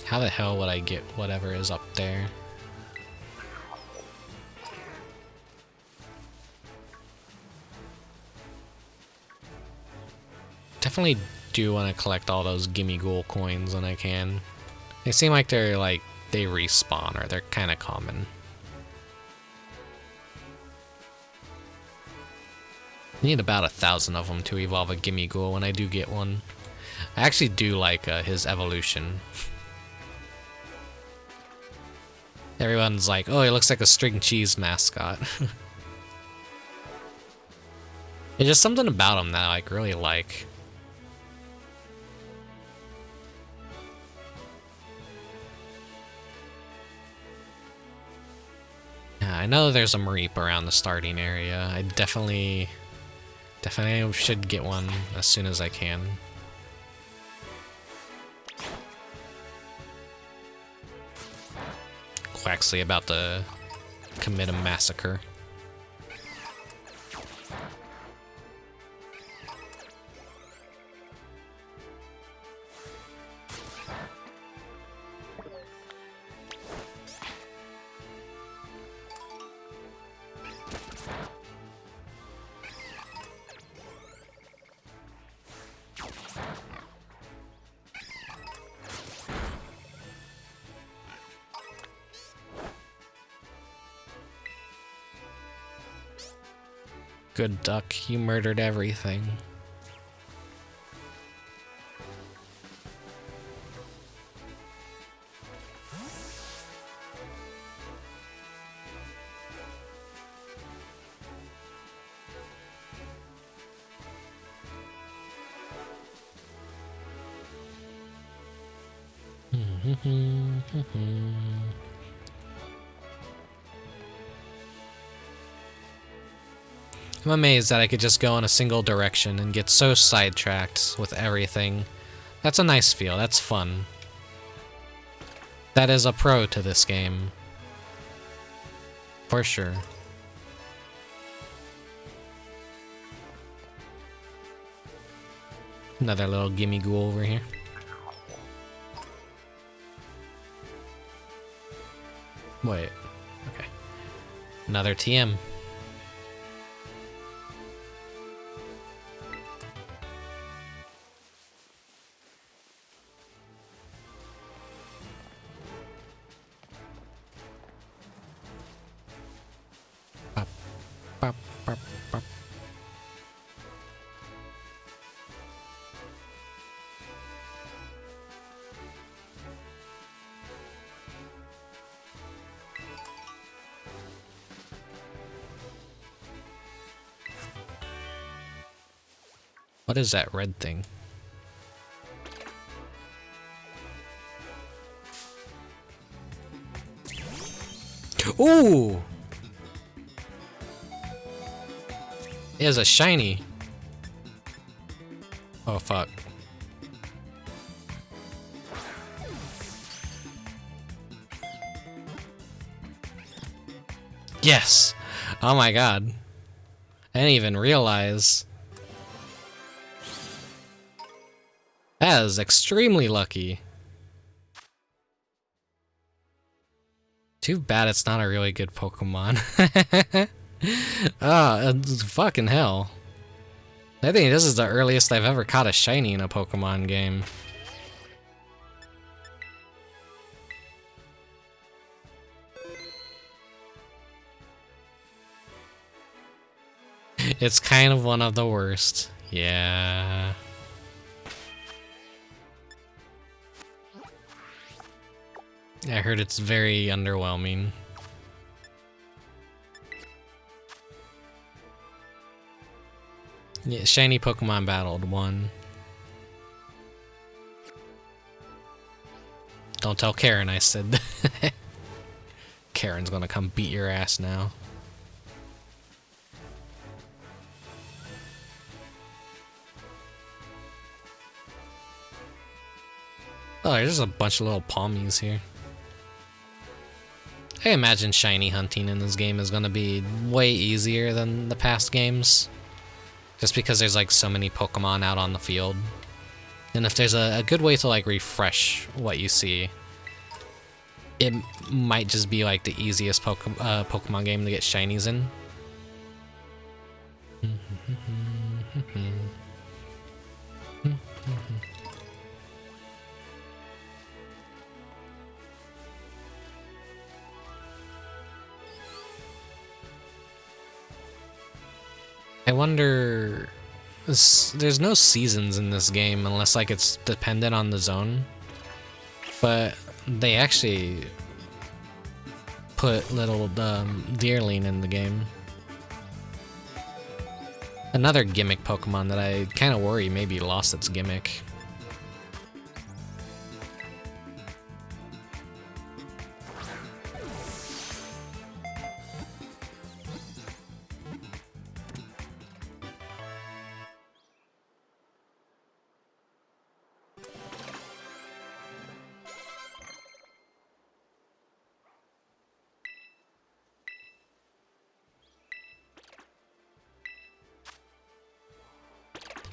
How the hell would I get whatever is up there? Definitely do want to collect all those Gimme Ghoul coins when I can. They seem like they're like, they respawn, or they're kind of common. Need about 1,000 of them to evolve a Gimme Ghoul when I do get one. I actually do like his evolution. Everyone's like, oh, he looks like a string cheese mascot. There's just something about him that I like really like. Yeah, I know there's a Mareep around the starting area. I definitely should get one as soon as I can. Quaxley about to commit a massacre. Good duck, you murdered everything. I'm amazed that I could just go in a single direction and get so sidetracked with everything. That's a nice feel, that's fun. That is a pro to this game. For sure. Another little gimme ghoul over here. Wait, okay. Another TM. Bop, bop, bop. What is that red thing? Ooh! It is a shiny. Oh fuck. Yes! Oh my god. I didn't even realize. That is extremely lucky. Too bad it's not a really good Pokemon. Ah, fucking hell. I think this is the earliest I've ever caught a shiny in a Pokemon game. It's kind of one of the worst. Yeah. I heard it's very underwhelming. Yeah, shiny Pokemon battled 1. Don't tell Karen I said. Karen's gonna come beat your ass now. Oh, there's a bunch of little palmies here. I imagine shiny hunting in this game is gonna be way easier than the past games. Just because there's like so many Pokemon out on the field. And if there's a good way to like refresh what you see, it might just be like the easiest Pokemon game to get shinies in. I wonder... There's no seasons in this game unless like it's dependent on the zone. But they actually put little Deerling in the game. Another gimmick Pokemon that I kind of worry maybe lost its gimmick.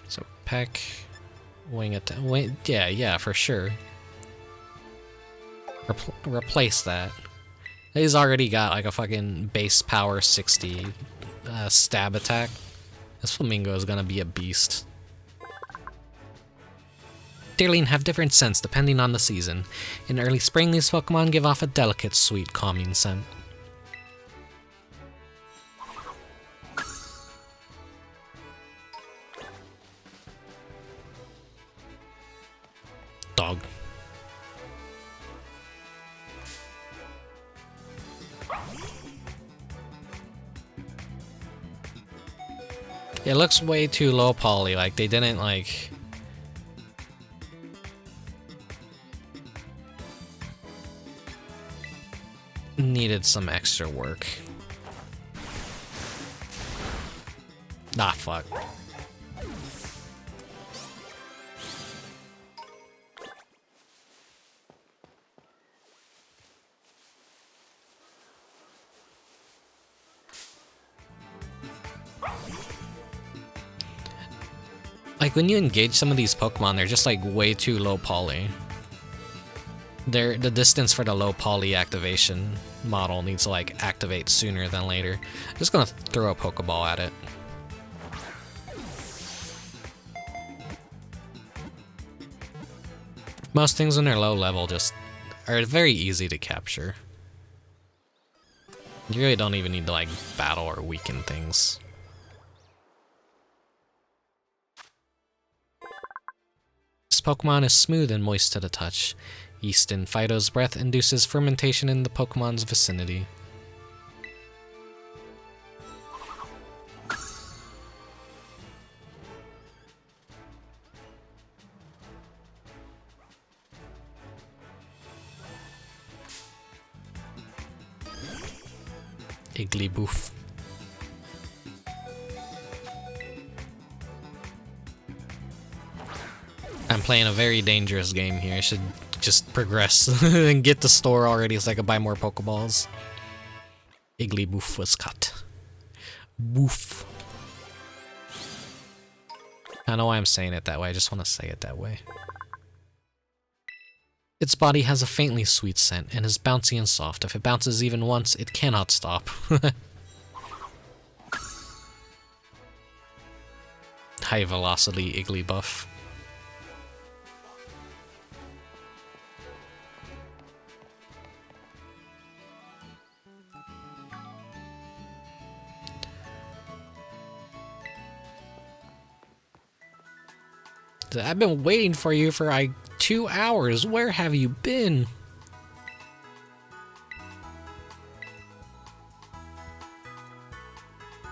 So Peck, Wing Attack, yeah, for sure. Replace that. He's already got like a fucking base power 60 stab attack. This Flamingo is gonna be a beast. Deerling have different scents depending on the season. In early spring, these Pokemon give off a delicate, sweet, calming scent. Dog. It looks way too low poly, like they didn't like... Needed some extra work. Ah, fuck. Like, when you engage some of these Pokemon, they're just, like, way too low poly. The distance for the low poly activation model needs to, like, activate sooner than later. I'm just gonna throw a Pokeball at it. Most things when they're low level just are very easy to capture. You really don't even need to, like, battle or weaken things. This Pokemon is smooth and moist to the touch. Yeast in Fido's breath induces fermentation in the Pokemon's vicinity. Igglybuff. I'm playing a very dangerous game here. I should just progress and get the store already so I can buy more Pokeballs. Igglybuff was cut. Woof. I don't know why I'm saying it that way, I just want to say it that way. Its body has a faintly sweet scent and is bouncy and soft. If it bounces even once, it cannot stop. High velocity Igglybuff. I've been waiting for you for like 2 hours. Where have you been?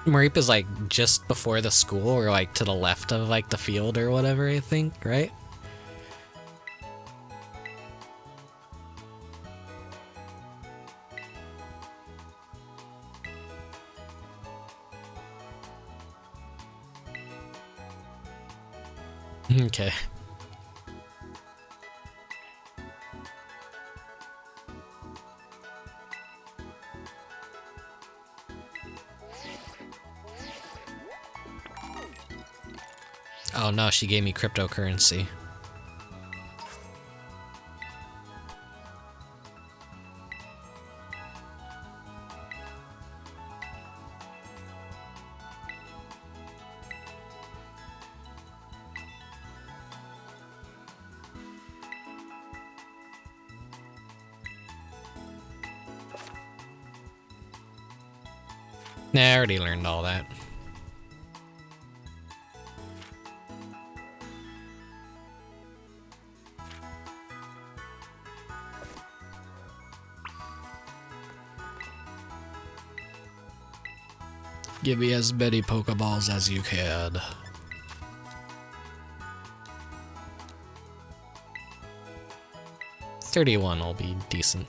Mareep is like just before the school or like to the left of like the field or whatever, I think, right? Okay. Oh no, she gave me cryptocurrency. Nah, I already learned all that. Give me as many Pokeballs as you can. $31 will be decent.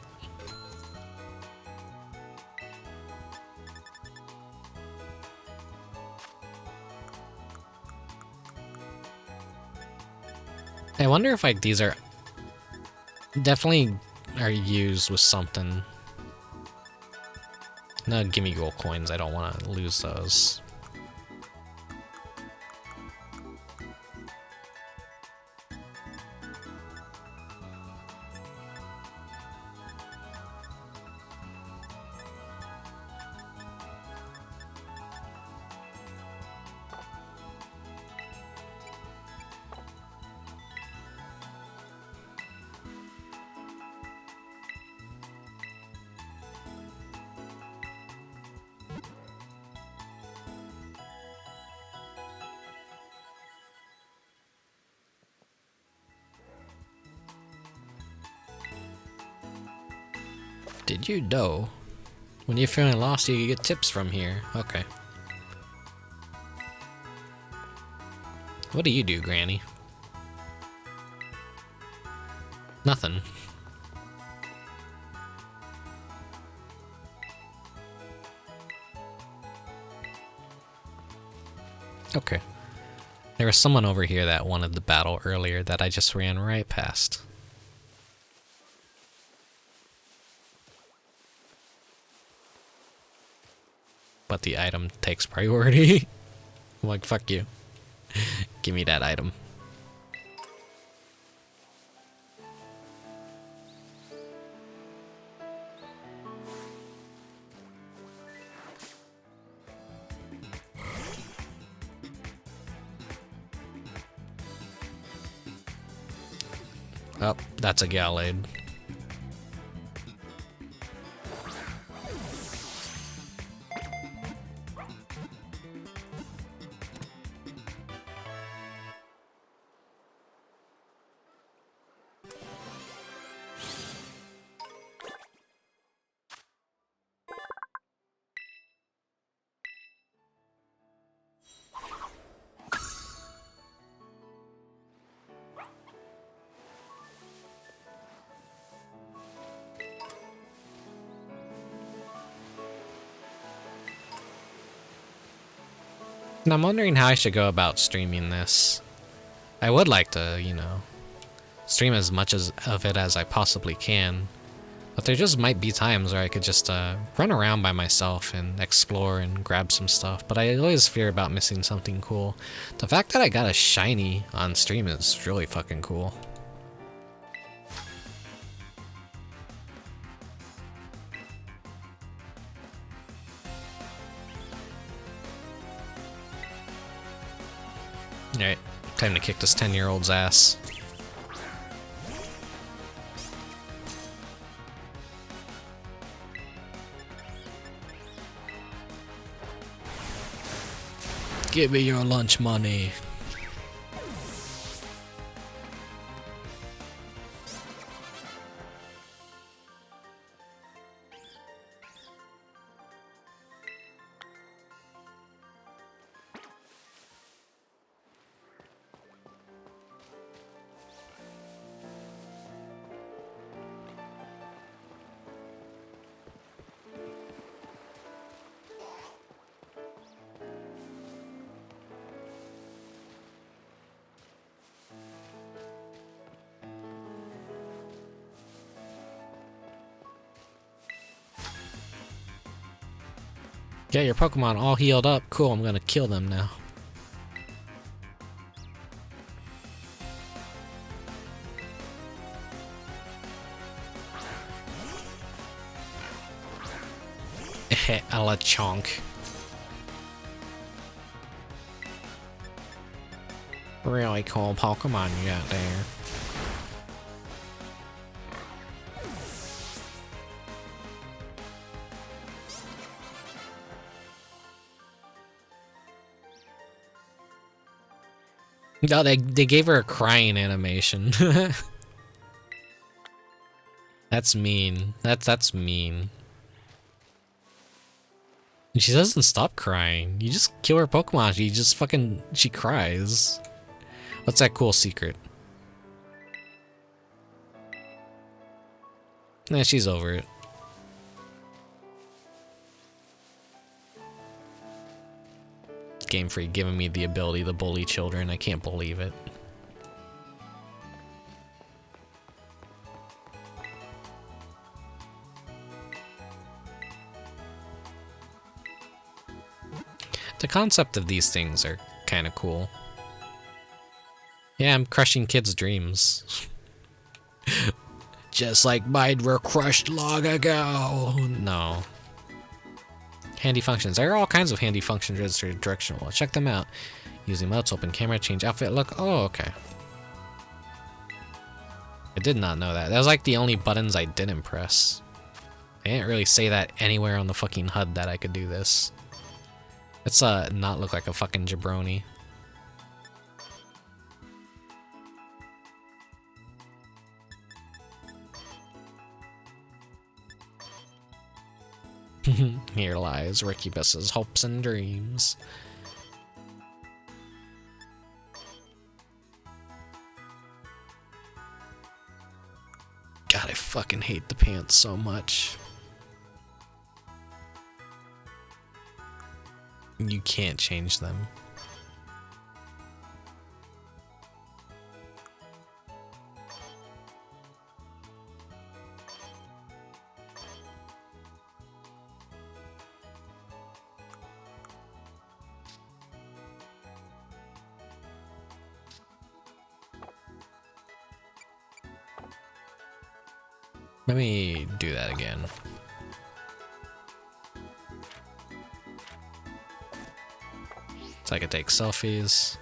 I wonder if like these are definitely are used with something. No, give me gold coins. I don't want to lose those. Did you know? When you're feeling lost, you can get tips from here. Okay. What do you do, Granny? Nothing. Okay. There was someone over here that wanted the battle earlier that I just ran right past. But the item takes priority. I'm like, fuck you. Give me that item. Oh, that's a Gallade. And I'm wondering how I should go about streaming this. I would like to, you know, stream as much of it as I possibly can. But there just might be times where I could just run around by myself and explore and grab some stuff. But I always fear about missing something cool. The fact that I got a shiny on stream is really fucking cool. Alright, time to kick this 10-year-old's ass. Give me your lunch money. Get your Pokemon all healed up. Cool, I'm gonna kill them now. A la chonk. Really cool Pokemon you got there. No, they gave her a crying animation. That's mean. That's mean. And she doesn't stop crying. You just kill her Pokemon. She cries. What's that cool secret? Nah, she's over it. Game Freak giving me the ability to bully children. I can't believe it. The concept of these things are kind of cool. Yeah, I'm crushing kids' dreams. Just like mine were crushed long ago. No. Handy functions. There are all kinds of handy functions registered directional. Check them out. Using modes, open camera, change outfit look. Oh, okay. I did not know that. That was like the only buttons I didn't press. They didn't really say that anywhere on the fucking HUD that I could do this. Let's not look like a fucking jabroni. Here lies Rickubus's hopes and dreams. God, I fucking hate the pants so much. You can't change them. Let me do that again. So I can take selfies.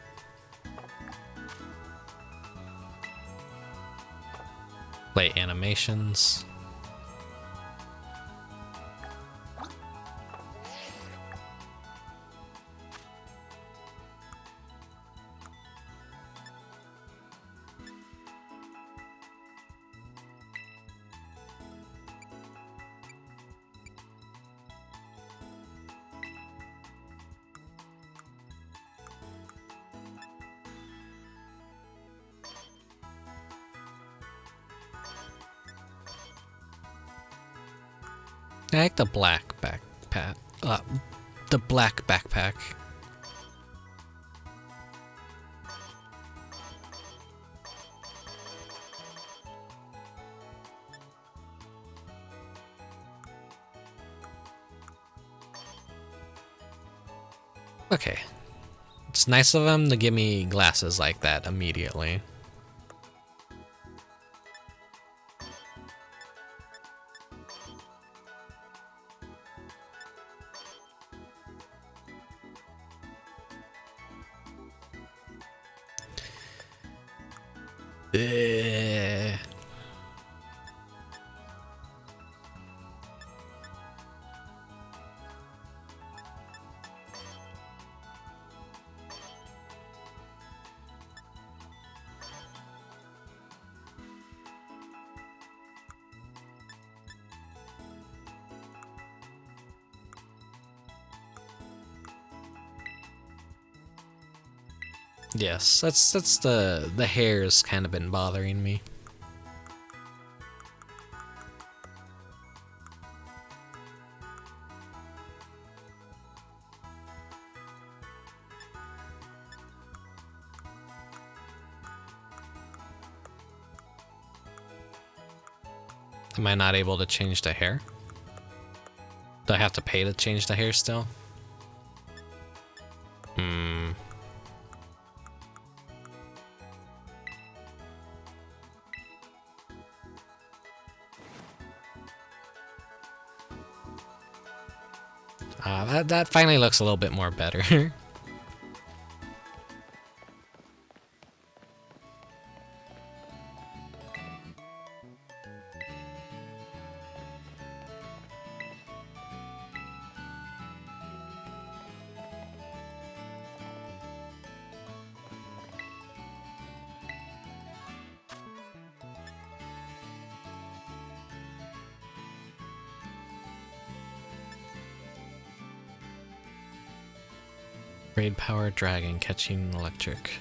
Play animations. I like the black backpack. The black backpack. Okay. It's nice of them to give me glasses like that immediately. Yes, that's the hair's kind of been bothering me. Am I not able to change the hair? Do I have to pay to change the hair still? That finally looks a little bit more better. Raid power dragon catching electric.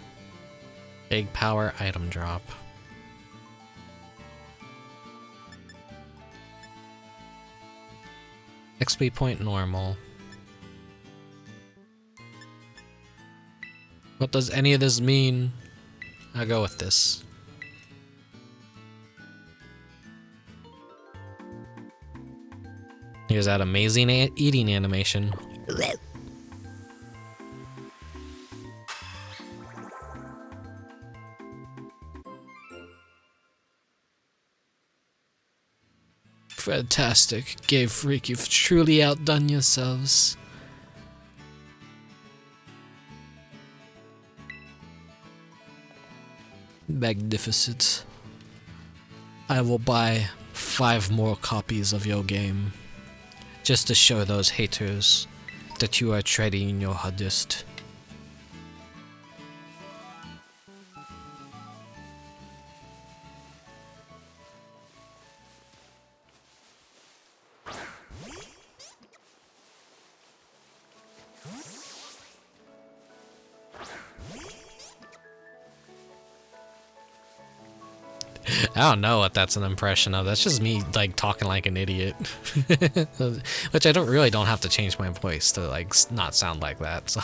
Big power item drop. XP point normal. What does any of this mean? I'll go with this. Here's that amazing eating animation. Fantastic. Gay Freak, you've truly outdone yourselves. Magnificent. I will buy 5 more copies of your game, just to show those haters that you are trying your hardest. I don't know what that's an impression of. That's just me, like, talking like an idiot. Which I don't have to change my voice to, like, not sound like that, so.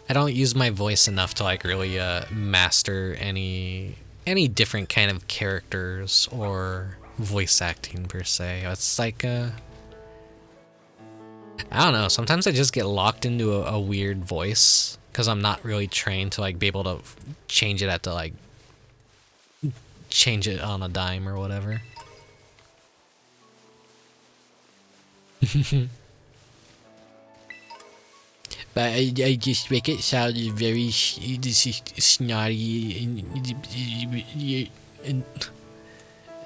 I don't use my voice enough to, like, really master any different kind of characters or voice acting per se. It's like I don't know, sometimes I just get locked into a weird voice because I'm not really trained to, like, be able to change it change it on a dime or whatever. But I just make it sound very snotty and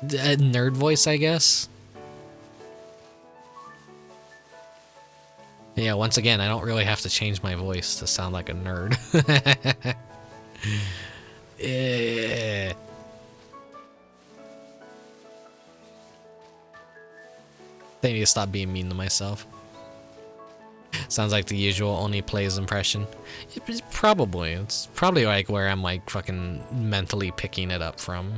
a nerd voice, I guess. Yeah, once again, I don't really have to change my voice to sound like a nerd. I need to stop being mean to myself. Sounds like the usual only plays impression. It's probably like where I'm, like, fucking mentally picking it up from.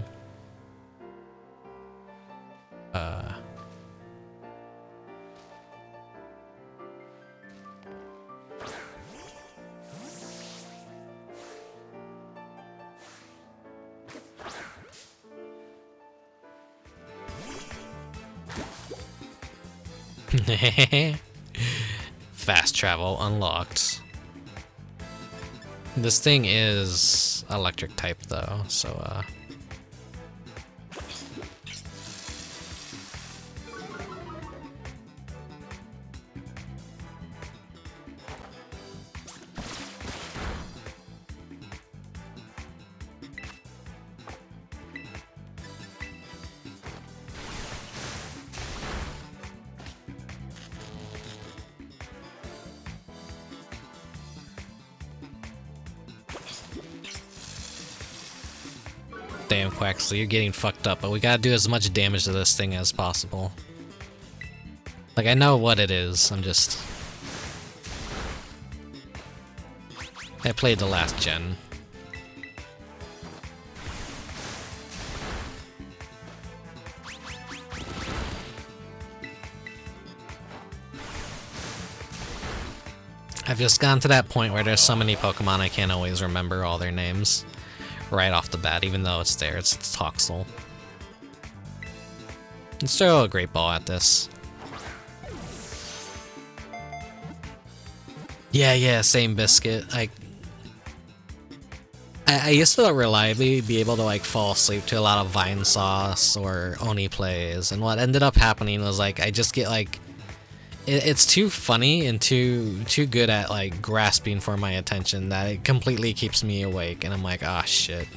Fast travel unlocked. This thing is electric type though, so damn, Quaxley, you're getting fucked up, but we gotta do as much damage to this thing as possible. Like, I know what it is, I played the last gen. I've just gotten to that point where there's so many Pokemon I can't always remember all their names right off the bat, even though it's there. It's Toxel. Let's throw a Great Ball at this. Yeah, same biscuit. I used to reliably be able to like fall asleep to a lot of Vine Sauce or Oni plays, and what ended up happening was like I just get like it's too funny and too good at like grasping for my attention that it completely keeps me awake, and I'm like, ah, shit.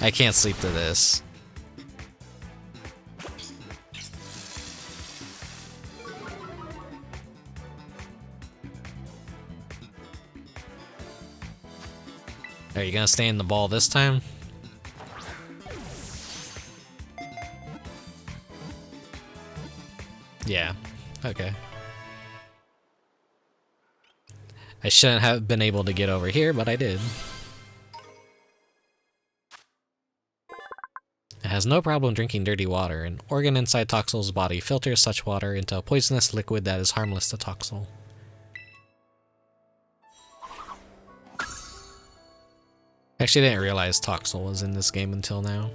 I can't sleep to this. Are you gonna stay in the ball this time? Yeah. Okay. I shouldn't have been able to get over here, but I did. It has no problem drinking dirty water. An organ inside Toxel's body filters such water into a poisonous liquid that is harmless to Toxel. Actually, I didn't realize Toxel was in this game until now.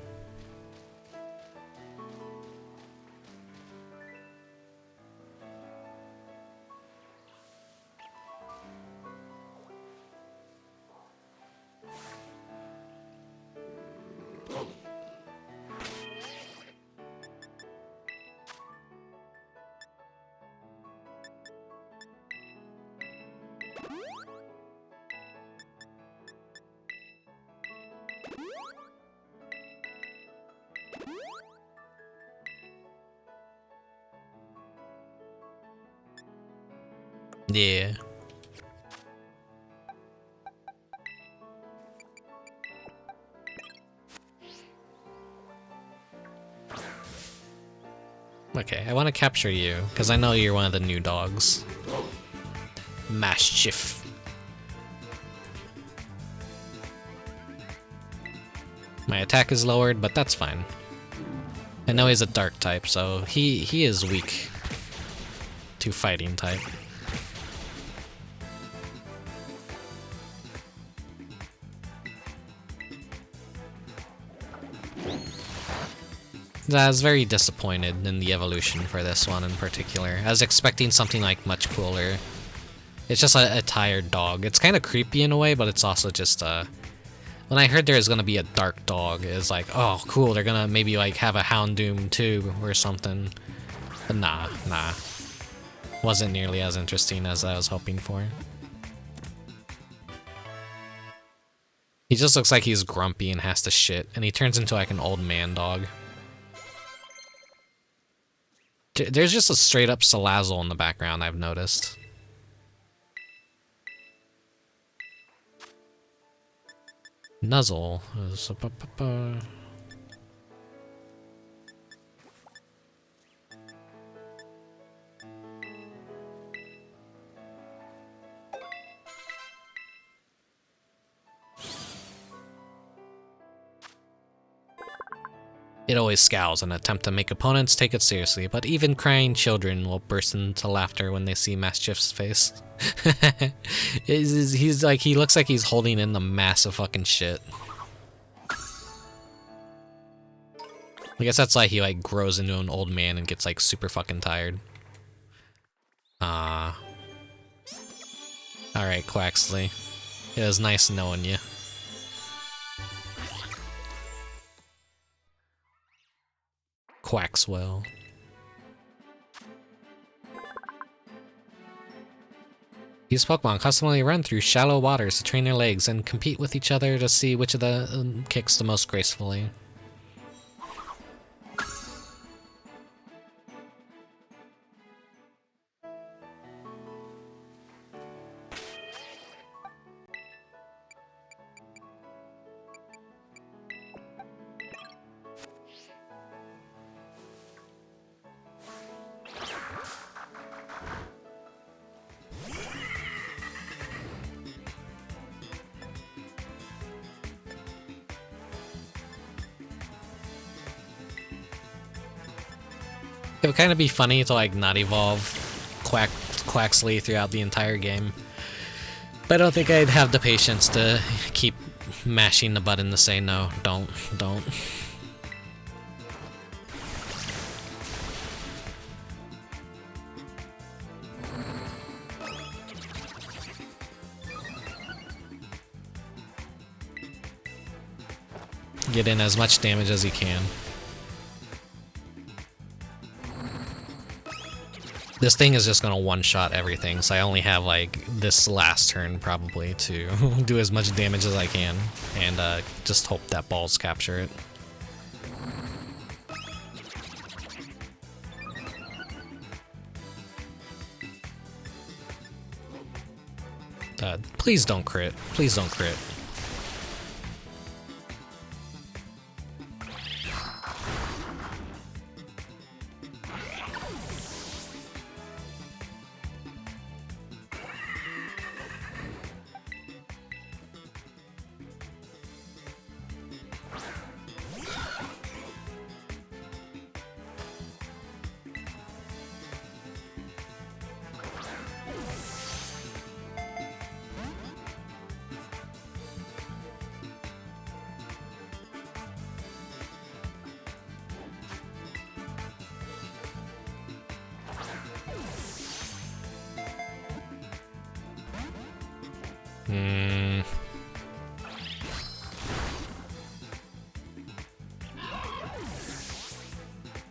Yeah. Okay, I want to capture you, because I know you're one of the new dogs. Mischief. My attack is lowered, but that's fine. I know he's a dark type, so he is weak to fighting type. I was very disappointed in the evolution for this one in particular. I was expecting something like much cooler. It's just a tired dog. It's kind of creepy in a way, but it's also just when I heard there was gonna be a dark dog, it's like, oh cool, they're gonna maybe like have a Houndoom too or something. But nah. Wasn't nearly as interesting as I was hoping for. He just looks like he's grumpy and has to shit, and he turns into like an old man dog. There's just a straight up Salazzle in the background, I've noticed. Nuzzle. It always scowls in an attempt to make opponents take it seriously, but even crying children will burst into laughter when they see Mischief's face. He's like, he looks like he's holding in the massive fucking shit. I guess that's why he like grows into an old man and gets like super fucking tired. Alright, Quaxley. It was nice knowing you. Quaxwell. These Pokemon constantly run through shallow waters to train their legs and compete with each other to see which of the kicks the most gracefully. It would kind of be funny to like not evolve Quaxley throughout the entire game, but I don't think I'd have the patience to keep mashing the button to say no, don't. Get in as much damage as you can. This thing is just gonna one-shot everything, so I only have like this last turn probably to do as much damage as I can, and just hope that balls capture it. Please don't crit. Please don't crit.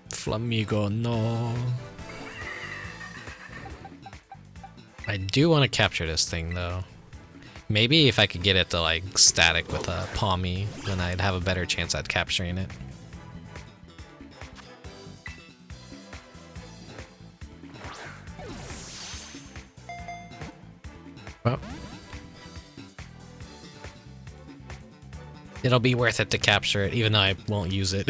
Flamigo, no. I do want to capture this thing though. Maybe if I could get it to like static with a Palmy, then I'd have a better chance at capturing it. Well, it'll be worth it to capture it, even though I won't use it.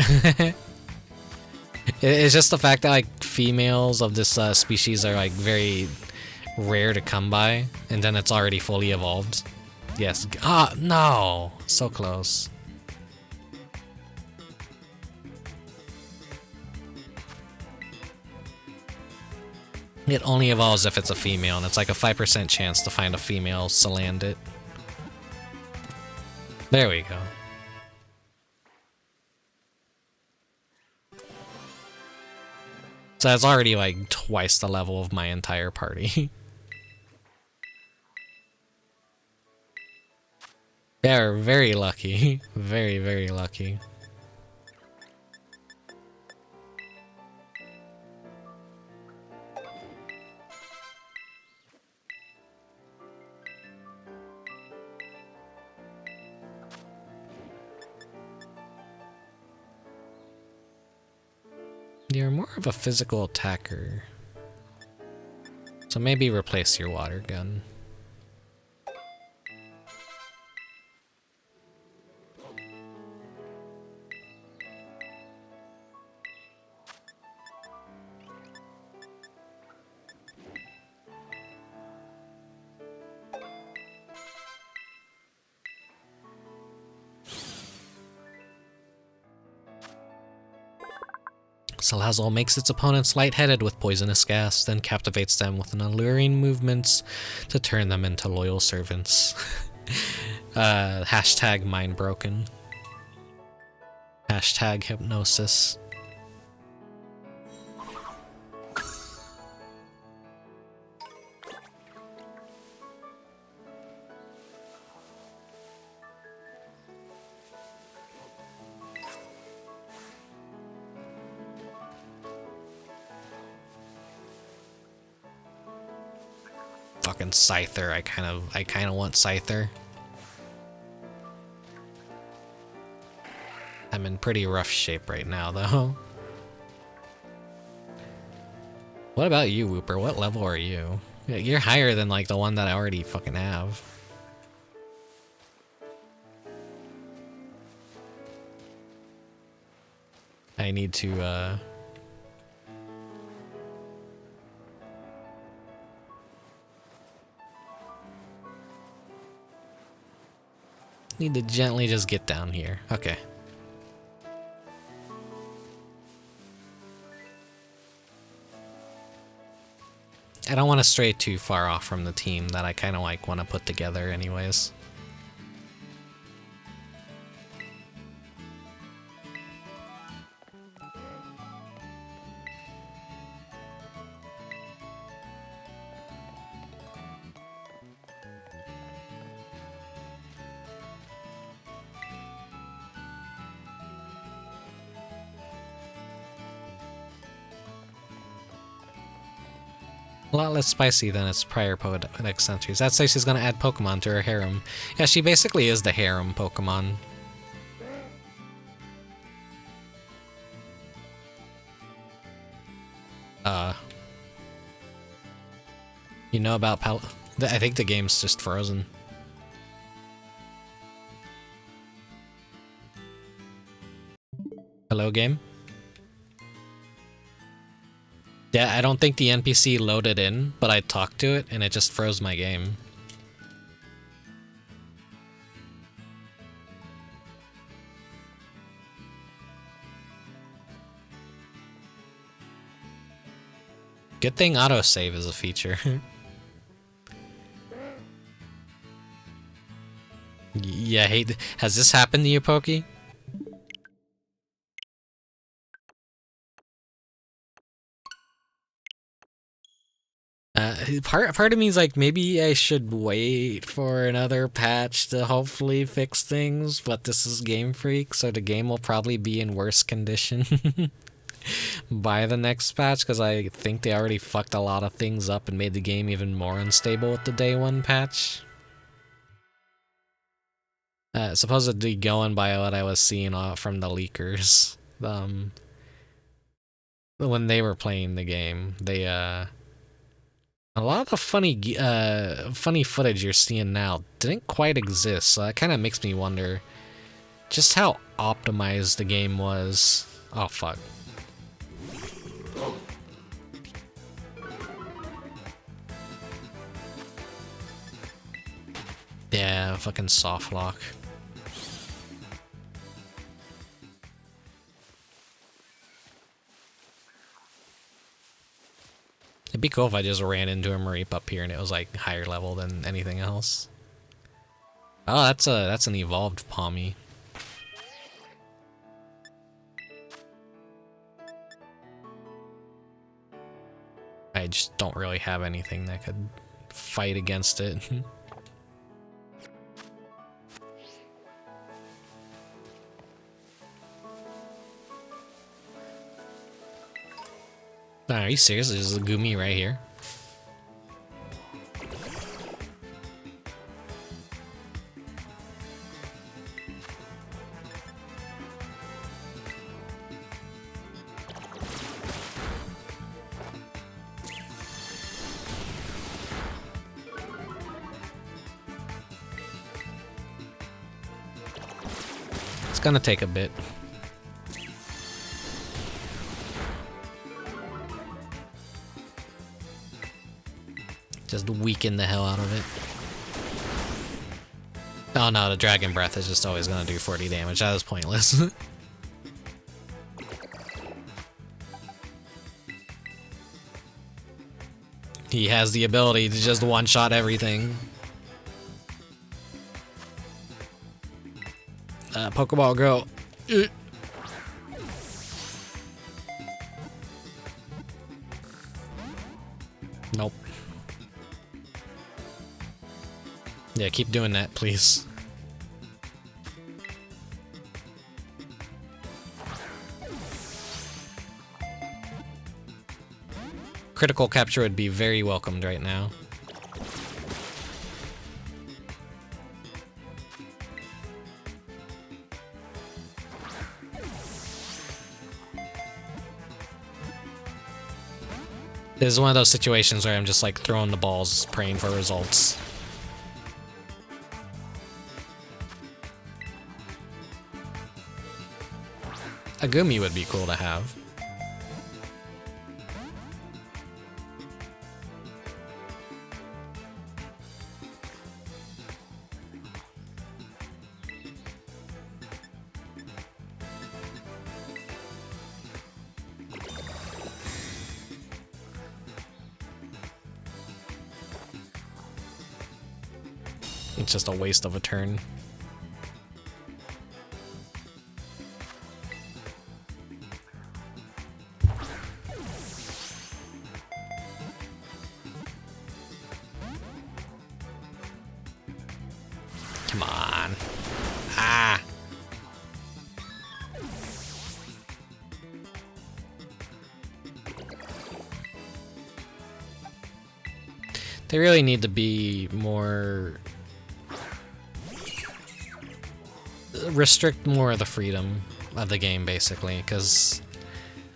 It's just the fact that like females of this species are like very rare to come by, and then it's already fully evolved. Yes. Ah, no! So close. It only evolves if it's a female, and it's like a 5% chance to find a female Salandit. There we go. So that's already like twice the level of my entire party. They're very lucky. Very, very lucky. You're more of a physical attacker. So maybe replace your water gun. Salazzle makes its opponents lightheaded with poisonous gas, then captivates them with an alluring movements to turn them into loyal servants. Hashtag mind broken. Hashtag hypnosis. Fucking Scyther, I kind of want Scyther. I'm in pretty rough shape right now, though. What about you, Wooper? What level are you? You're higher than, like, the one that I already fucking have. I need to, need to gently just get down here. Okay. I don't want to stray too far off from the team that I kind of like want to put together anyways. A lot less spicy than its prior Pokedex entries. I'd say she's gonna add Pokemon to her harem. Yeah, she basically is the harem Pokemon. You know about I think the game's just frozen. Hello, game? Yeah, I don't think the NPC loaded in, but I talked to it and it just froze my game. Good thing autosave is a feature. Yeah, has this happened to you, Pokey? Part of me is like, maybe I should wait for another patch to hopefully fix things, but this is Game Freak, so the game will probably be in worse condition by the next patch, because I think they already fucked a lot of things up and made the game even more unstable with the day one patch. Supposedly going by what I was seeing from the leakers, when they were playing the game, they a lot of the funny footage you're seeing now didn't quite exist, so that kind of makes me wonder just how optimized the game was. Oh fuck. Yeah, fucking soft lock. It'd be cool if I just ran into a Mareep up here and it was like higher level than anything else. Oh, that's an evolved Palmy. I just don't really have anything that could fight against it. Are you serious? There's a Gumi right here. It's gonna take a bit. Just weaken the hell out of it. Oh no, the Dragon Breath is just always gonna do 40 damage. That was pointless. He has the ability to just one-shot everything. Pokeball, go. Nope. Yeah, keep doing that, please. Critical capture would be very welcomed right now. This is one of those situations where I'm just like throwing the balls, praying for results. A Gumi would be cool to have. It's just a waste of a turn. Come on. Ah. They really need to be more... restrict more of the freedom of the game, basically, because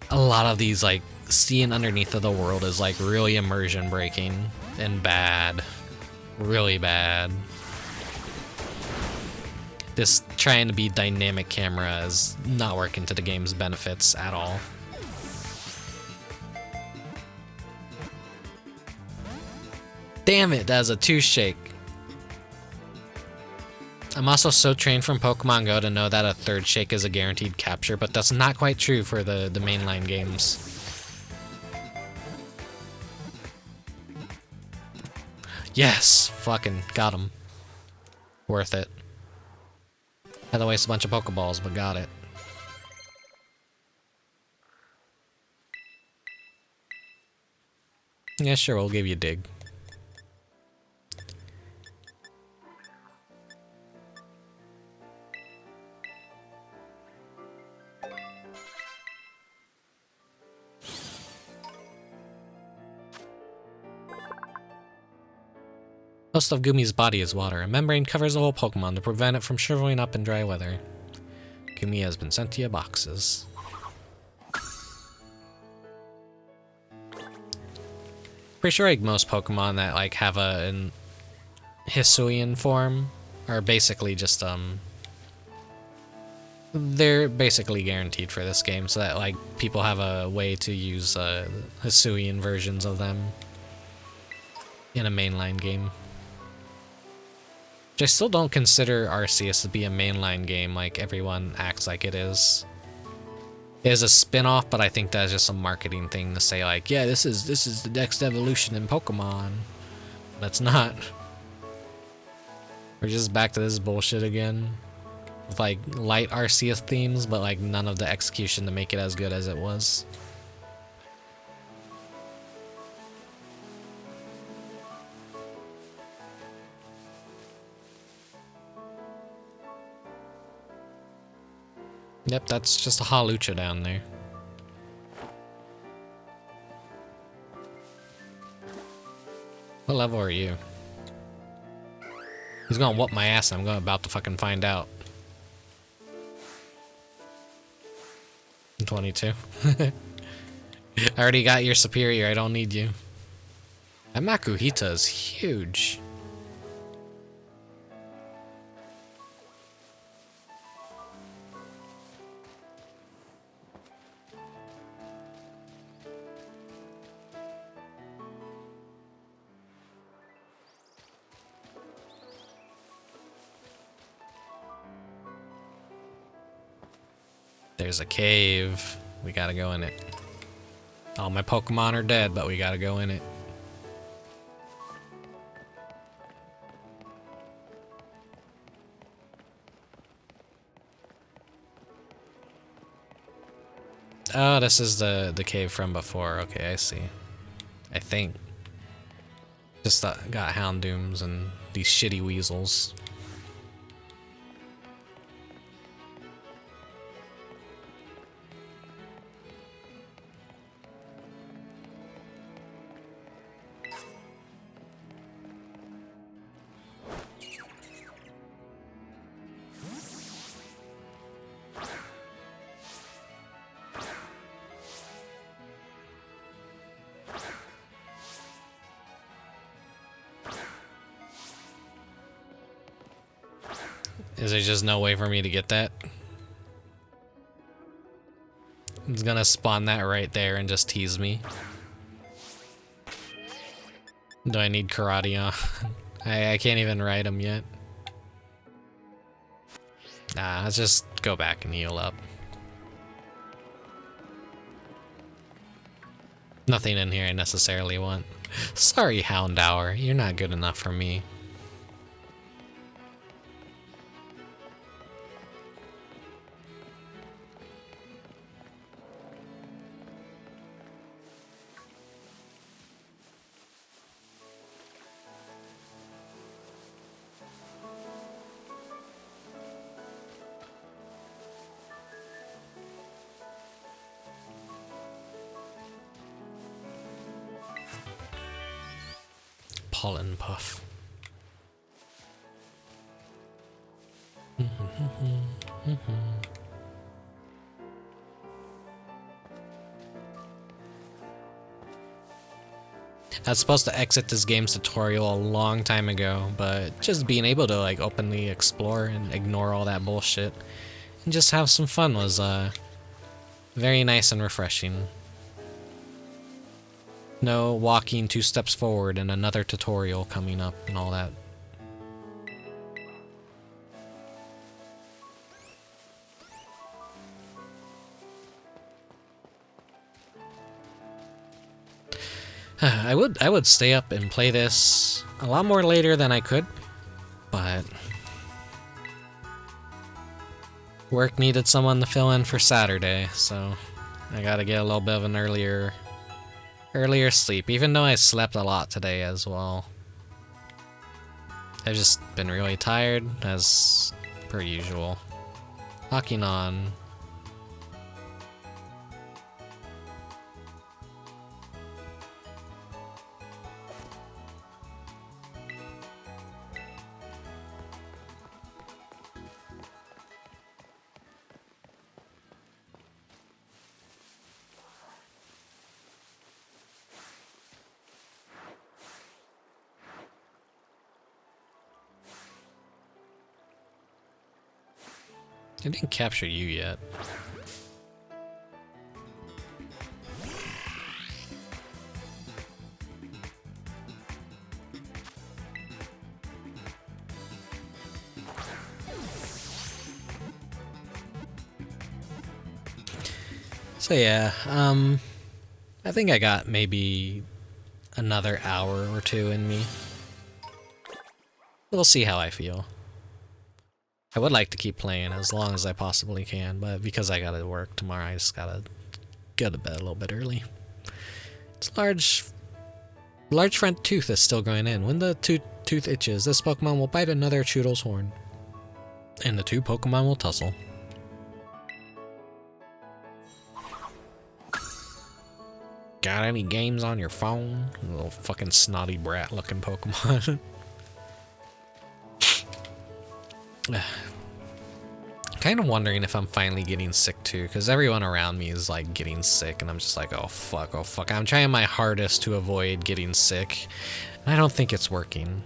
a lot of these, like, seeing underneath of the world is, like, really immersion breaking and bad. Really bad. This trying to be dynamic camera is not working to the game's benefits at all. Damn it, that's a 2 shake. I'm also so trained from Pokemon Go to know that a 3rd shake is a guaranteed capture, but that's not quite true for the mainline games. Yes! Fucking got him. Worth it. Had to waste a bunch of Pokeballs, but got it. Yeah, sure, we'll give you a dig. Most of Gumi's body is water. A membrane covers the whole Pokemon to prevent it from shriveling up in dry weather. Gumi has been sent to your boxes. Pretty sure like most Pokemon that like have an Hisuian form are basically just they're basically guaranteed for this game, so that like people have a way to use Hisuian versions of them in a mainline game. Which I still don't consider Arceus to be a mainline game like everyone acts like it is. It is a spin-off, but I think that's just a marketing thing to say like, yeah, this is the next evolution in Pokemon. That's not. We're just back to this bullshit again. With like light Arceus themes, but like none of the execution to make it as good as it was. Yep, that's just a Hawlucha down there. What level are you? He's gonna whoop my ass and I'm about to fucking find out. I'm 22. I already got your superior, I don't need you. That Makuhita is huge. There's a cave. We gotta go in it. All my Pokemon are dead, but we gotta go in it. Oh, this is the cave from before. Okay, I see. I think. Just got Houndooms and these shitty weasels. Is there just no way for me to get that? It's gonna spawn that right there and just tease me. Do I need karate on? I can't even ride him yet. Nah, let's just go back and heal up. Nothing in here I necessarily want. Sorry, Houndour, you're not good enough for me. pollen puff. I was supposed to exit this game's tutorial a long time ago, but just being able to like openly explore and ignore all that bullshit and just have some fun was very nice and refreshing. No walking 2 steps forward and another tutorial coming up and all that. I would stay up and play this a lot more later than I could, but work needed someone to fill in for Saturday, so I gotta get a little bit of an earlier sleep, even though I slept a lot today as well. I've just been really tired, as per usual. Locking on. I didn't capture you yet. So yeah, I think I got maybe another hour or 2 in me. We'll see how I feel. I would like to keep playing as long as I possibly can, but because I gotta work tomorrow, I just gotta go to bed a little bit early. It's large front tooth is still going in. When the tooth itches, this Pokemon will bite another Choodle's horn, and the 2 Pokemon will tussle. Got any games on your phone? Little fucking snotty brat looking Pokemon. Kind of wondering if I'm finally getting sick too, because everyone around me is like getting sick, and I'm just like, oh fuck, oh fuck. I'm trying my hardest to avoid getting sick, and I don't think it's working.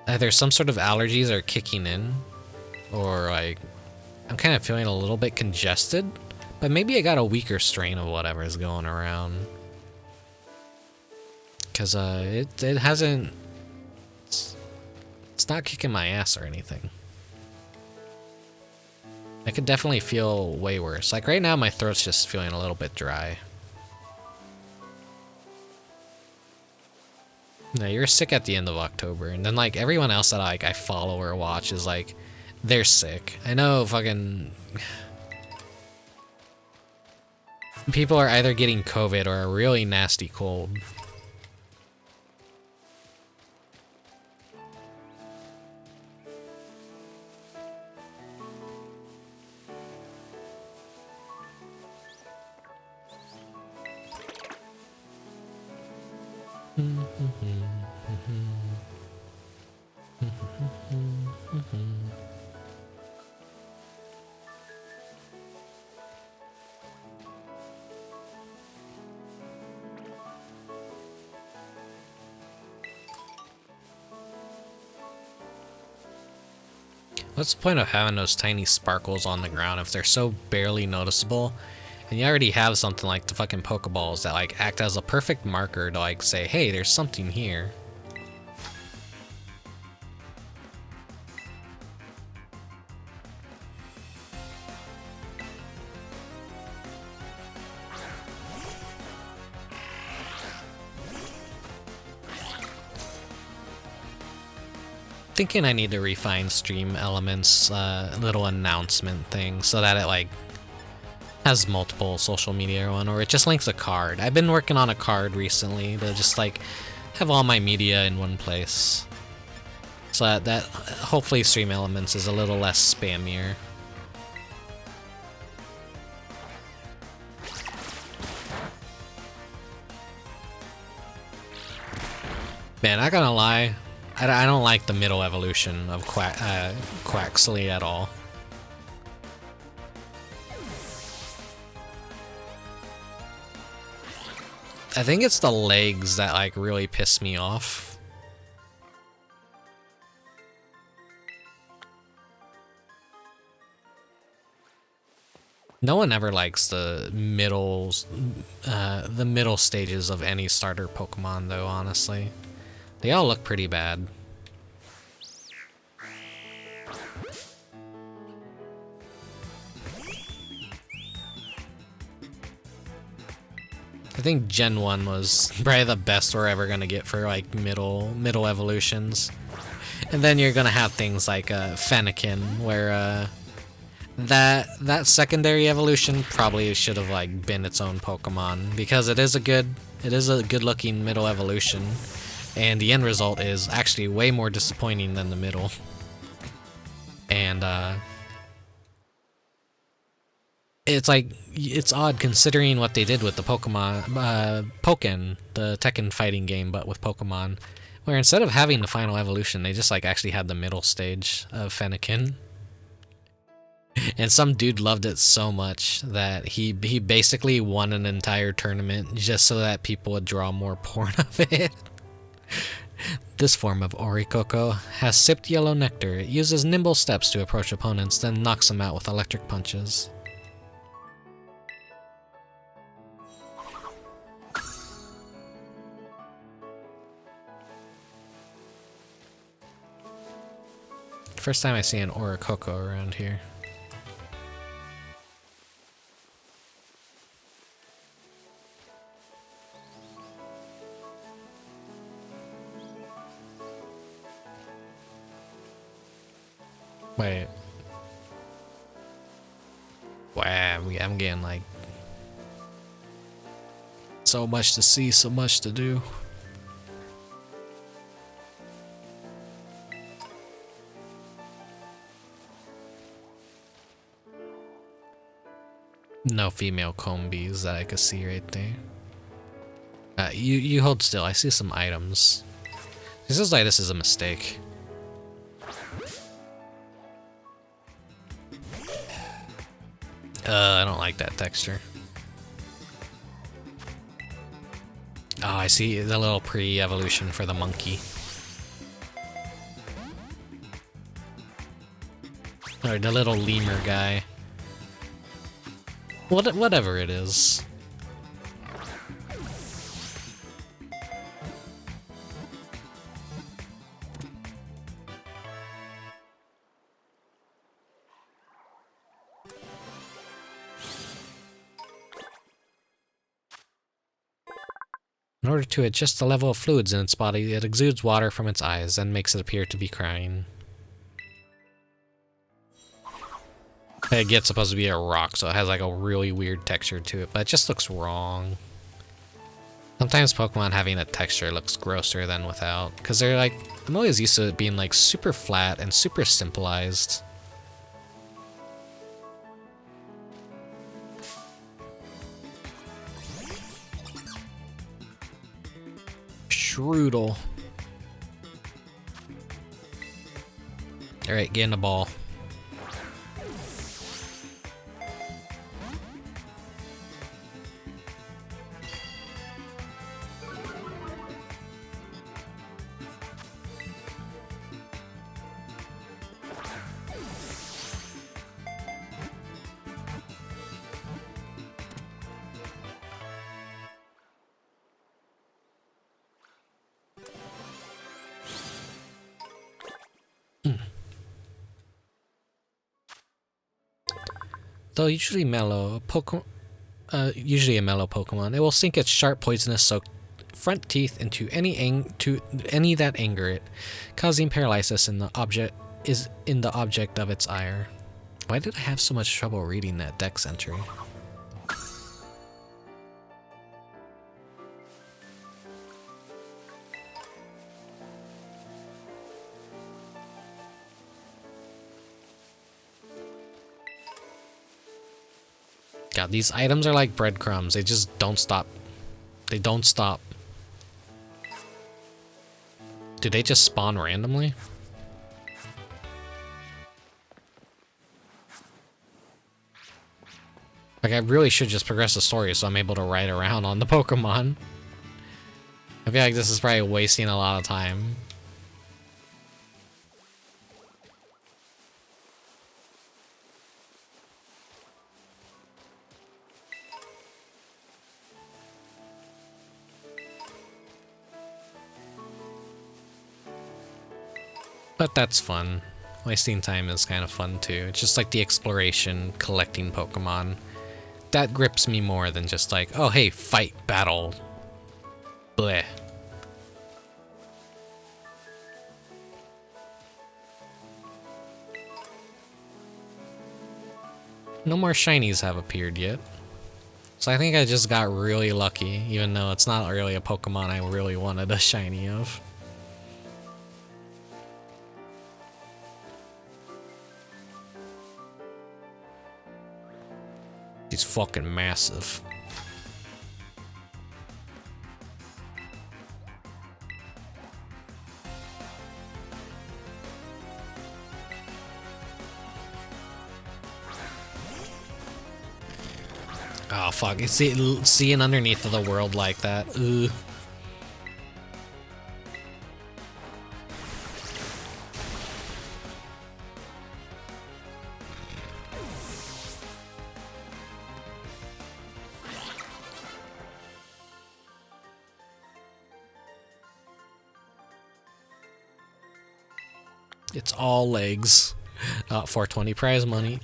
Either some sort of allergies are kicking in, or like I'm kind of feeling a little bit congested, but maybe I got a weaker strain of whatever is going around. Because it hasn't... It's not kicking my ass or anything. I could definitely feel way worse. Like right now, my throat's just feeling a little bit dry. No, you're sick at the end of October, and then like everyone else that like I follow or watch is like, they're sick. I know fucking people are either getting COVID or a really nasty cold. What's the point of having those tiny sparkles on the ground if they're so barely noticeable? And you already have something like the fucking Pokeballs that like act as a perfect marker to like say, hey, there's something here. Thinking I need to refine Stream Elements little announcement thing so that it like has multiple social media or one, or it just links a card. I've been working on a card recently to just like have all my media in one place, so that hopefully Stream Elements is a little less spammier. Man, not gonna lie, I don't like the middle evolution of Quaxley at all. I think it's the legs that like really piss me off. No one ever likes the middle stages of any starter Pokemon, though, honestly. They all look pretty bad. I think Gen 1 was probably the best we're ever gonna get for like middle evolutions. And then you're gonna have things like Fennekin, where that secondary evolution probably should have like been its own Pokemon, because it is a good looking middle evolution, and the end result is actually way more disappointing than the middle. And it's odd considering what they did with the Pokemon Pokken, the Tekken fighting game, but with Pokemon, where instead of having the final evolution, they just like actually had the middle stage of Fennekin. And some dude loved it so much that he basically won an entire tournament just so that people would draw more porn of it. This form of Orikoko has sipped yellow nectar. It uses nimble steps to approach opponents, then knocks them out with electric punches. First time I see an Orikoko around here. Wait. Wow, I'm getting like so much to see, so much to do. No female combies that I could see right there. You hold still. I see some items. This is like this is a mistake. I don't like that texture. Oh, I see the little pre-evolution for the monkey. Or the little lemur guy. Whatever it is. In order to adjust the level of fluids in its body, it exudes water from its eyes and makes it appear to be crying. It gets supposed to be a rock, so it has like a really weird texture to it, but it just looks wrong. Sometimes Pokemon having a texture looks grosser than without, because they're like, I'm always used to it being like super flat and super simplified. Strudel. Alright, get in the ball. Though usually a mellow Pokemon, it will sink its sharp, poisonous-soaked front teeth into any that anger it, causing paralysis in the object of its ire. Why did I have so much trouble reading that Dex entry? God, these items are like breadcrumbs. They just don't stop. They don't stop. Do they just spawn randomly? Like, I really should just progress the story so I'm able to ride around on the Pokemon. I feel like this is probably wasting a lot of time. But that's fun. Wasting time is kind of fun too. It's just like the exploration, collecting Pokemon. That grips me more than just like, oh hey, fight, battle. Bleh. No more shinies have appeared yet. So I think I just got really lucky, even though it's not really a Pokemon I really wanted a shiny of. He's fucking massive. Oh fuck, seeing underneath of the world like that. Ugh. It's all legs. 420 prize money.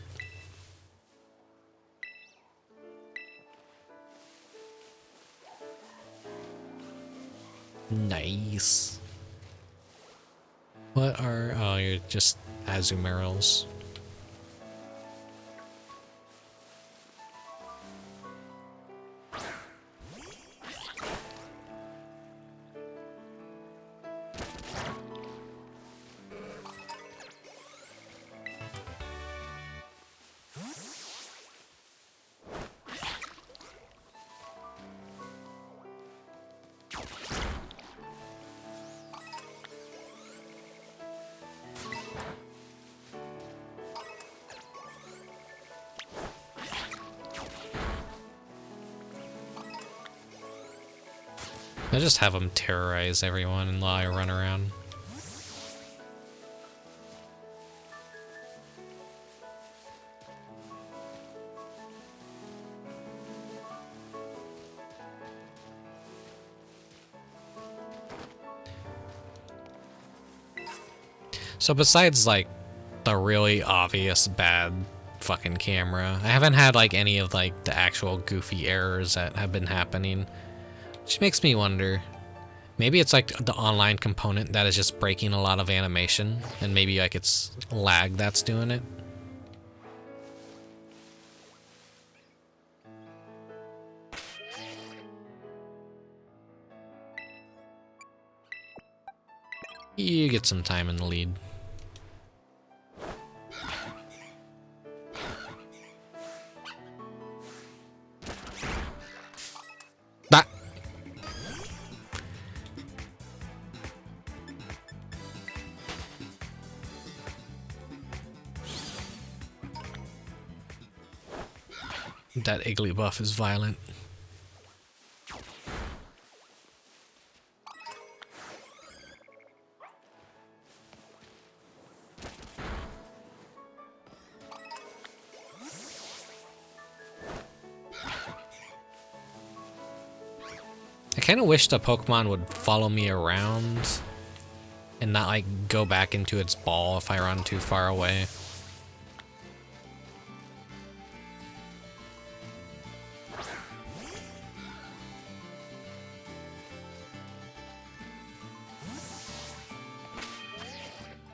Nice. What are... Oh, you're just Azumarils. I just have them terrorize everyone while I run around. So besides like the really obvious bad fucking camera, I haven't had like any of like the actual goofy errors that have been happening. Which makes me wonder, maybe it's like the online component that is just breaking a lot of animation, and maybe like it's lag that's doing it. You get some time in the lead. That Igglybuff is violent. I kind of wish the Pokemon would follow me around and not like go back into its ball if I run too far away.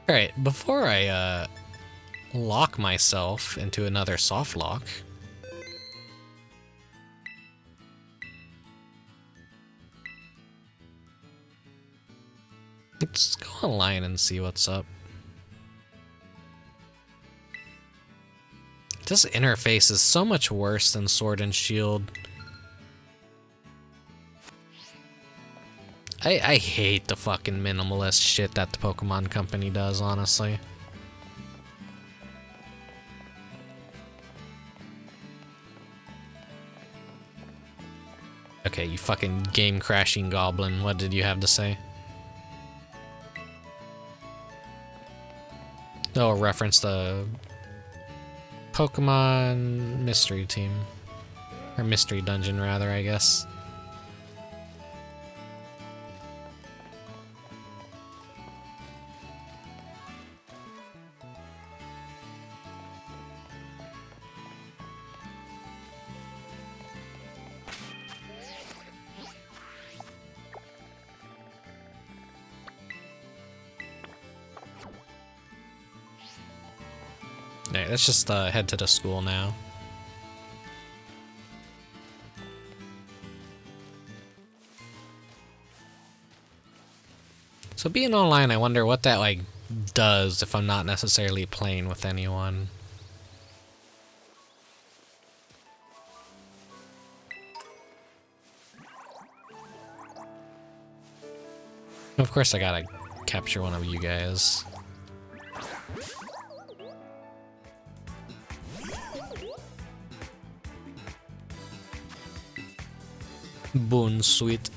Alright, before I lock myself into another soft lock, let's go online and see what's up. This interface is so much worse than Sword and Shield. I hate the fucking minimalist shit that the Pokemon Company does, honestly. Okay, you fucking game-crashing goblin, what did you have to say? Oh, reference the Pokemon Mystery Team. Or Mystery Dungeon, rather, I guess. Alright, let's just head to the school now. So being online, I wonder what that, like, does if I'm not necessarily playing with anyone. Of course I gotta capture one of you guys. Boon sweet.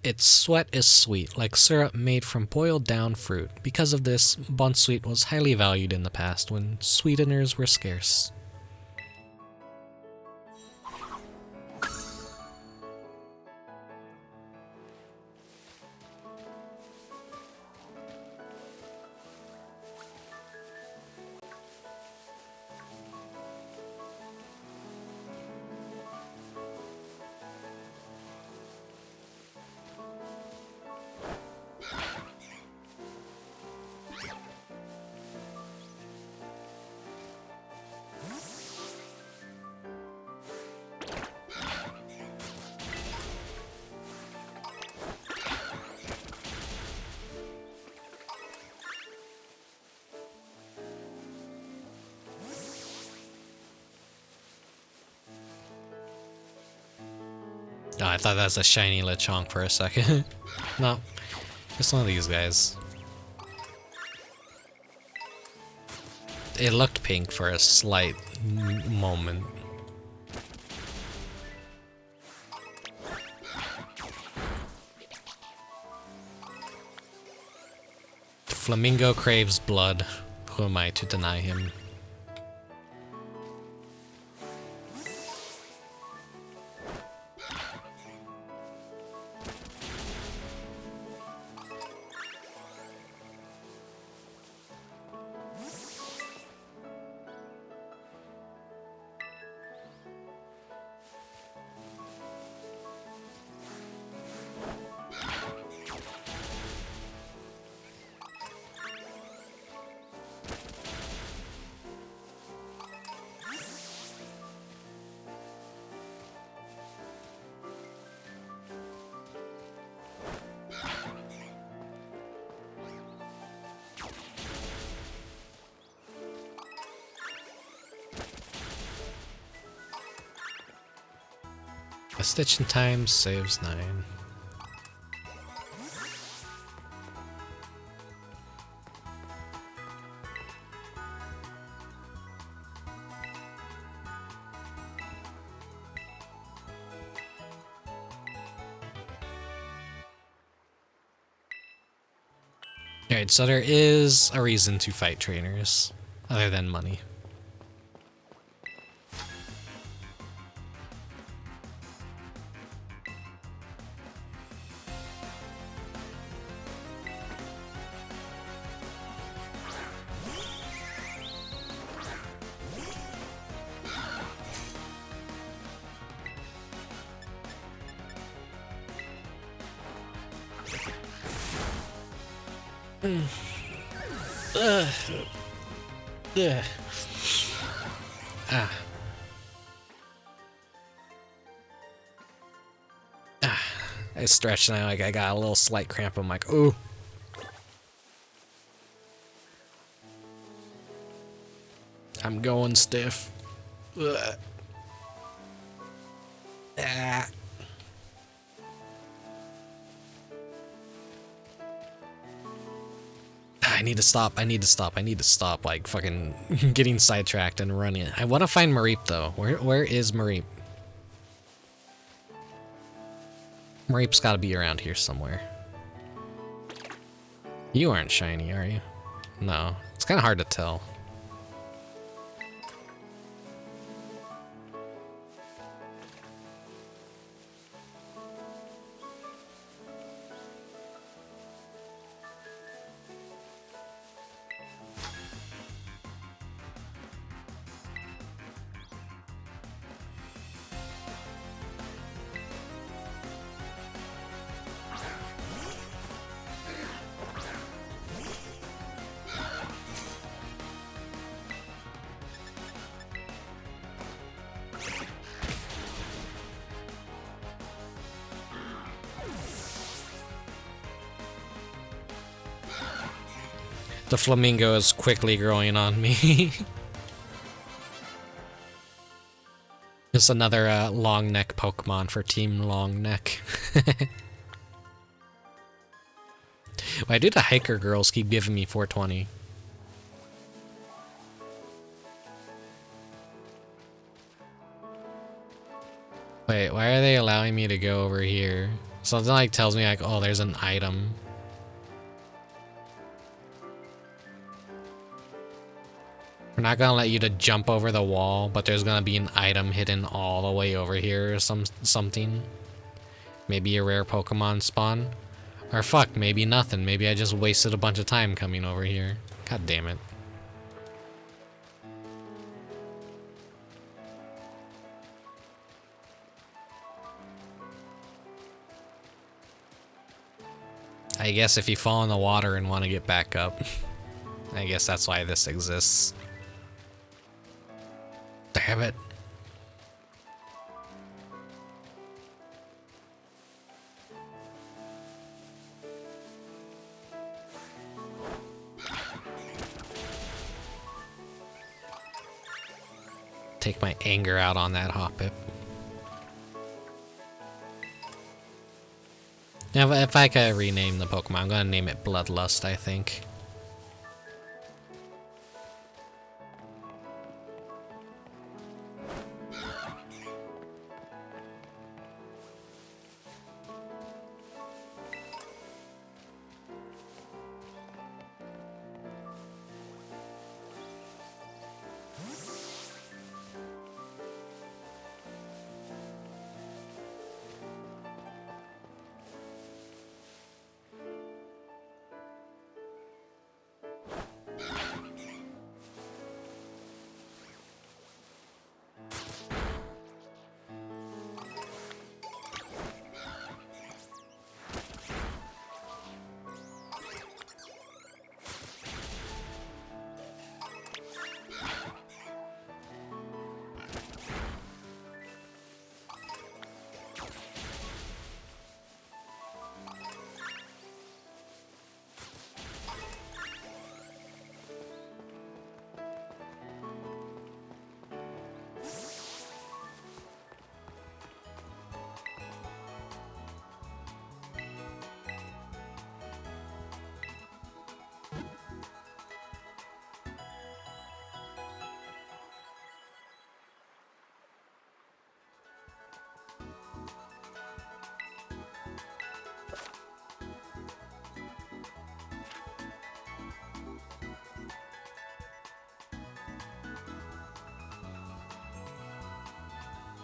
Its sweat is sweet, like syrup made from boiled down fruit. Because of this, Bunsweet was highly valued in the past when sweeteners were scarce. Oh, I thought that was a shiny Lechonk for a second. No, just one of these guys. It looked pink for a slight moment. The flamingo craves blood. Who am I to deny him? A stitch in time saves 9. Alright, so there is a reason to fight trainers, other than money. I stretched and I got a little slight cramp. I'm like, ooh. I'm going stiff. Ugh. Ah. I need to stop. I need to stop. I need to stop, like, fucking getting sidetracked and running. I want to find Mareep, though. Where is Mareep? Mareep's got to be around here somewhere. You aren't shiny, are you? No. It's kind of hard to tell. The flamingo is quickly growing on me. Just another long neck Pokemon for Team Long Neck. Why do the hiker girls keep giving me 420? Wait, why are they allowing me to go over here? Something like tells me like, oh, there's an item. We're not gonna let you to jump over the wall, but there's gonna be an item hidden all the way over here or something. Maybe a rare Pokemon spawn. Or fuck, maybe nothing. Maybe I just wasted a bunch of time coming over here. God damn it. I guess if you fall in the water and want to get back up, I guess that's why this exists. Damn it. Take my anger out on that Hoppip. Now, if I could rename the Pokemon, I'm gonna name it Bloodlust, I think.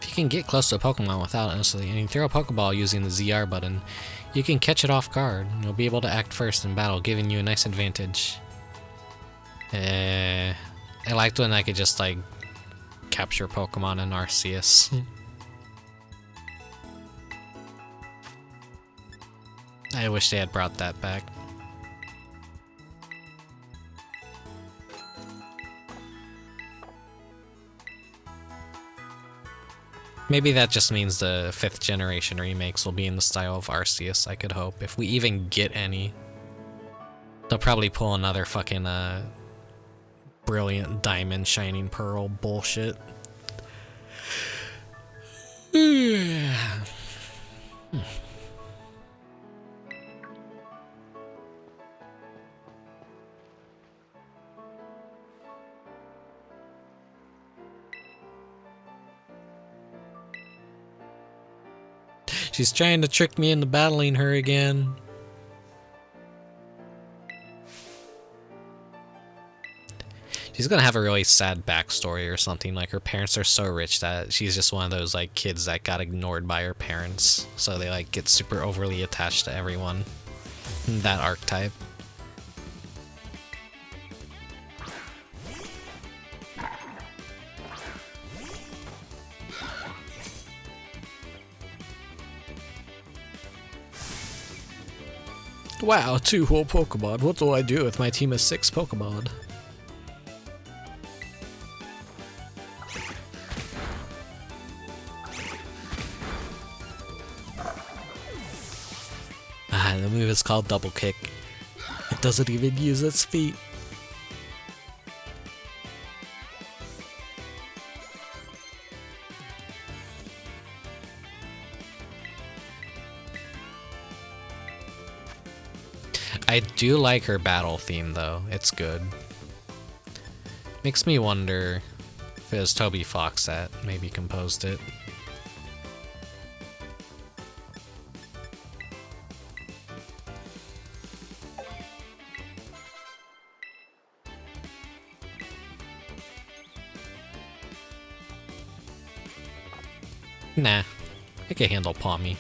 You can get close to a Pokemon without instantly, and you throw a Pokeball using the ZR button, you can catch it off guard. You'll be able to act first in battle, giving you a nice advantage. I liked when I could just, like, capture Pokemon in Arceus. I wish they had brought that back. Maybe that just means the 5th generation remakes will be in the style of Arceus, I could hope. If we even get any. They'll probably pull another fucking, brilliant diamond shining pearl bullshit. She's trying to trick me into battling her again. She's gonna have a really sad backstory or something, like her parents are so rich that she's just one of those like kids that got ignored by her parents, so they like get super overly attached to everyone. That archetype. Wow, 2 whole Pokemon. What do I do with my team of 6 Pokemon? The move is called Double Kick. It doesn't even use its feet. I do like her battle theme though, it's good. Makes me wonder if it was Toby Fox that maybe composed it. Nah, I can handle Palmy.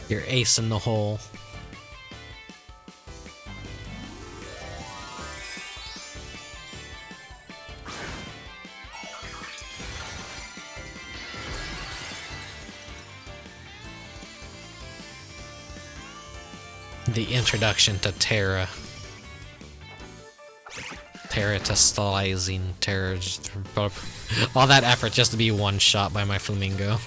You're ace in the hole. The introduction to Terra. Terra testalizing, Terra. All that effort just to be one shot by my Flamingo.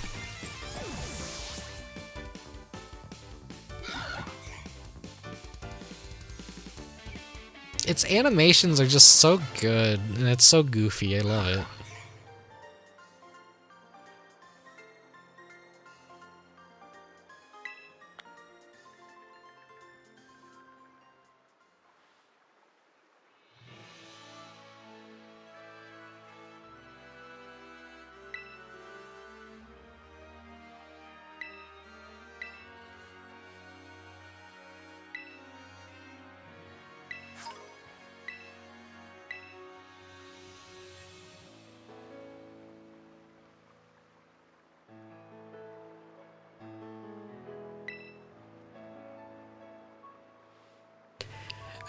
Its animations are just so good, and it's so goofy, I love it.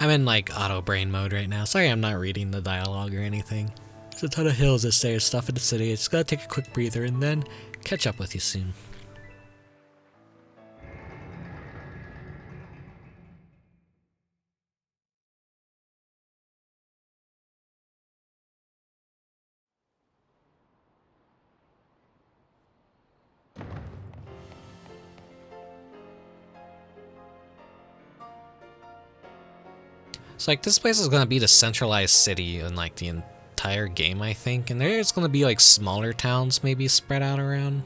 I'm in like auto brain mode right now. Sorry I'm not reading the dialogue or anything. There's a ton of hills and stairs, stuff in the city. I just gotta take a quick breather and then catch up with you soon. So like this place is gonna be the centralized city in like the entire game, I think, and there's gonna be like smaller towns maybe spread out around.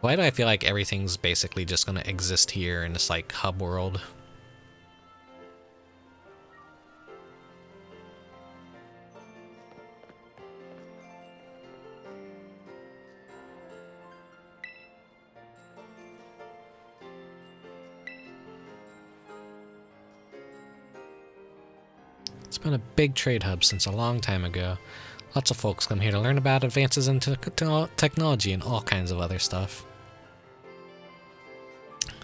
Why do I feel like everything's basically just gonna exist here in this like hub world? It's been a big trade hub since a long time ago. Lots of folks come here to learn about advances in technology and all kinds of other stuff.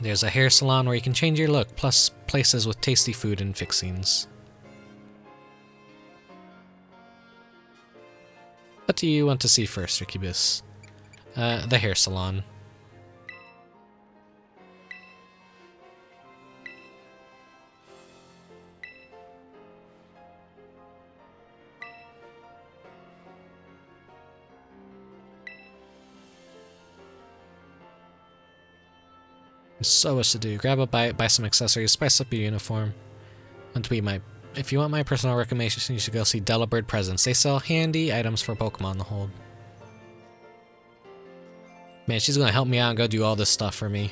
There's a hair salon where you can change your look, plus places with tasty food and fixings. do you want to see first, Rickubus? The hair salon. So much to do. Grab a bite, buy some accessories, spice up your uniform. If you want my personal recommendation, you should go see Delibird Presents. They sell handy items for Pokemon to hold. Man, she's gonna help me out and go do all this stuff for me.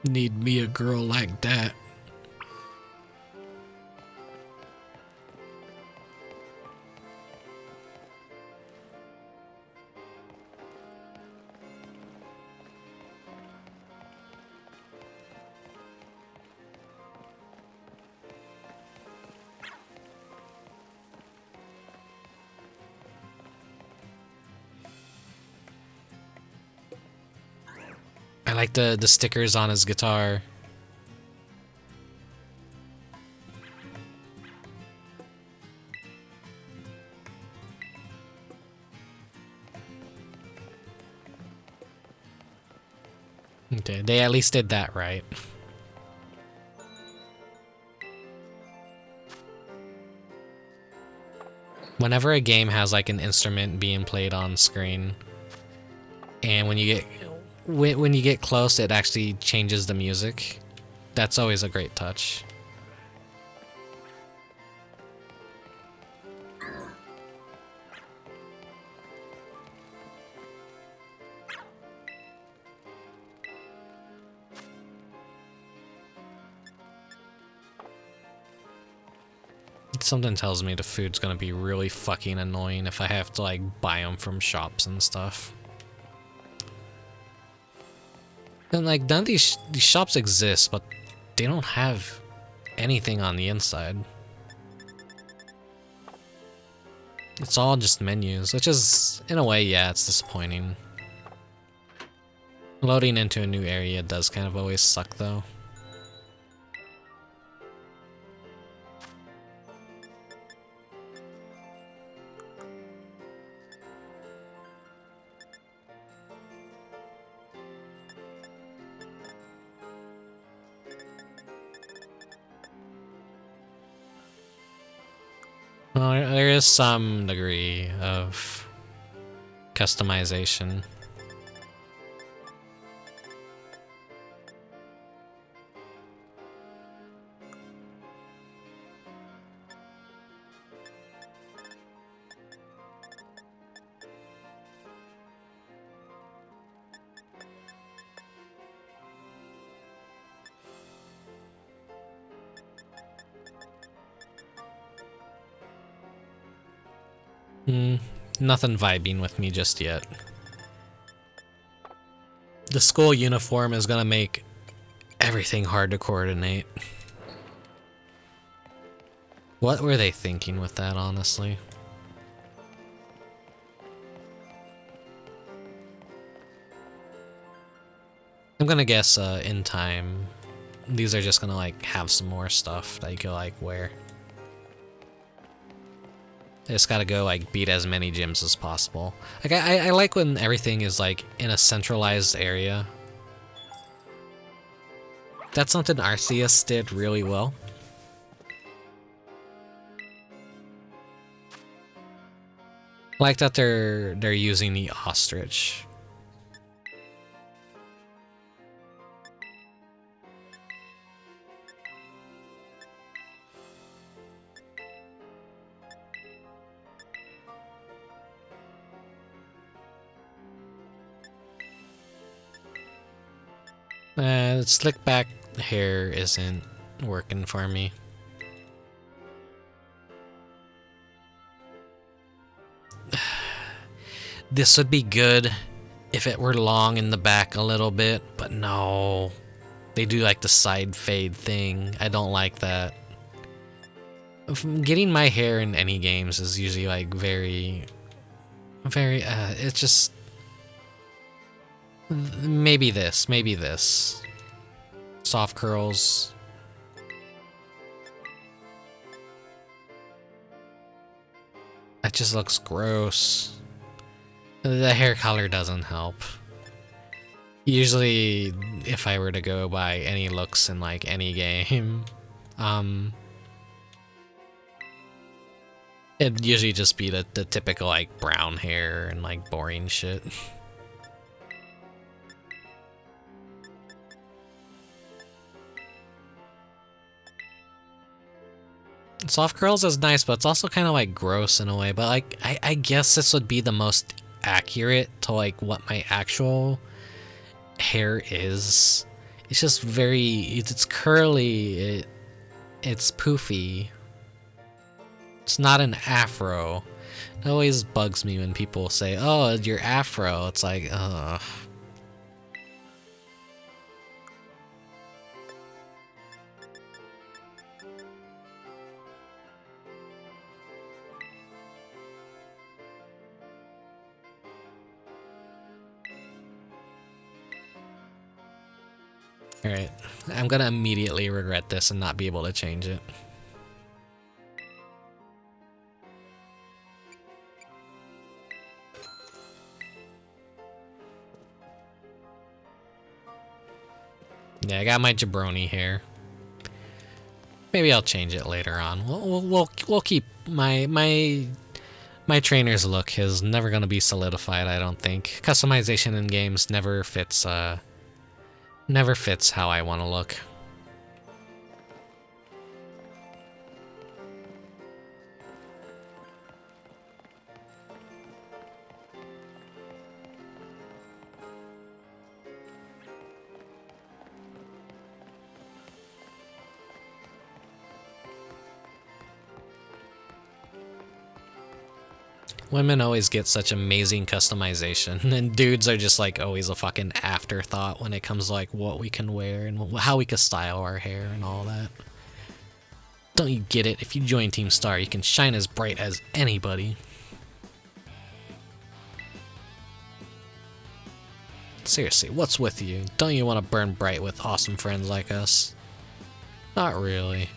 Need me a girl like that. I like the stickers on his guitar. Okay, they at least did that right. Whenever a game has like an instrument being played on screen, and when you get close, it actually changes the music. That's always a great touch. Something tells me the food's gonna be really fucking annoying if I have to like buy them from shops and stuff. And like none of these shops exist, but they don't have anything on the inside. It's all just menus, which is, in a way, yeah, it's disappointing. Loading into a new area does kind of always suck though. Well, there is some degree of customization. Nothing vibing with me just yet. The school uniform is gonna make everything hard to coordinate. What were they thinking with that, honestly? I'm gonna guess in time, these are just gonna like have some more stuff that you can like wear. I just gotta go like beat as many gyms as possible. Like I like when everything is like in a centralized area. That's something Arceus did really well. I like that they're using the ostrich. Slick back hair isn't working for me. This would be good if it were long in the back a little bit, but no. They do like the side fade thing. I don't like that. Getting my hair in any games is usually like very, it's just... Maybe this, maybe this. Soft curls. That just looks gross. The hair color doesn't help. Usually, if I were to go by any looks in like any game, it'd usually just be the typical like brown hair and like boring shit. Soft curls is nice, but it's also kind of like gross in a way. But like, I guess this would be the most accurate to like what my actual hair is. It's just it's curly, it's poofy. It's not an afro. It always bugs me when people say, oh, your afro. It's like, ugh. Alright, I'm gonna immediately regret this and not be able to change it. Yeah, I got my jabroni hair. Maybe I'll change it later on. We'll keep my trainer's look is never gonna be solidified, I don't think. Customization in games never fits how I want to look. Women always get such amazing customization, and dudes are just like always a fucking afterthought when it comes to like what we can wear and how we can style our hair and all that. Don't you get it? If you join Team Star, you can shine as bright as anybody. Seriously, what's with you? Don't you want to burn bright with awesome friends like us? Not really.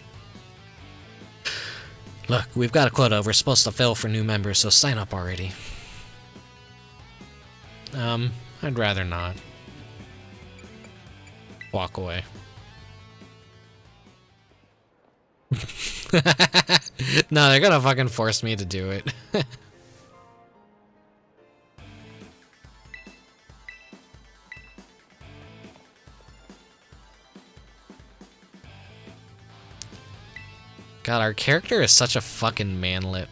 Look, we've got a quota we're supposed to fill for new members, so sign up already. I'd rather not. Walk away. No, they're gonna fucking force me to do it. God, our character is such a fucking manlet.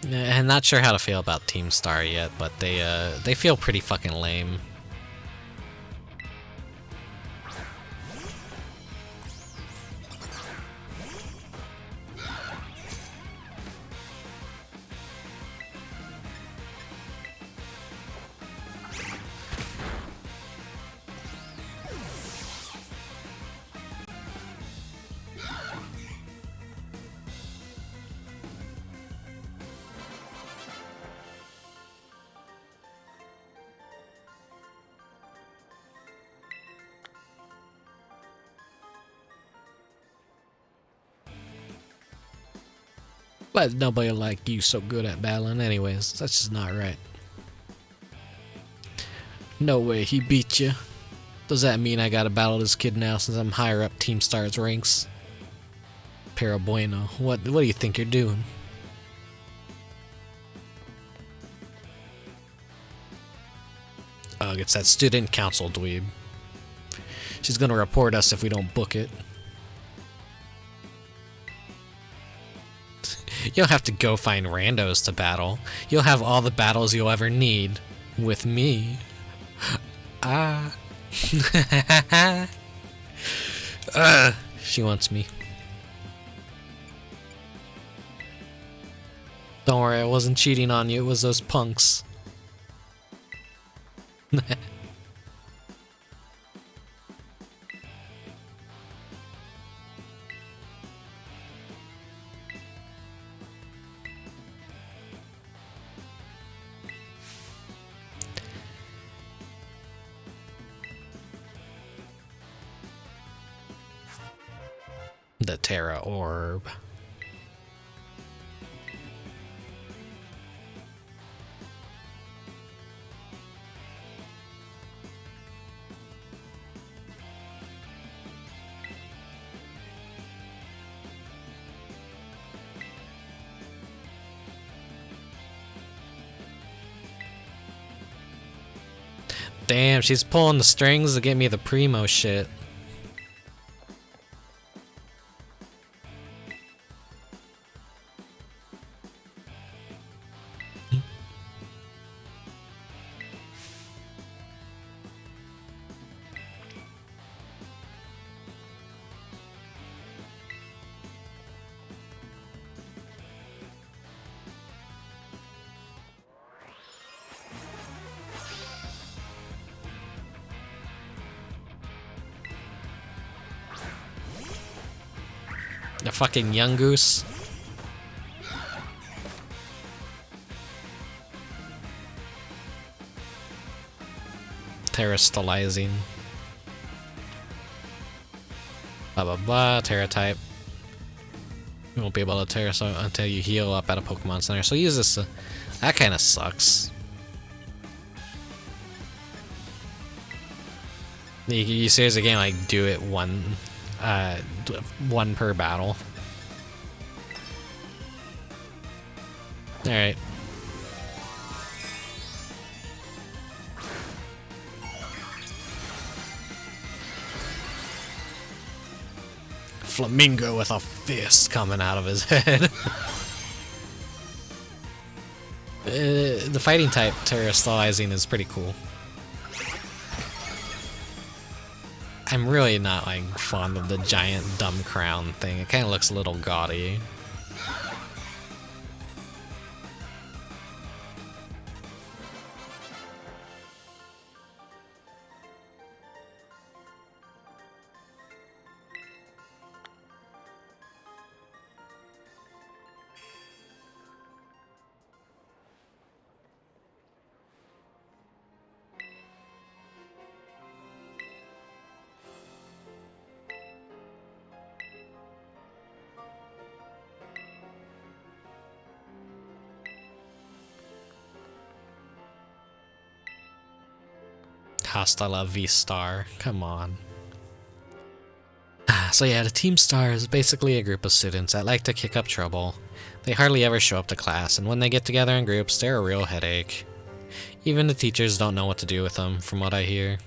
I'm not sure how to feel about Team Star yet, but they feel pretty fucking lame. But nobody like you so good at battling anyways. That's just not right. No way, he beat you. Does that mean I gotta battle this kid now since I'm higher up Team Star's ranks? Pero bueno, what do you think you're doing? Ugh, it's that student council dweeb. She's gonna report us if we don't book it. You don't have to go find randos to battle. You'll have all the battles you'll ever need with me. Ah. She wants me. Don't worry, I wasn't cheating on you, it was those punks. The Terra Orb. Damn, she's pulling the strings to get me the primo shit. The fucking young goose. Terastallizing. Blah blah blah, Terra type. You won't be able to Terra until you heal up at a Pokemon Center, so use this. That kinda sucks. You seriously can't like do it one per battle. Alright. Flamingo with a fist coming out of his head. The fighting type terastallizing is pretty cool. I'm really not like fond of the giant dumb crown thing. It kind of looks a little gaudy. Hasta la V-Star, come on. So yeah, the Team Star is basically a group of students that like to kick up trouble. They hardly ever show up to class, and when they get together in groups, they're a real headache. Even the teachers don't know what to do with them, from what I hear.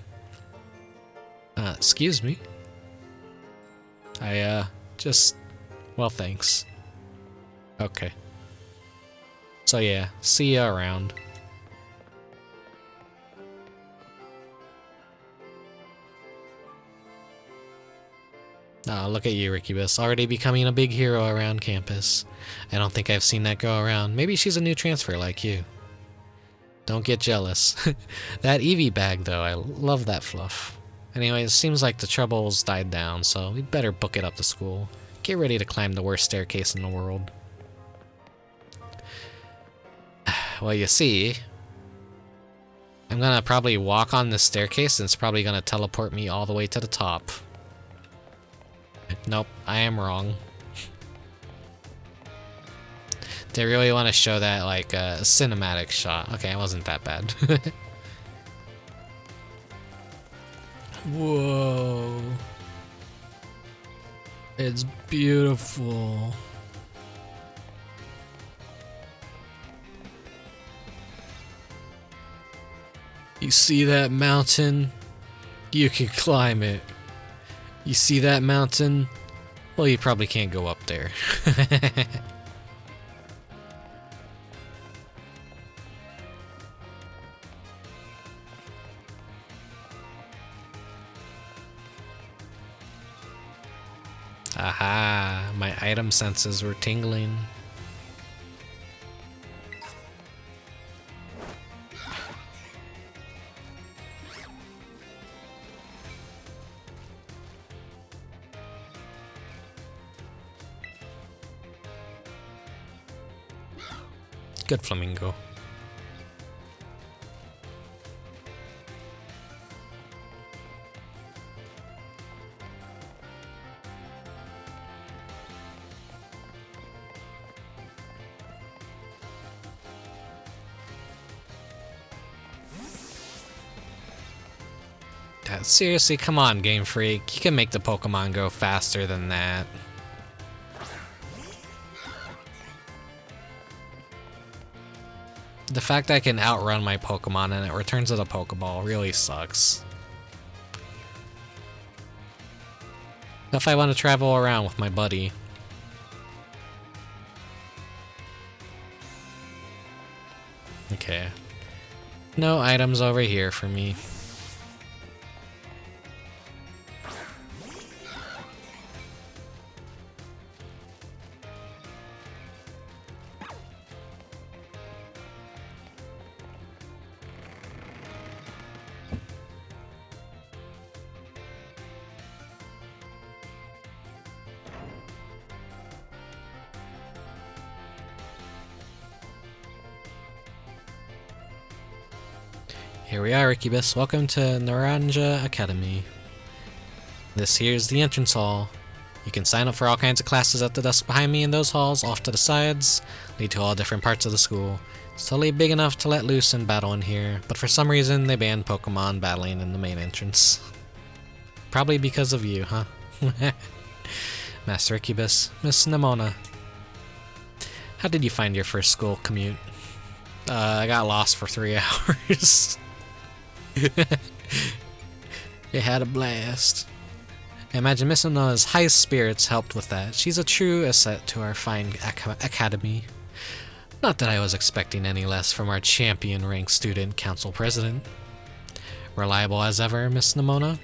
Excuse me? Well, thanks. Okay. So yeah, see ya around. Oh, look at you, Rickubus, already becoming a big hero around campus. I don't think I've seen that go around. Maybe she's a new transfer like you. Don't get jealous. That Eevee bag, though, I love that fluff. Anyway, it seems like the troubles died down, so we'd better book it up to school. Get ready to climb the worst staircase in the world. Well, you see, I'm gonna probably walk on this staircase, and it's probably gonna teleport me all the way to the top. Nope, I am wrong. They really want to show that, like, cinematic shot. Okay, it wasn't that bad. Whoa. It's beautiful. You see that mountain? You can climb it. You see that mountain? Well, you probably can't go up there. Aha, my item senses were tingling. Good flamingo. Seriously, come on, Game Freak. You can make the Pokemon go faster than that. The fact I can outrun my Pokemon and it returns to the Pokeball really sucks. If I want to travel around with my buddy. Okay. No items over here for me. Here we are, Rickubus. Welcome to Naranja Academy. This here's the entrance hall. You can sign up for all kinds of classes at the desk behind me, and those halls off to the sides lead to all different parts of the school. It's totally big enough to let loose and battle in here, but for some reason they banned Pokemon battling in the main entrance. Probably because of you, huh? Master Rickubus, Miss Nemona. How did you find your first school commute? I got lost for 3 hours. They had a blast. I imagine Miss Nemona's high spirits helped with that. She's a true asset to our fine academy. Not that I was expecting any less from our champion-ranked student council president. Reliable as ever, Miss Nemona?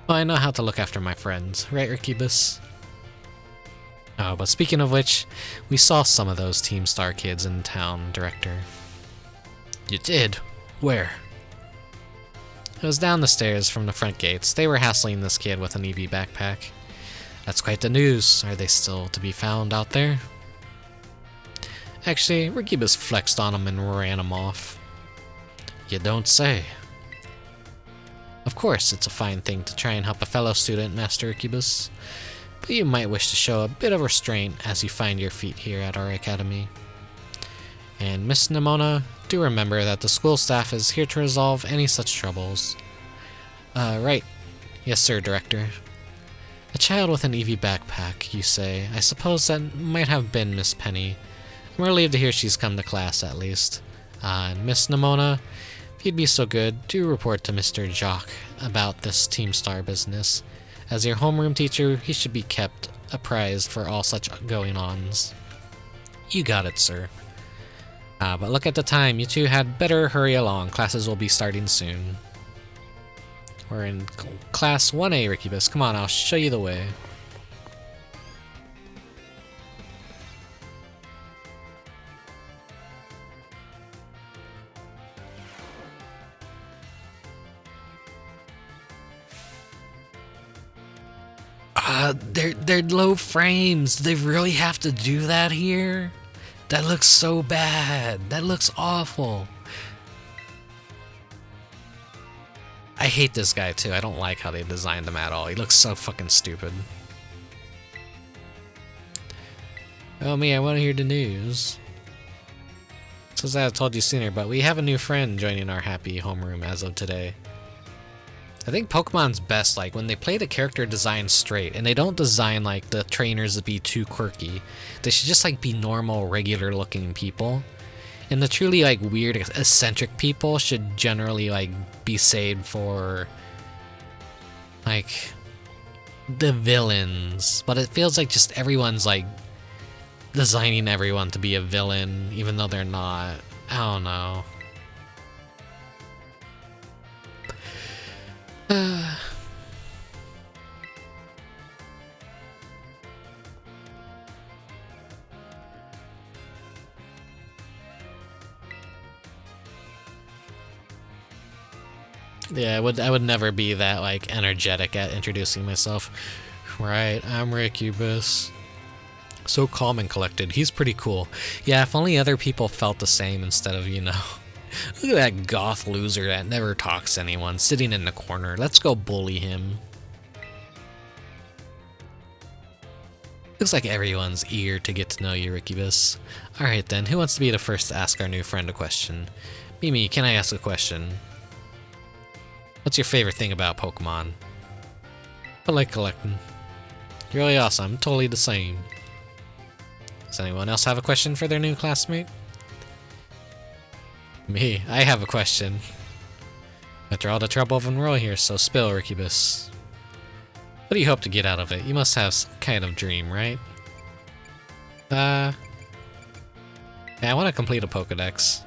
Well, I know how to look after my friends, right, Rickubus? Oh, but speaking of which, we saw some of those Team Star kids in town, Director. You did? Where? It was down the stairs from the front gates. They were hassling this kid with an EV backpack. That's quite the news. Are they still to be found out there? Actually, Rickubus flexed on him and ran him off. You don't say. Of course, it's a fine thing to try and help a fellow student, Master Rickubus, but you might wish to show a bit of restraint as you find your feet here at our academy. And Miss Nemona, do remember that the school staff is here to resolve any such troubles. Right. Yes, sir, Director. A child with an EV backpack, you say. I suppose that might have been Miss Penny. I'm relieved to hear she's come to class, at least. And Miss Nemona, if you'd be so good, do report to Mr. Jock about this Team Star business. As your homeroom teacher, he should be kept apprised for all such going-ons. You got it, sir. But look at the time. You two had better hurry along. Classes will be starting soon. We're in Class 1A, Rickubus. Come on, I'll show you the way. They're low frames. They really have to do that here? That looks so bad. That looks awful. I hate this guy too. I don't like how they designed him at all. He looks so fucking stupid. Oh me, I want to hear the news. Says I told you sooner, but we have a new friend joining our happy homeroom as of today. I think Pokemon's best, like, when they play the character design straight, and they don't design, like, the trainers to be too quirky. They should just, like, be normal, regular-looking people. And the truly, like, weird, eccentric people should generally, like, be saved for, like, the villains. But it feels like just everyone's, like, designing everyone to be a villain, even though they're not. I don't know. Yeah, I would never be that, like, energetic at introducing myself. Right, I'm Rickubus. So calm and collected. He's pretty cool. Yeah, if only other people felt the same instead of, you know... Look at that goth loser that never talks to anyone, sitting in the corner. Let's go bully him. Looks like everyone's eager to get to know you, Rickubus. Alright then, who wants to be the first to ask our new friend a question? Mimi, can I ask a question? What's your favorite thing about Pokemon? I like collecting. You're really awesome, totally the same. Does anyone else have a question for their new classmate? Me, I have a question. After all the trouble of enroll here, so spill, Rickubus. What do you hope to get out of it? You must have some kind of dream, right? Yeah, I want to complete a Pokedex.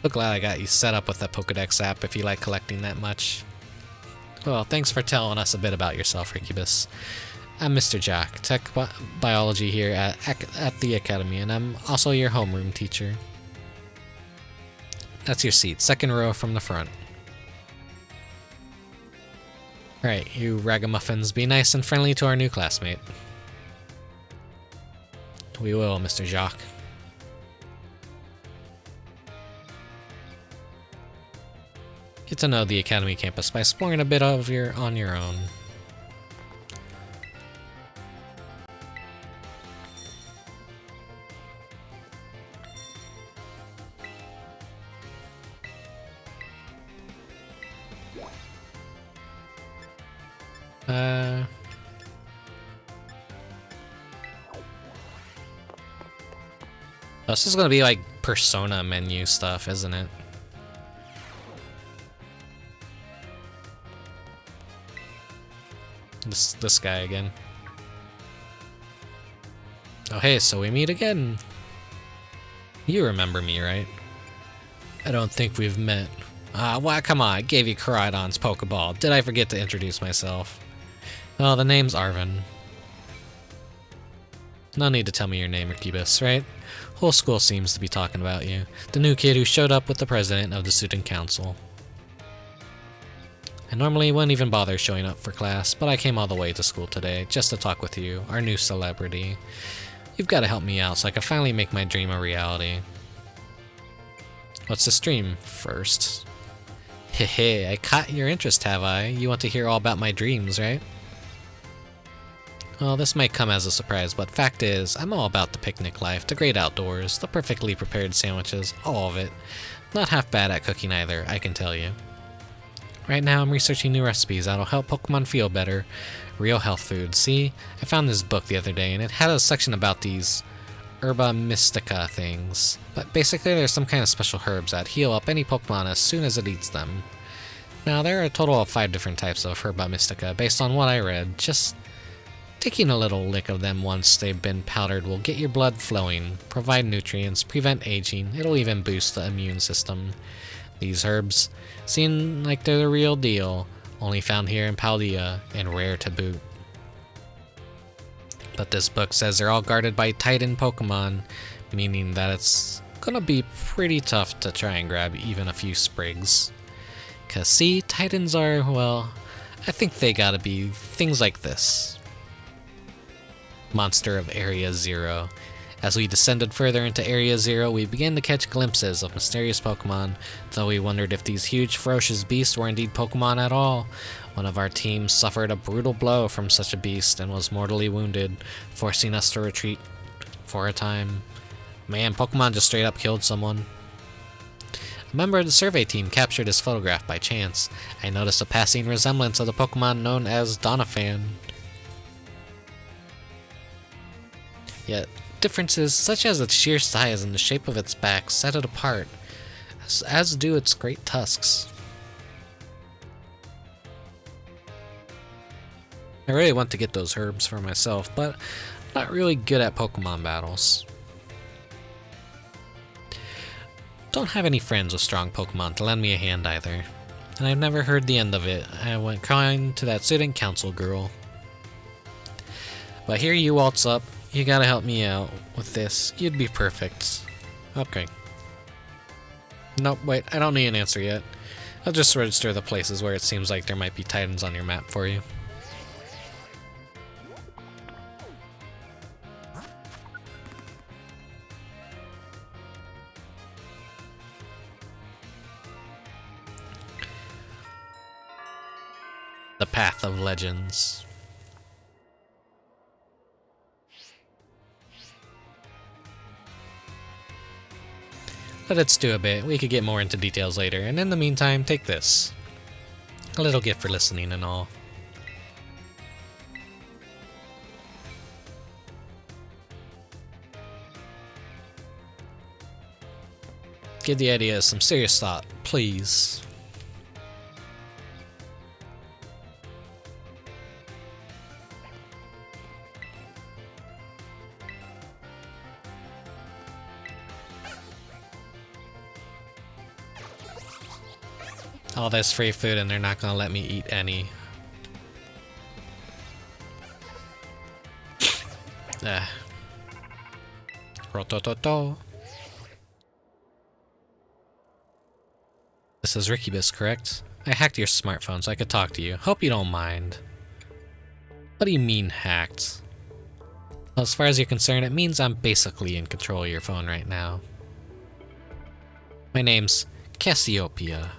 So glad I got you set up with that Pokedex app if you like collecting that much. Well, thanks for telling us a bit about yourself, Rickubus. I'm Mr. Jack, Tech Biology here at the Academy, and I'm also your homeroom teacher. That's your seat, second row from the front. Right, you ragamuffins, be nice and friendly to our new classmate. We will, Mr. Jacques. Get to know the Academy campus by exploring a bit of on your own. This is gonna be like Persona menu stuff, isn't it? This guy again. Oh hey, so we meet again. You remember me, right? I don't think we've met. Well, come on, I gave you Koraidon's Pokeball. Did I forget to introduce myself? Oh, the name's Arvin. No need to tell me your name, Rickubus, right? Whole school seems to be talking about you. The new kid who showed up with the president of the student council. I normally wouldn't even bother showing up for class, but I came all the way to school today just to talk with you, our new celebrity. You've got to help me out so I can finally make my dream a reality. What's the stream first? Hehe, I caught your interest, have I? You want to hear all about my dreams, right? Well, this might come as a surprise, but fact is, I'm all about the picnic life, the great outdoors, the perfectly prepared sandwiches, all of it. Not half bad at cooking either, I can tell you. Right now, I'm researching new recipes that'll help Pokemon feel better. Real health food. See, I found this book the other day, and it had a section about these Herba Mystica things. But basically, there's some kind of special herbs that heal up any Pokemon as soon as it eats them. Now, there are a total of 5 different types of Herba Mystica, based on what I read. Just taking a little lick of them once they've been powdered will get your blood flowing, provide nutrients, prevent aging, it'll even boost the immune system. These herbs seem like they're the real deal, only found here in Paldea, and rare to boot. But this book says they're all guarded by Titan Pokemon, meaning that it's gonna be pretty tough to try and grab even a few sprigs. Cause see, Titans are, well, I think they gotta be things like this. Monster of Area Zero. As we descended further into Area Zero, we began to catch glimpses of mysterious Pokemon, though we wondered if these huge, ferocious beasts were indeed Pokemon at all. One of our team suffered a brutal blow from such a beast and was mortally wounded, forcing us to retreat for a time. Man, Pokemon just straight up killed someone. A member of the survey team captured his photograph by chance. I noticed a passing resemblance of the Pokemon known as Doniphan. Yet, differences such as its sheer size and the shape of its back set it apart, as do its great tusks. I really want to get those herbs for myself, but I'm not really good at Pokemon battles. Don't have any friends with strong Pokemon to lend me a hand either, and I've never heard the end of it. I went crying to that student council girl. But here you waltz up. You gotta help me out with this. You'd be perfect. Okay. Nope, wait, I don't need an answer yet. I'll just register the places where it seems like there might be Titans on your map for you. The Path of Legends. But let's do a bit. We could get more into details later, and in the meantime, take this. A little gift for listening and all. Give the idea some serious thought, please. All this free food and they're not gonna let me eat any. Ah. Rotototo. This is Rickubus, correct? I hacked your smartphone so I could talk to you. Hope you don't mind. What do you mean, hacked? Well, as far as you're concerned, it means I'm basically in control of your phone right now. My name's Cassiopeia.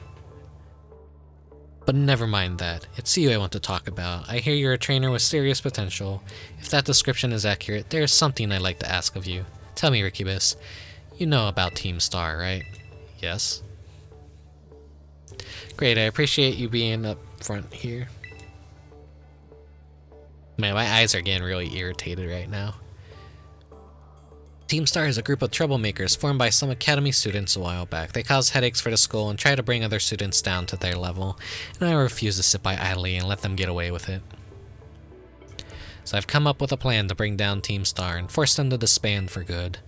But never mind that. It's you I want to talk about. I hear you're a trainer with serious potential. If that description is accurate, there is something I'd like to ask of you. Tell me, Rickubus. You know about Team Star, right? Yes? Great, I appreciate you being up front here. Man, my eyes are getting really irritated right now. Team Star is a group of troublemakers formed by some Academy students a while back. They cause headaches for the school and try to bring other students down to their level, and I refuse to sit by idly and let them get away with it. So I've come up with a plan to bring down Team Star and force them to disband for good.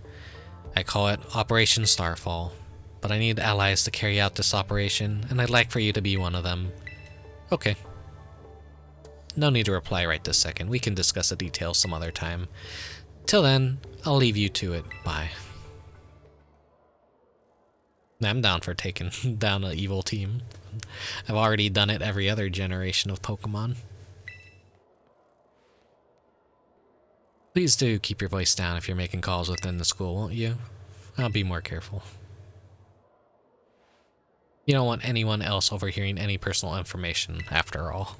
I call it Operation Starfall, but I need allies to carry out this operation, and I'd like for you to be one of them. Okay. No need to reply right this second. We can discuss the details some other time. Till then, I'll leave you to it. Bye. I'm down for taking down an evil team. I've already done it every other generation of Pokemon. Please do keep your voice down if you're making calls within the school, won't you? I'll be more careful. You don't want anyone else overhearing any personal information, after all.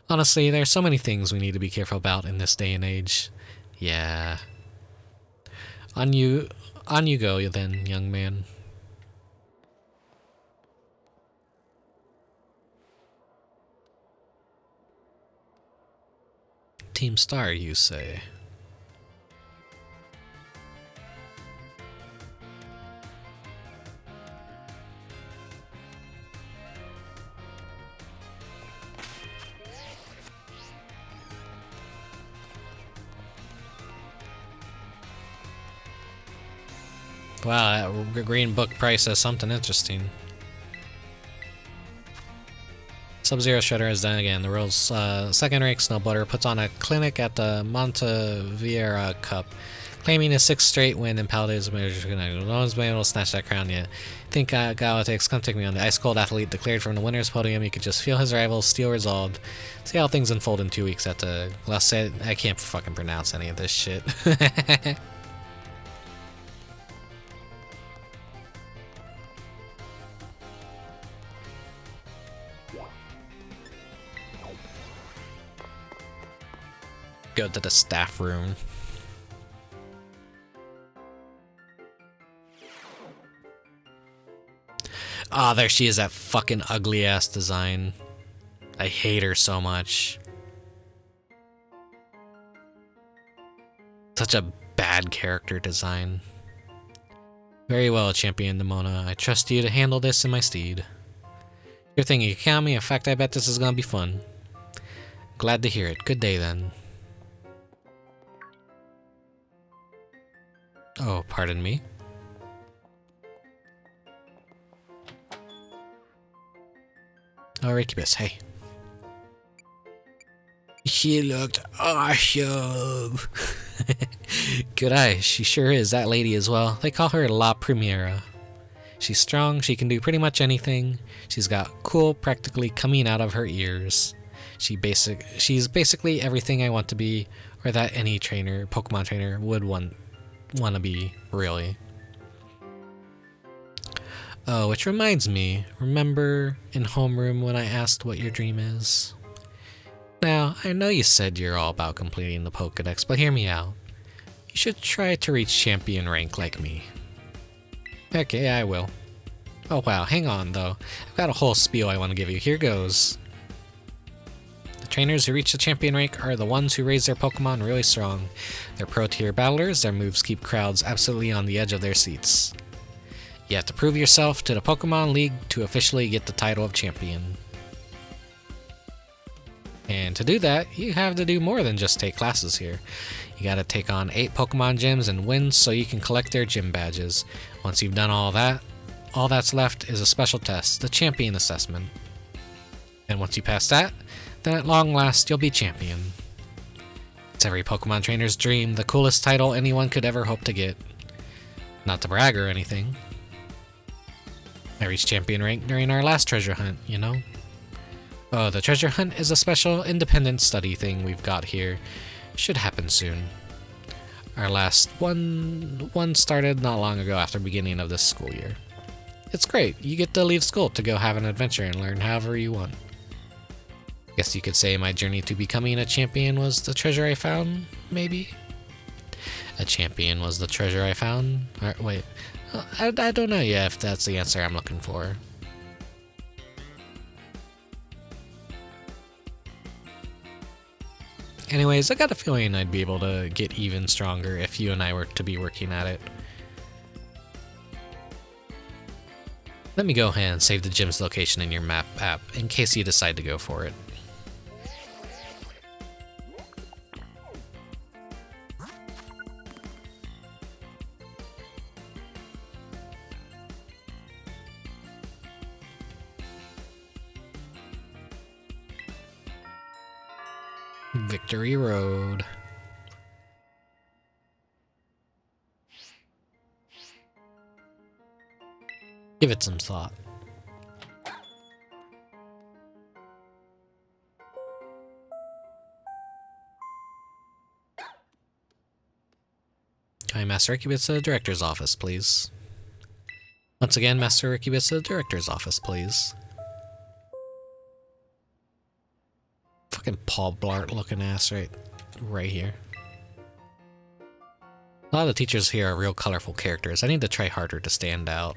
Honestly, there are so many things we need to be careful about in this day and age. Yeah. On you go then, young man. Team Star, you say? Wow, that green book price says something interesting. Sub-Zero Shredder is done again. The world's second-ranked snowboarder puts on a clinic at the Montevideo Cup, claiming a sixth straight win in Paladin's major. No one's been able to snatch that crown yet. Think Galactics, come take me on. The ice-cold athlete declared from the winner's podium. You could just feel his rival's steel resolved. See how things unfold in 2 weeks at the Glace. I can't fucking pronounce any of this shit. Go to the staff room. Ah, there she is, that fucking ugly ass design. I hate her so much. Such a bad character design. Very well, Champion Demona. I trust you to handle this in my stead. You're thinking you count me? In fact, I bet this is gonna be fun. Glad to hear it. Good day then. Oh, pardon me. Oh, Rickubus, hey. She looked awesome. Good eye, she sure is. That lady as well. They call her La Primera. She's strong, she can do pretty much anything. She's got cool practically coming out of her ears. She's basically everything I want to be, or that any trainer, Pokemon trainer, would want to be, really. Oh, which reminds me, remember in homeroom when I asked what your dream is? Now, I know you said you're all about completing the Pokédex, but hear me out. You should try to reach champion rank like me. Okay, I will. Oh wow, hang on though. I've got a whole spiel I want to give you. Here goes. The trainers who reach the champion rank are the ones who raise their Pokemon really strong. They're pro-tier battlers, their moves keep crowds absolutely on the edge of their seats. You have to prove yourself to the Pokemon League to officially get the title of champion. And to do that, you have to do more than just take classes here. You gotta take on 8 Pokemon gyms and win so you can collect their gym badges. Once you've done all that's left is a special test, the champion assessment. And once you pass that, then at long last you'll be champion. It's every Pokemon trainer's dream, the coolest title anyone could ever hope to get. Not to brag or anything. I reached champion rank during our last treasure hunt, you know? Oh, the treasure hunt is a special independent study thing we've got here. Should happen soon. Our last one started not long ago after beginning of this school year. It's great. You get to leave school to go have an adventure and learn however you want. Guess you could say my journey to becoming a champion was the treasure I found, maybe? A champion was the treasure I found? Or, wait, I don't know yet if that's the answer I'm looking for. Anyways, I got a feeling I'd be able to get even stronger if you and I were to be working at it. Let me go ahead and save the gym's location in your map app in case you decide to go for it. Victory Road. Give it some thought. Hi, Master Rickubus to the Director's office, please. Once again, Master Rickubus to the Director's office, please. Fucking Paul Blart looking ass right here. A lot of the teachers here are real colorful characters. I need to try harder to stand out.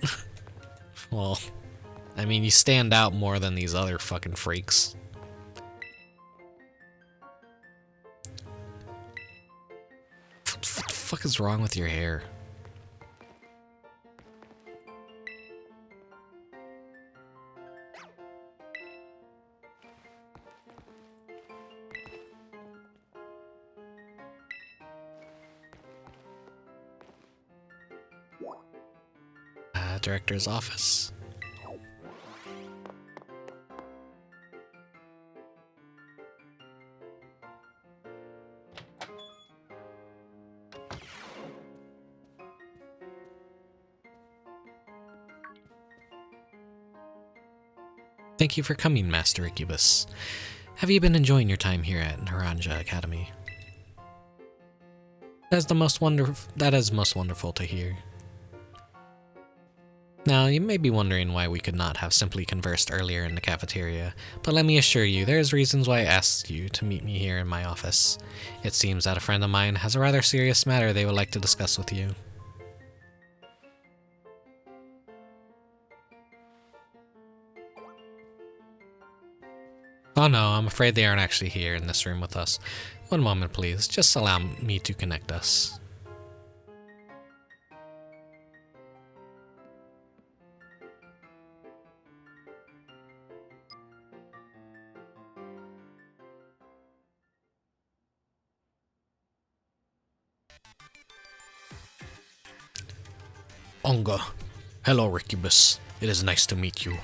Well, I mean, you stand out more than these other fucking freaks. What the fuck is wrong with your hair? Director's office. Thank you for coming, Master Rickubus. Have you been enjoying your time here at Naranja Academy? That is most wonderful to hear. Now, you may be wondering why we could not have simply conversed earlier in the cafeteria, but let me assure you, there's reasons why I asked you to meet me here in my office. It seems that a friend of mine has a rather serious matter they would like to discuss with you. Oh no, I'm afraid they aren't actually here in this room with us. One moment, please. Just allow me to connect us. Onga. Hello, Rickubus. It is nice to meet you.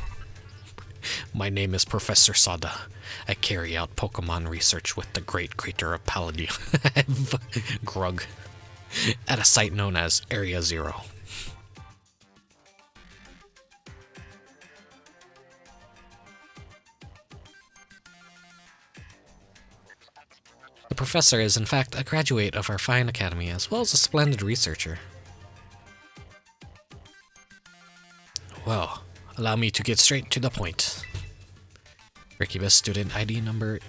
My name is Professor Sada. I carry out Pokemon research with the Great Crater of Palladium, Grug, at a site known as Area Zero. The professor is in fact a graduate of our fine academy as well as a splendid researcher. Well, allow me to get straight to the point. Rickubus student ID number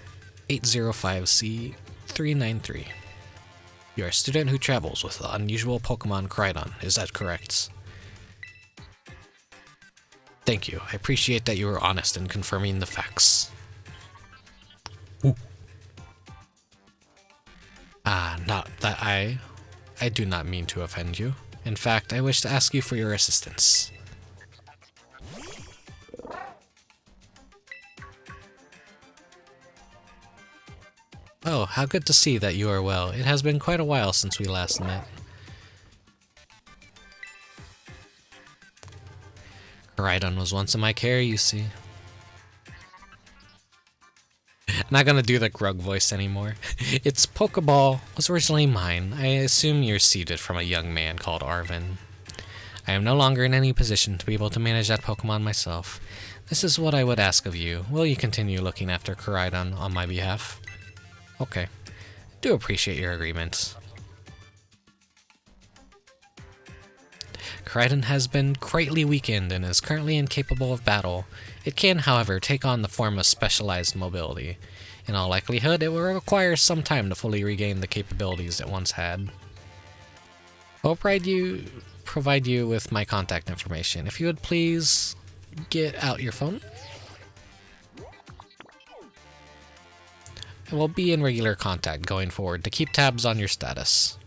805C393. You're a student who travels with the unusual Pokemon Koraidon, is that correct? Thank you. I appreciate that you were honest in confirming the facts. Ooh. Not that I do not mean to offend you. In fact, I wish to ask you for your assistance. Oh, how good to see that you are well. It has been quite a while since we last met. Koraidon was once in my care, you see. I'm not gonna do the Grug voice anymore. Its Pokeball was originally mine. I assume you received it from a young man called Arvin. I am no longer in any position to be able to manage that Pokemon myself. This is what I would ask of you. Will you continue looking after Koraidon on my behalf? Okay. Do appreciate your agreement. Koraidon has been greatly weakened and is currently incapable of battle. It can, however, take on the form of specialized mobility. In all likelihood, it will require some time to fully regain the capabilities it once had. I'll provide you with my contact information. If you would please get out your phone. I will be in regular contact going forward to keep tabs on your status.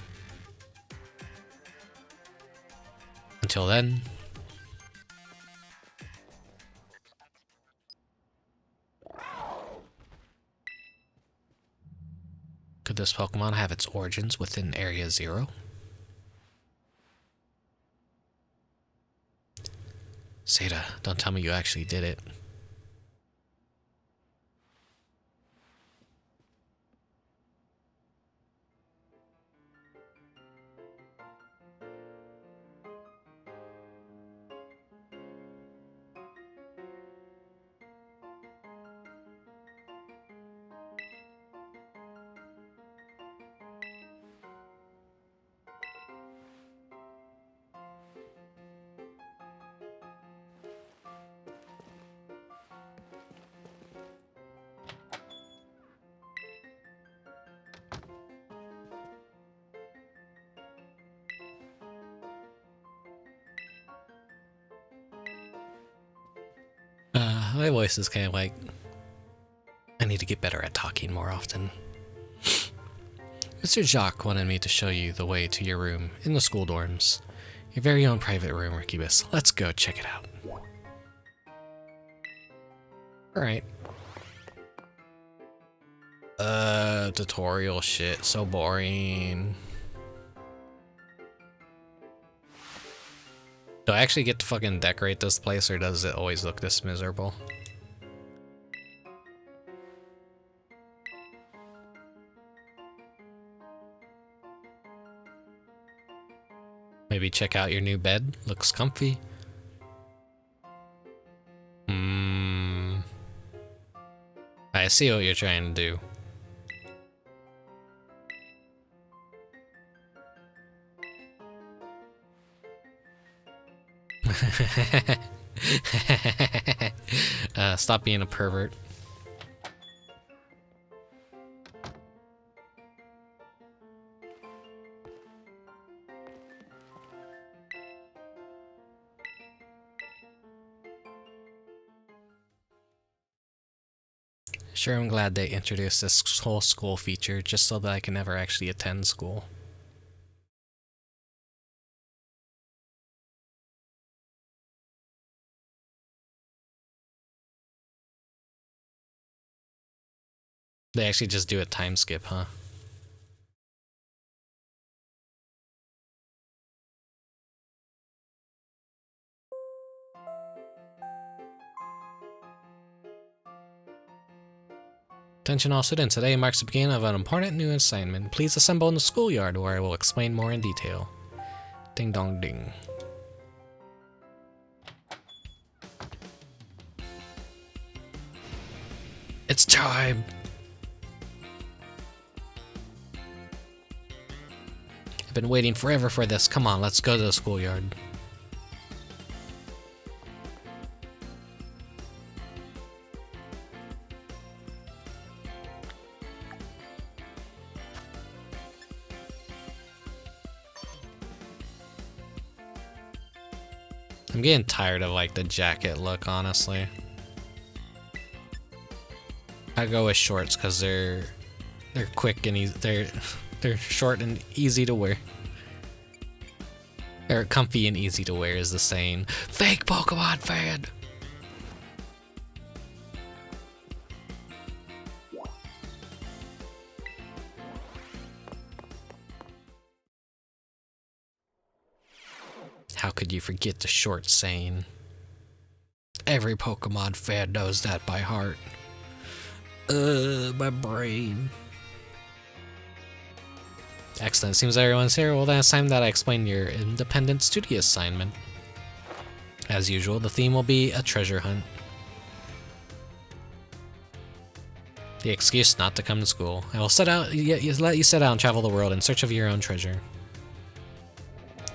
Until then, could this Pokemon have its origins within Area 0? Seda, don't tell me you actually did it. My voice is kind of like, I need to get better at talking more often. Mr. Jacques wanted me to show you the way to your room in the school dorms. Your very own private room, Rickubus. Let's go check it out. Alright. Tutorial shit. So boring. Do I actually get to fucking decorate this place, or does it always look this miserable? Maybe check out your new bed. Looks comfy. I see what you're trying to do. Stop being a pervert. Sure, I'm glad they introduced this whole school feature just so that I can never actually attend school. They actually just do a time skip, huh? Attention all students, today marks the beginning of an important new assignment. Please assemble in the schoolyard where I will explain more in detail. Ding dong ding. It's time! I've been waiting forever for this. Come on, let's go to the schoolyard. I'm getting tired of like the jacket look, honestly. I go with shorts because they're quick and easy. They're short and easy to wear. Or comfy and easy to wear is the saying. Fake Pokemon fan! How could you forget the short saying? Every Pokemon fan knows that by heart. My brain. Excellent, seems everyone's here. Well, then it's time that I explain your independent study assignment. As usual, the theme will be a treasure hunt. The excuse not to come to school. I will let you set out and travel the world in search of your own treasure.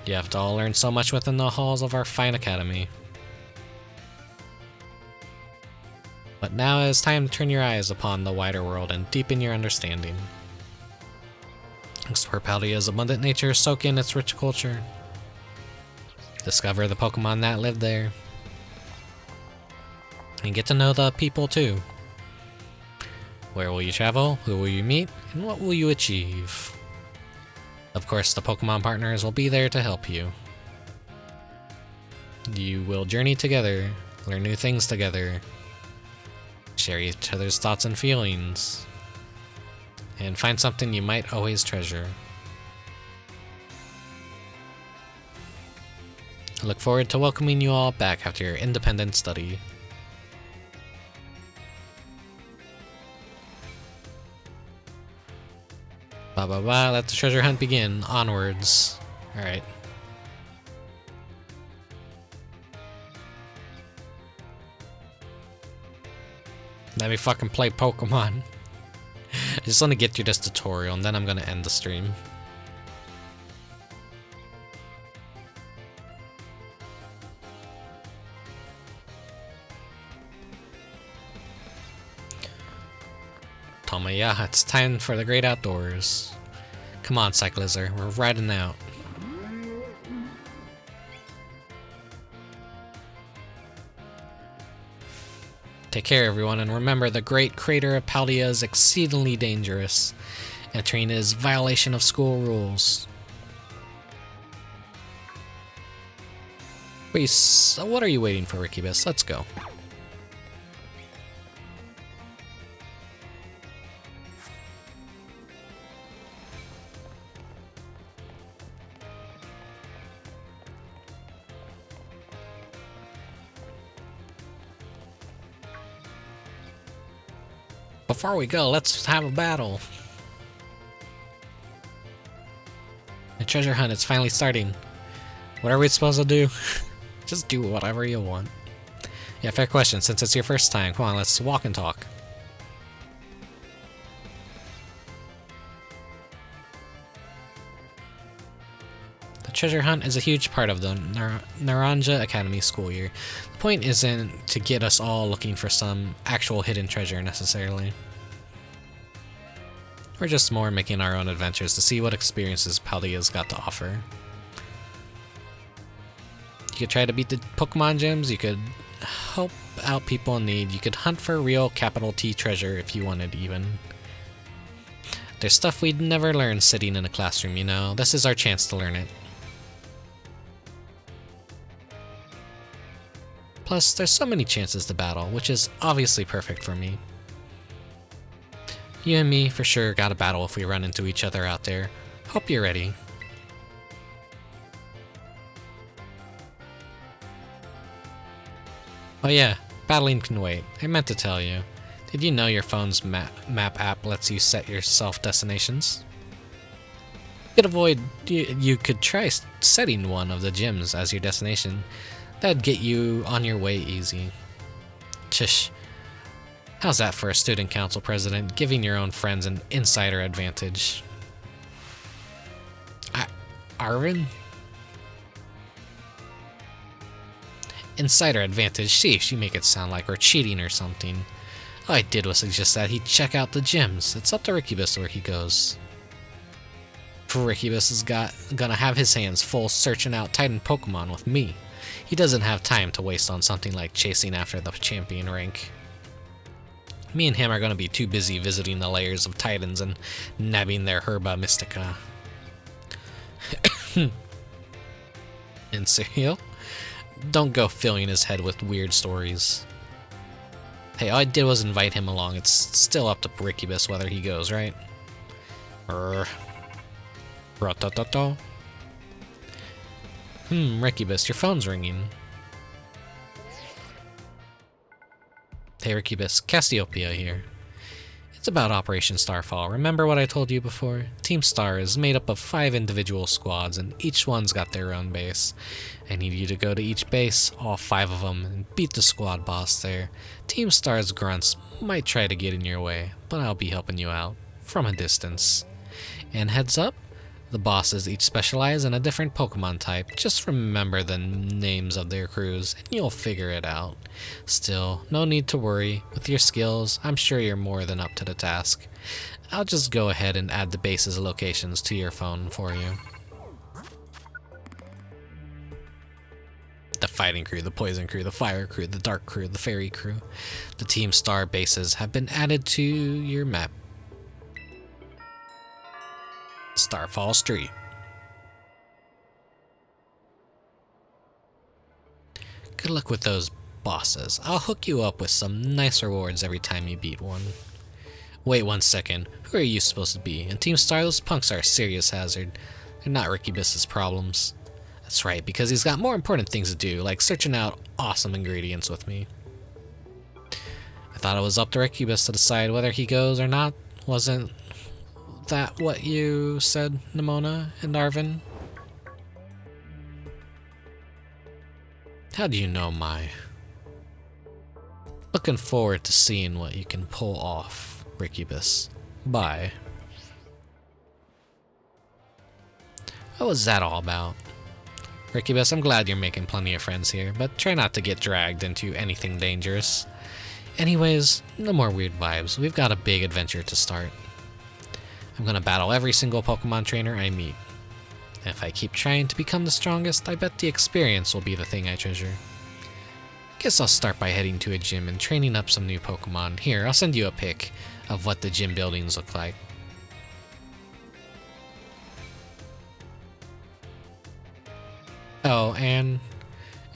You have to all learn so much within the halls of our fine academy. But now it is time to turn your eyes upon the wider world and deepen your understanding. Explore Paldea's abundant nature, soak in its rich culture. Discover the Pokemon that live there. And get to know the people too. Where will you travel? Who will you meet? And what will you achieve? Of course, the Pokemon partners will be there to help you. You will journey together, learn new things together, share each other's thoughts and feelings, and find something you might always treasure. I look forward to welcoming you all back after your independent study. Blah blah blah, let the treasure hunt begin. Onwards. Alright. Let me fucking play Pokemon. I just want to get through this tutorial and then I'm gonna end the stream. Yeah, it's time for the great outdoors. Come on, Cyclizer, we're riding out. Take care, everyone, and remember the great crater of Paldea is exceedingly dangerous. Entering is violation of school rules. Wait, so what are you waiting for, Rickubus? Let's go. Before we go, let's have a battle. The treasure hunt is finally starting. What are we supposed to do? Just do whatever you want. Yeah, fair question. Since it's your first time, come on, let's walk and talk. The treasure hunt is a huge part of the Naranja Academy school year. The point isn't to get us all looking for some actual hidden treasure necessarily. We're just more making our own adventures to see what experiences Paldea's got to offer. You could try to beat the Pokemon gyms, you could help out people in need, you could hunt for real capital T treasure if you wanted even. There's stuff we'd never learn sitting in a classroom, you know. This is our chance to learn it. Plus, there's so many chances to battle, which is obviously perfect for me. You and me, for sure, gotta battle if we run into each other out there. Hope you're ready. Oh yeah, battling can wait. I meant to tell you. Did you know your phone's map app lets you set your self-destinations? You could try setting one of the gyms as your destination. That'd get you on your way easy. Chish. How's that for a student council president, giving your own friends an insider advantage? Arvin? Insider advantage? Sheesh, you make it sound like we're cheating or something. All I did was suggest that he check out the gyms. It's up to Rickubus where he goes. Rickubus is gonna have his hands full searching out Titan Pokemon with me. He doesn't have time to waste on something like chasing after the champion rank. Me and him are going to be too busy visiting the lairs of Titans and nabbing their Herba Mystica. In cereal? Don't go filling his head with weird stories. Hey, all I did was invite him along. It's still up to Rickubus whether he goes, right? Ra-ta-ta-ta. Rickubus, your phone's ringing. Hey Rickubus, Cassiopeia here. It's about Operation Starfall. Remember what I told you before? Team Star is made up of 5 individual squads, and each one's got their own base. I need you to go to each base, all 5 of them, and beat the squad boss there. Team Star's grunts might try to get in your way, but I'll be helping you out, from a distance. And heads up, the bosses each specialize in a different Pokemon type. Just remember the names of their crews, and you'll figure it out. Still, no need to worry. With your skills, I'm sure you're more than up to the task. I'll just go ahead and add the base's locations to your phone for you. The Fighting Crew, the Poison Crew, the Fire Crew, the Dark Crew, the Fairy Crew. The Team Star bases have been added to your map. Starfall Street. Good luck with those bosses. I'll hook you up with some nice rewards every time you beat one. Wait 1 second. Who are you supposed to be? In Team Star, those punks are a serious hazard. They're not Rickubus's problems. That's right, because he's got more important things to do, like searching out awesome ingredients with me. I thought it was up to Rickubus to decide whether he goes or not. Wasn't that what you said, Nimona and Arvin? How do you know, Mai? Looking forward to seeing what you can pull off, Rickubus. Bye. What was that all about? Rickubus, I'm glad you're making plenty of friends here, but try not to get dragged into anything dangerous. Anyways, no more weird vibes. We've got a big adventure to start. I'm gonna battle every single Pokemon trainer I meet. If I keep trying to become the strongest, I bet the experience will be the thing I treasure. Guess I'll start by heading to a gym and training up some new Pokemon. Here, I'll send you a pic of what the gym buildings look like. Oh, and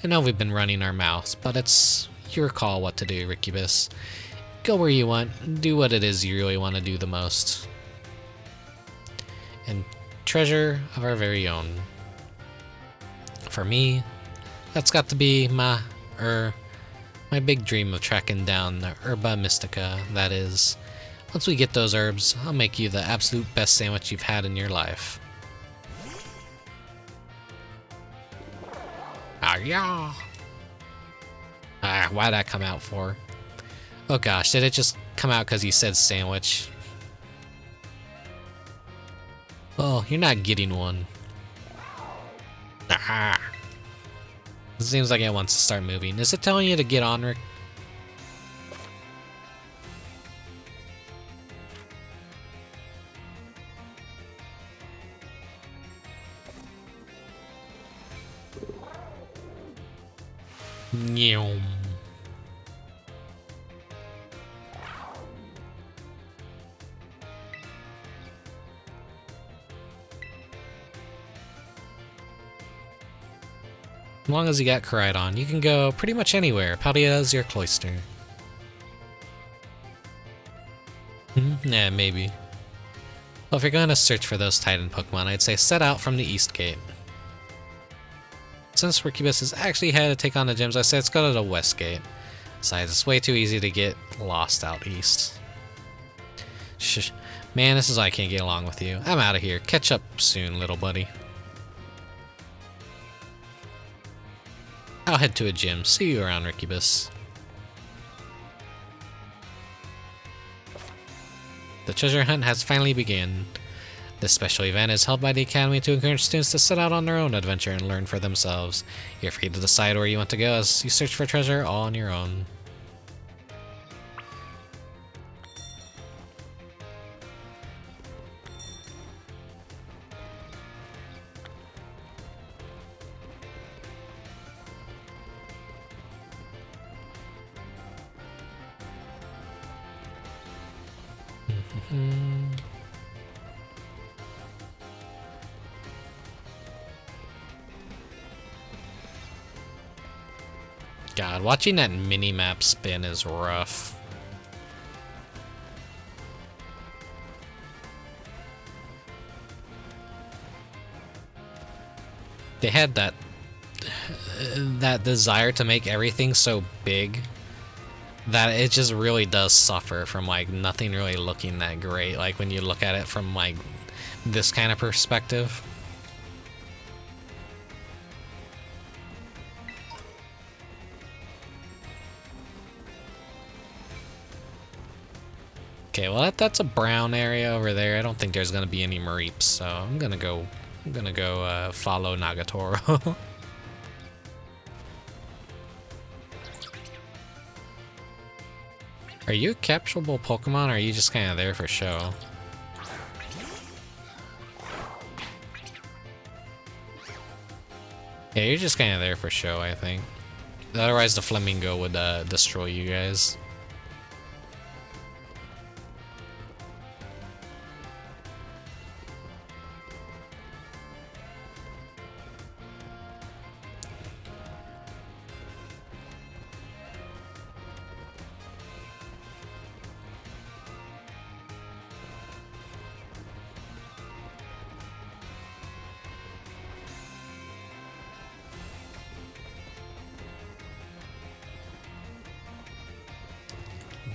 I know we've been running our mouths, but it's your call what to do, Rickubus. Go where you want, do what it is you really want to do the most. And treasure of our very own. For me, that's got to be my big dream of tracking down the Herba Mystica, that is. Once we get those herbs, I'll make you the absolute best sandwich you've had in your life. Ah, yeah. Why'd that come out for? Oh gosh, did it just come out because you said sandwich? Oh, you're not getting one. Ah. It seems like it wants to start moving. Is it telling you to get on, Rick? Nyom. As long as you got Koraidon, you can go pretty much anywhere. Paldea's your cloister. Nah, maybe. Well, if you're going to search for those Titan Pokemon, I'd say set out from the East Gate. Since Rickubus is actually had to take on the gyms, I say let's go to the West Gate. Besides, it's way too easy to get lost out east. Shh. Man, this is why I can't get along with you. I'm out of here. Catch up soon, little buddy. I'll head to a gym. See you around, Rickubus. The treasure hunt has finally begun. This special event is held by the Academy to encourage students to set out on their own adventure and learn for themselves. You're free to decide where you want to go as you search for treasure all on your own. God, watching that mini-map spin is rough. They had that desire to make everything so big that it just really does suffer from like nothing really looking that great, like when you look at it from like this kind of perspective. Okay, well that's a brown area over there. I don't think there's gonna be any Mareeps, so I'm gonna go follow Nagatoro. Are you a capturable Pokemon, or are you just kind of there for show? Yeah, you're just kind of there for show, I think. Otherwise the Flamingo would destroy you guys.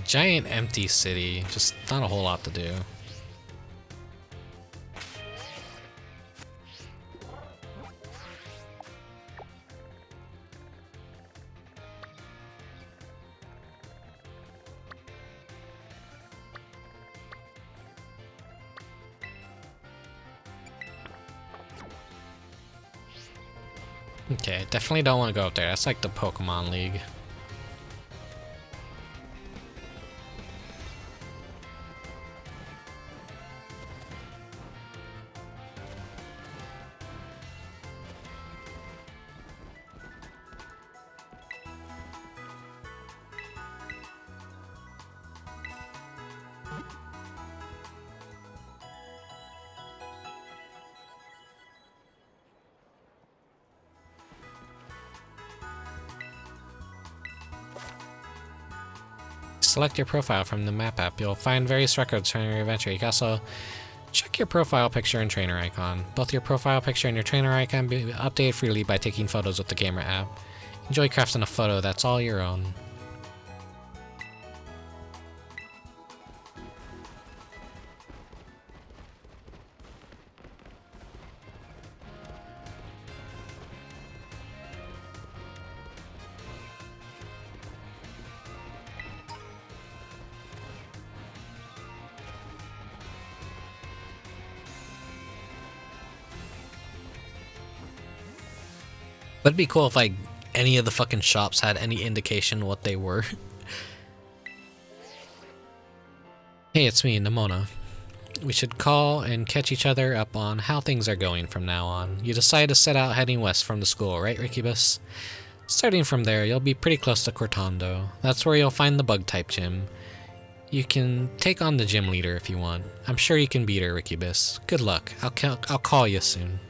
Giant empty city, just not a whole lot to do. Okay, definitely don't want to go up there. That's like the Pokemon League. Select your profile from the map app. You'll find various records from your adventure. You can also check your profile picture and trainer icon. Both your profile picture and your trainer icon be updated freely by taking photos with the camera app. Enjoy crafting a photo that's all your own. But it'd be cool if like any of the fucking shops had any indication what they were. Hey, it's me, Nimona. We should call and catch each other up on how things are going from now on. You decide to set out heading west from the school, right, Rickubus? Starting from there, you'll be pretty close to Cortando. That's where you'll find the Bug-type gym. You can take on the gym leader if you want. I'm sure you can beat her, Rickubus. Good luck. I'll call you soon.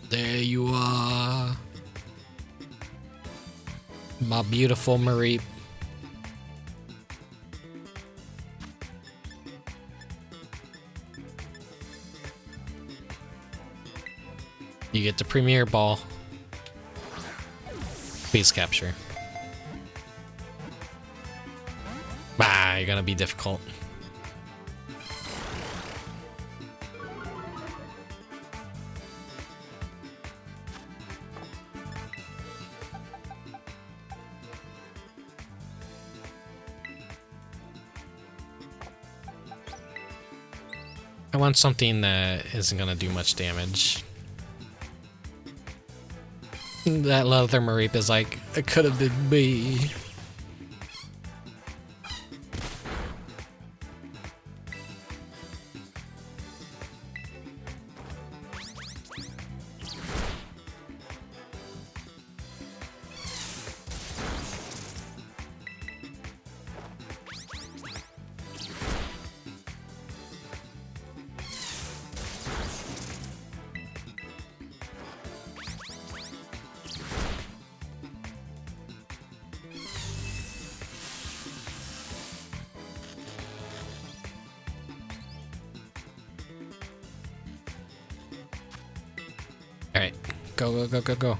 There you are. My beautiful Mareep. You get the Premier Ball. Please capture. Bah, you're gonna be difficult. I want something that isn't gonna do much damage. That leather Mareep is like, it could have been me. Alright, go, go, go, go, go.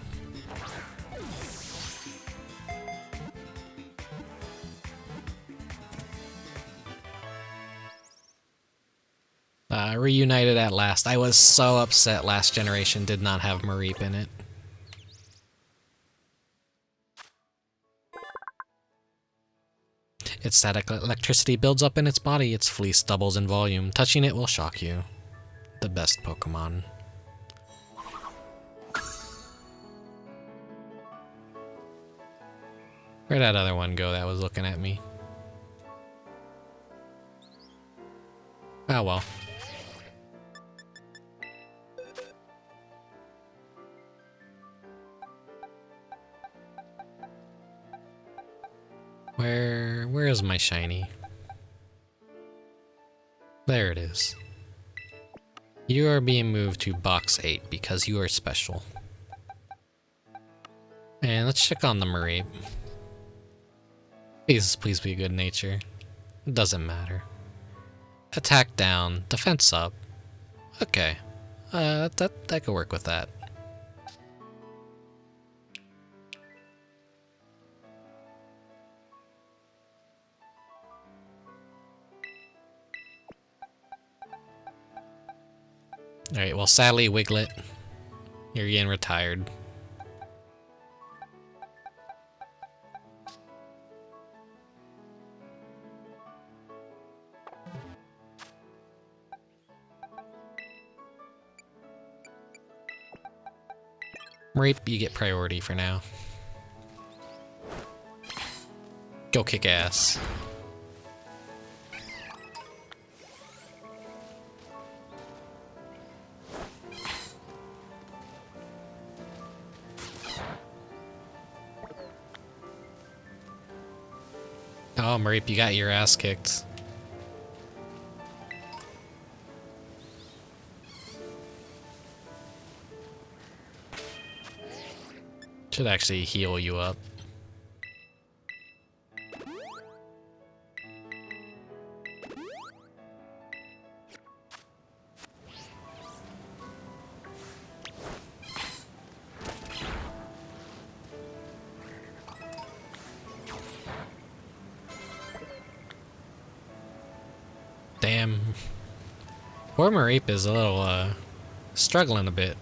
Reunited at last. I was so upset last generation did not have Mareep in it. Its static electricity builds up in its body, its fleece doubles in volume. Touching it will shock you. The best Pokemon. Where'd that other one go that was looking at me? Oh well. Where is my shiny? There it is. You are being moved to box 8 because you are special. And let's check on the Mareep. Please be good nature. It doesn't matter. Attack down, defense up. Okay. That could work with that. Alright, well sadly, Wiglet, you're getting retired. Mareep, you get priority for now. Go kick ass. Oh, Mareep, you got your ass kicked. Should actually heal you up. Damn. Poor Mareep is a little, struggling a bit.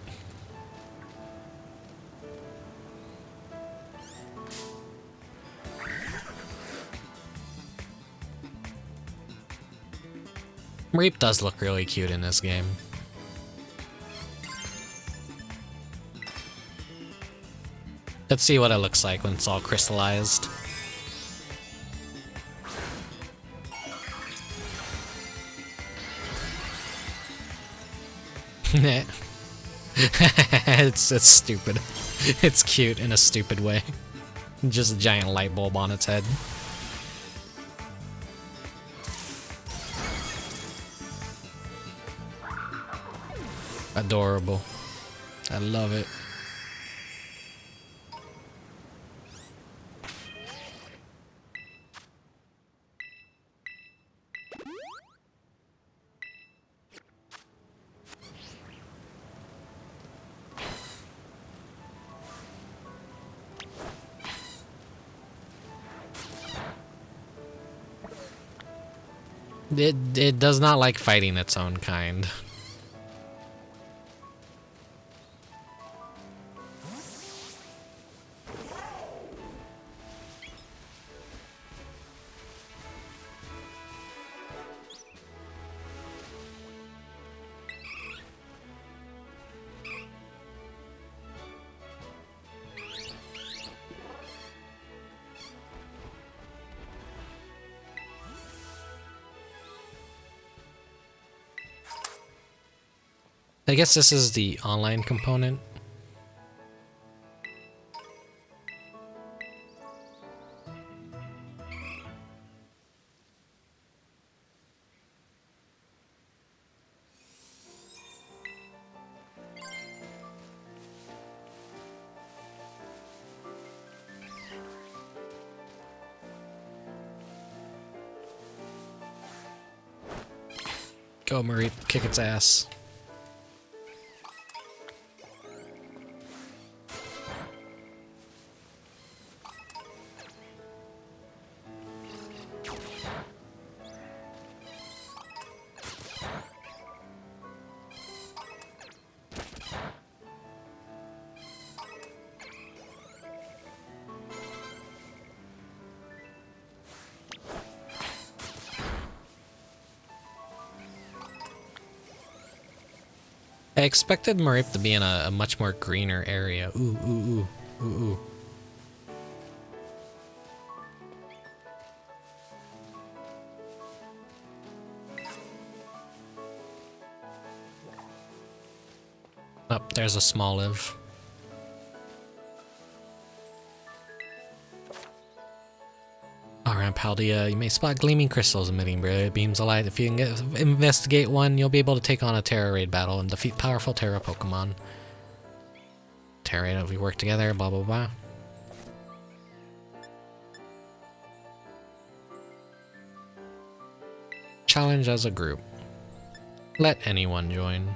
Mareep does look really cute in this game. Let's see what it looks like when it's all crystallized. It's stupid. It's cute in a stupid way. Just a giant light bulb on its head. Adorable. I love it. It does not like fighting its own kind. I guess this is the online component. Go, Marie, kick its ass. I expected Marip to be in a much more greener area. Ooh, ooh, ooh, ooh, ooh. Oh, there's a small live. Alright, Paldea, you may spot gleaming crystals emitting brilliant beams of light. If you can investigate one, you'll be able to take on a Terra raid battle and defeat powerful Terra Pokemon. Terra raid, if we work together, blah blah blah. Challenge as a group. Let anyone join.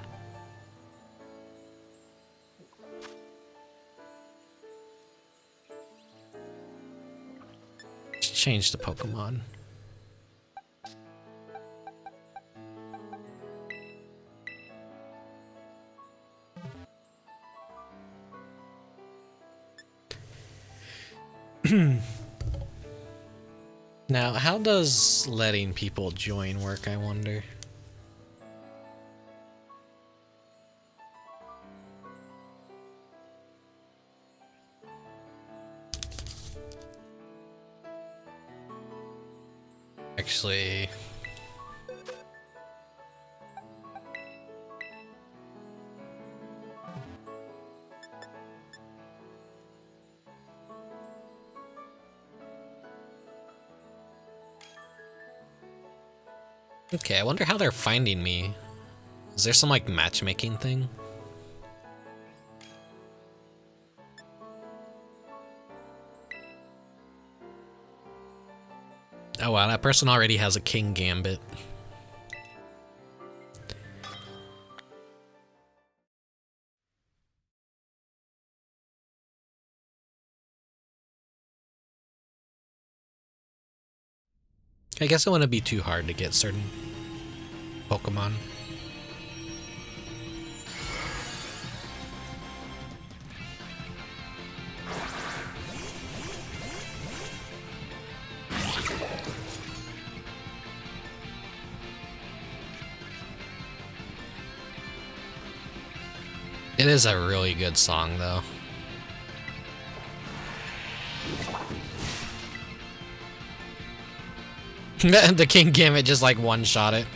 Change the Pokemon. Now, how does letting people join work, I wonder? Actually, okay, I wonder how they're finding me. Is there some like matchmaking thing? Oh wow, that person already has a King Gambit. I guess it wouldn't be too hard to get certain Pokemon. It is a really good song, though. The King Gambit just like one-shot it.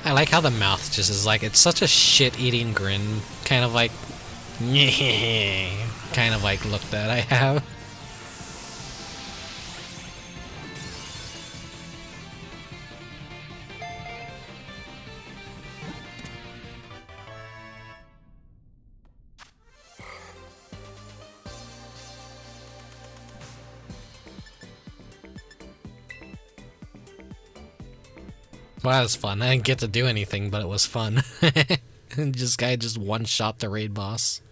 I like how the mouth just is like, it's such a shit-eating grin, kind of like, kind of like look that I have. Well, that was fun. I didn't get to do anything, but it was fun. This guy just one-shot the raid boss.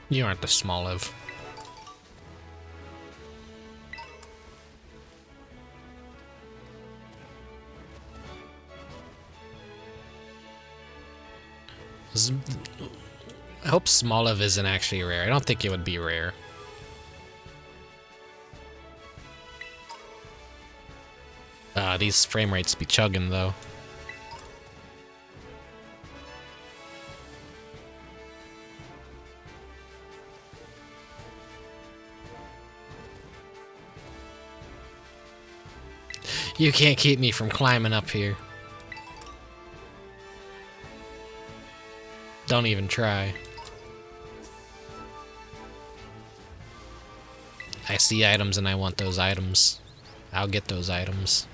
You aren't the Smoliv. I hope Smoliv isn't actually rare. I don't think it would be rare. These frame rates be chugging though. You can't keep me from climbing up here. Don't even try. I see items and I want those items. I'll get those items.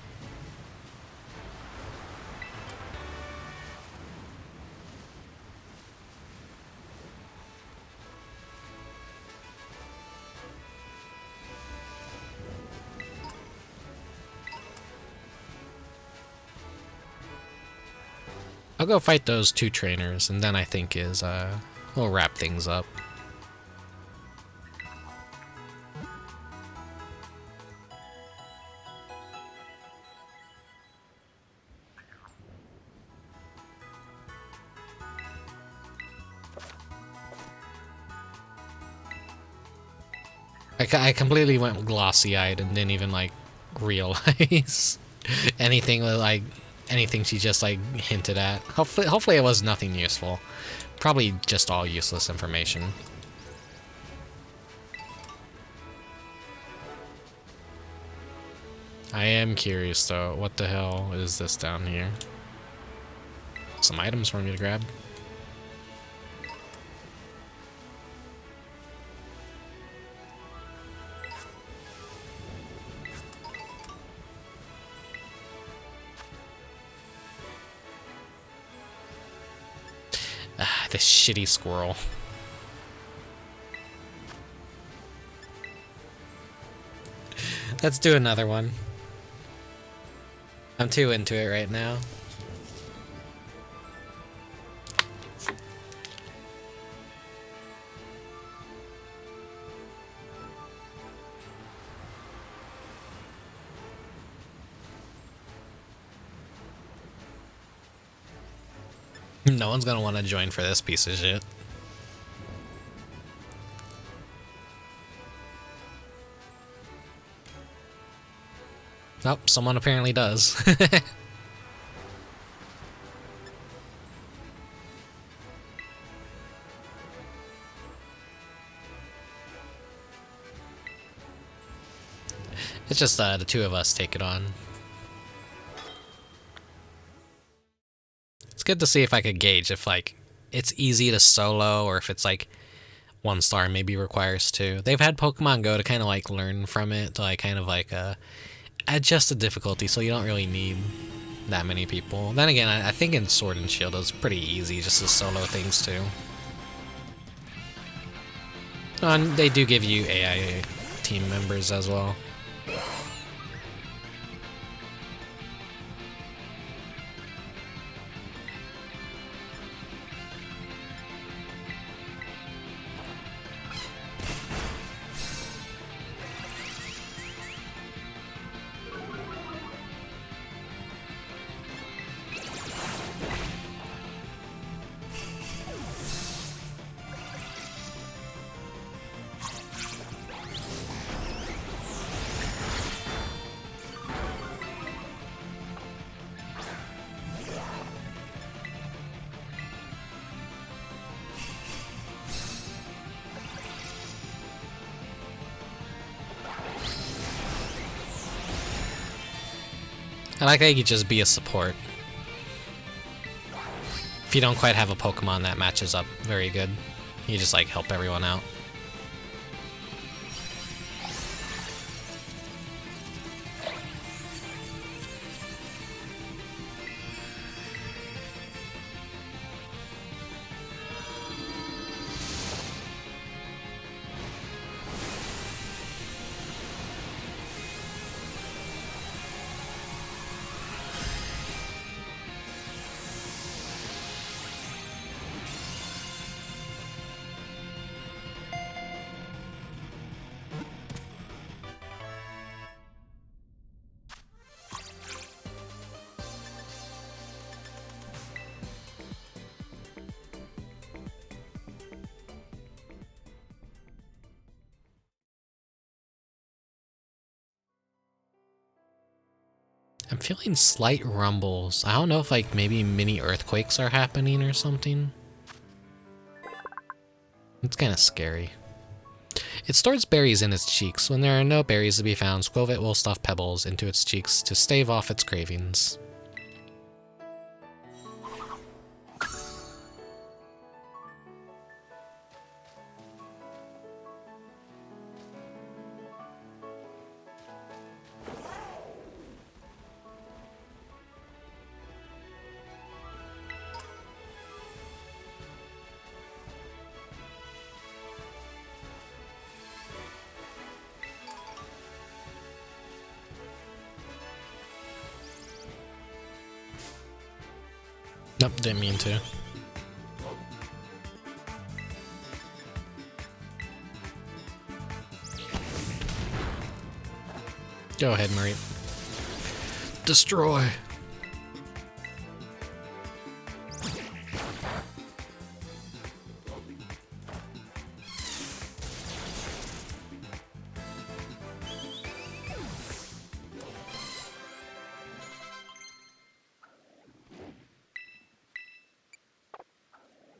I'll go fight those two trainers, and then I think we'll wrap things up. I completely went glossy-eyed and didn't even like realize anything like anything she just like hinted at. Hopefully it was nothing useful. Probably just all useless information. I am curious though, what the hell is this down here? Some items for me to grab. This shitty squirrel. Let's do another one. I'm too into it right now. No one's gonna want to join for this piece of shit. Oh, someone apparently does. It's just the two of us take it on. It's good to see if I could gauge if like it's easy to solo or if it's like 1 star maybe requires 2. They've had Pokemon Go to kind of like learn from it to like kind of like adjust the difficulty so you don't really need that many people. Then again, I think in Sword and Shield it's pretty easy just to solo things too. And they do give you AI team members as well. I like how you could just be a support. If you don't quite have a Pokemon that matches up very good, you just like help everyone out. I'm feeling slight rumbles. I don't know if like maybe mini earthquakes are happening or something. It's kind of scary. It stores berries in its cheeks. When there are no berries to be found, Squovit will stuff pebbles into its cheeks to stave off its cravings. Nope, didn't mean to. Go ahead, Marie. Destroy!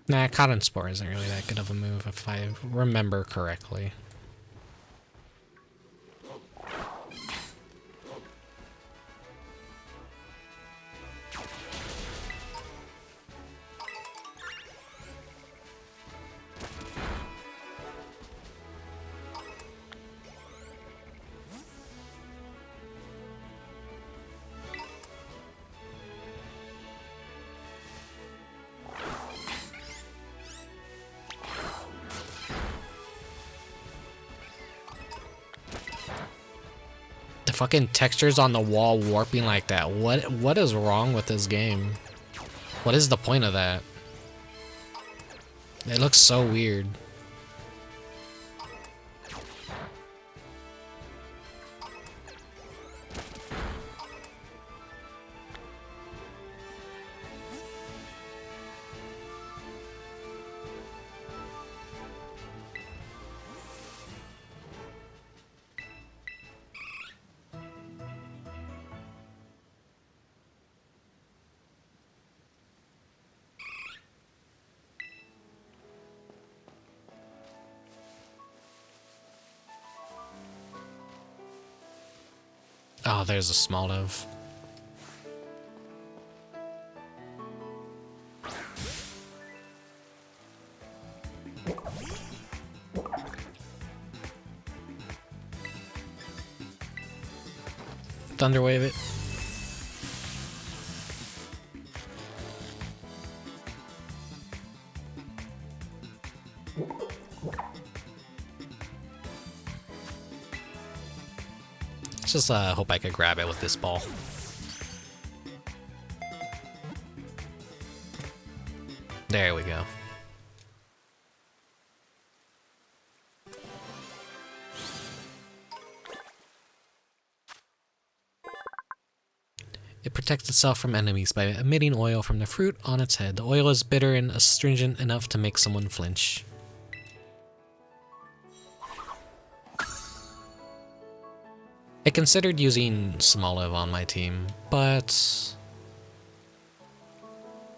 Nah, Cotton Spore isn't really that good of a move if I remember correctly. The fucking textures on the wall warping like that. What is wrong with this game? What is the point of that? It looks so weird. Oh, there's a Smolov. Thunderwave it. Just hope I could grab it with this ball. There we go. It protects itself from enemies by emitting oil from the fruit on its head. The oil is bitter and astringent enough to make someone flinch. I considered using Smoliv on my team, but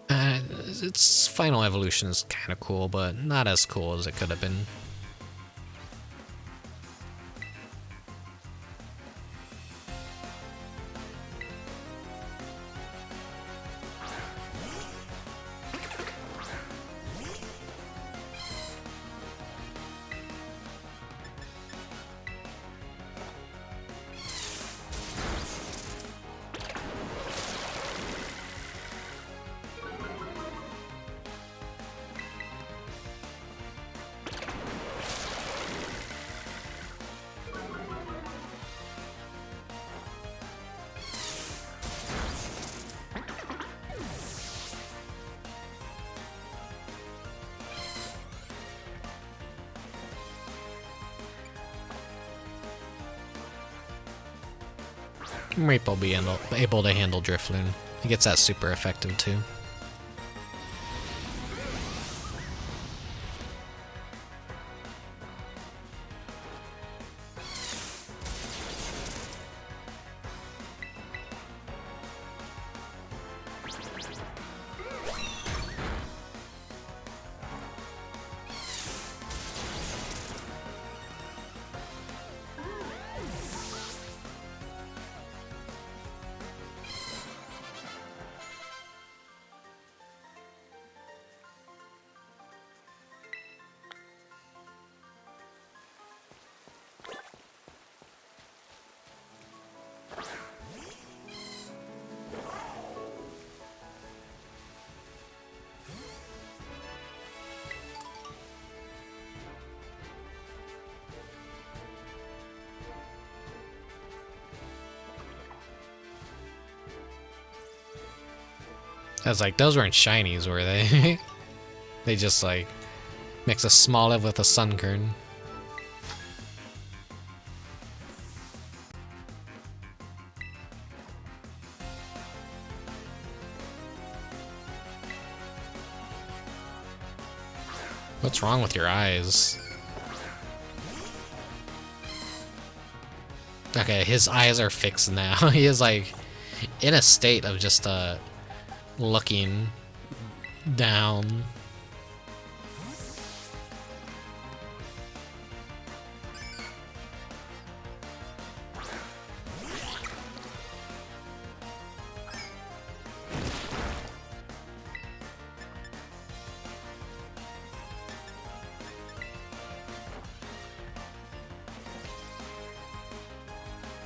its final evolution is kind of cool, but not as cool as it could have been. Rape will be able to handle Drifloon. He gets that super effective too. I was like, those weren't shinies, were they? They just like mix a Smoliv with a Sunkern. What's wrong with your eyes? Okay, his eyes are fixed now. He is like in a state of just looking down.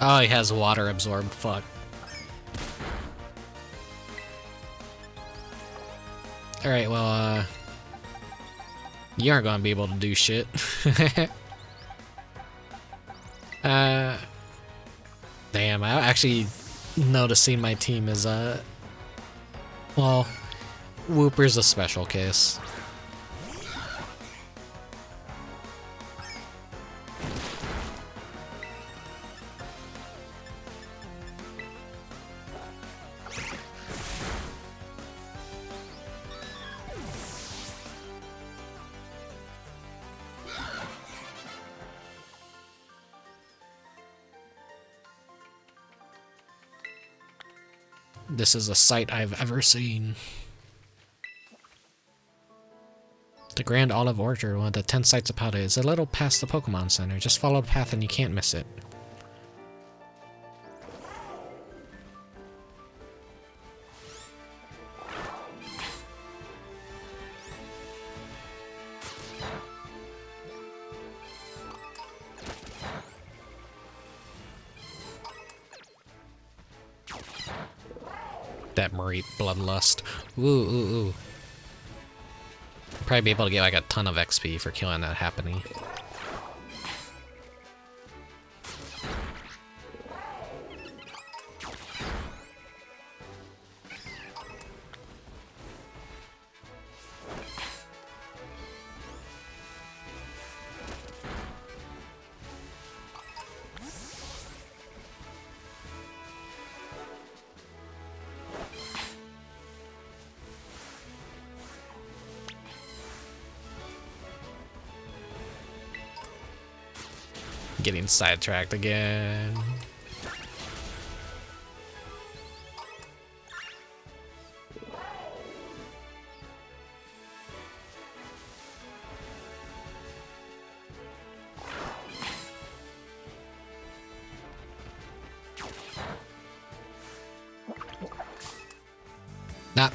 Oh, he has water absorb. Fuck. Alright, well, you aren't gonna be able to do shit. Damn, I actually noticing my team is, well, Wooper's a special case. This is a sight I've ever seen. The Grand Olive Orchard, one of the 10 sites of Powder, is a little past the Pokemon Center. Just follow the path and you can't miss it. That Mareep Bloodlust. Ooh, ooh, ooh. Probably be able to get like a ton of XP for killing that happening. Getting sidetracked again. Nah.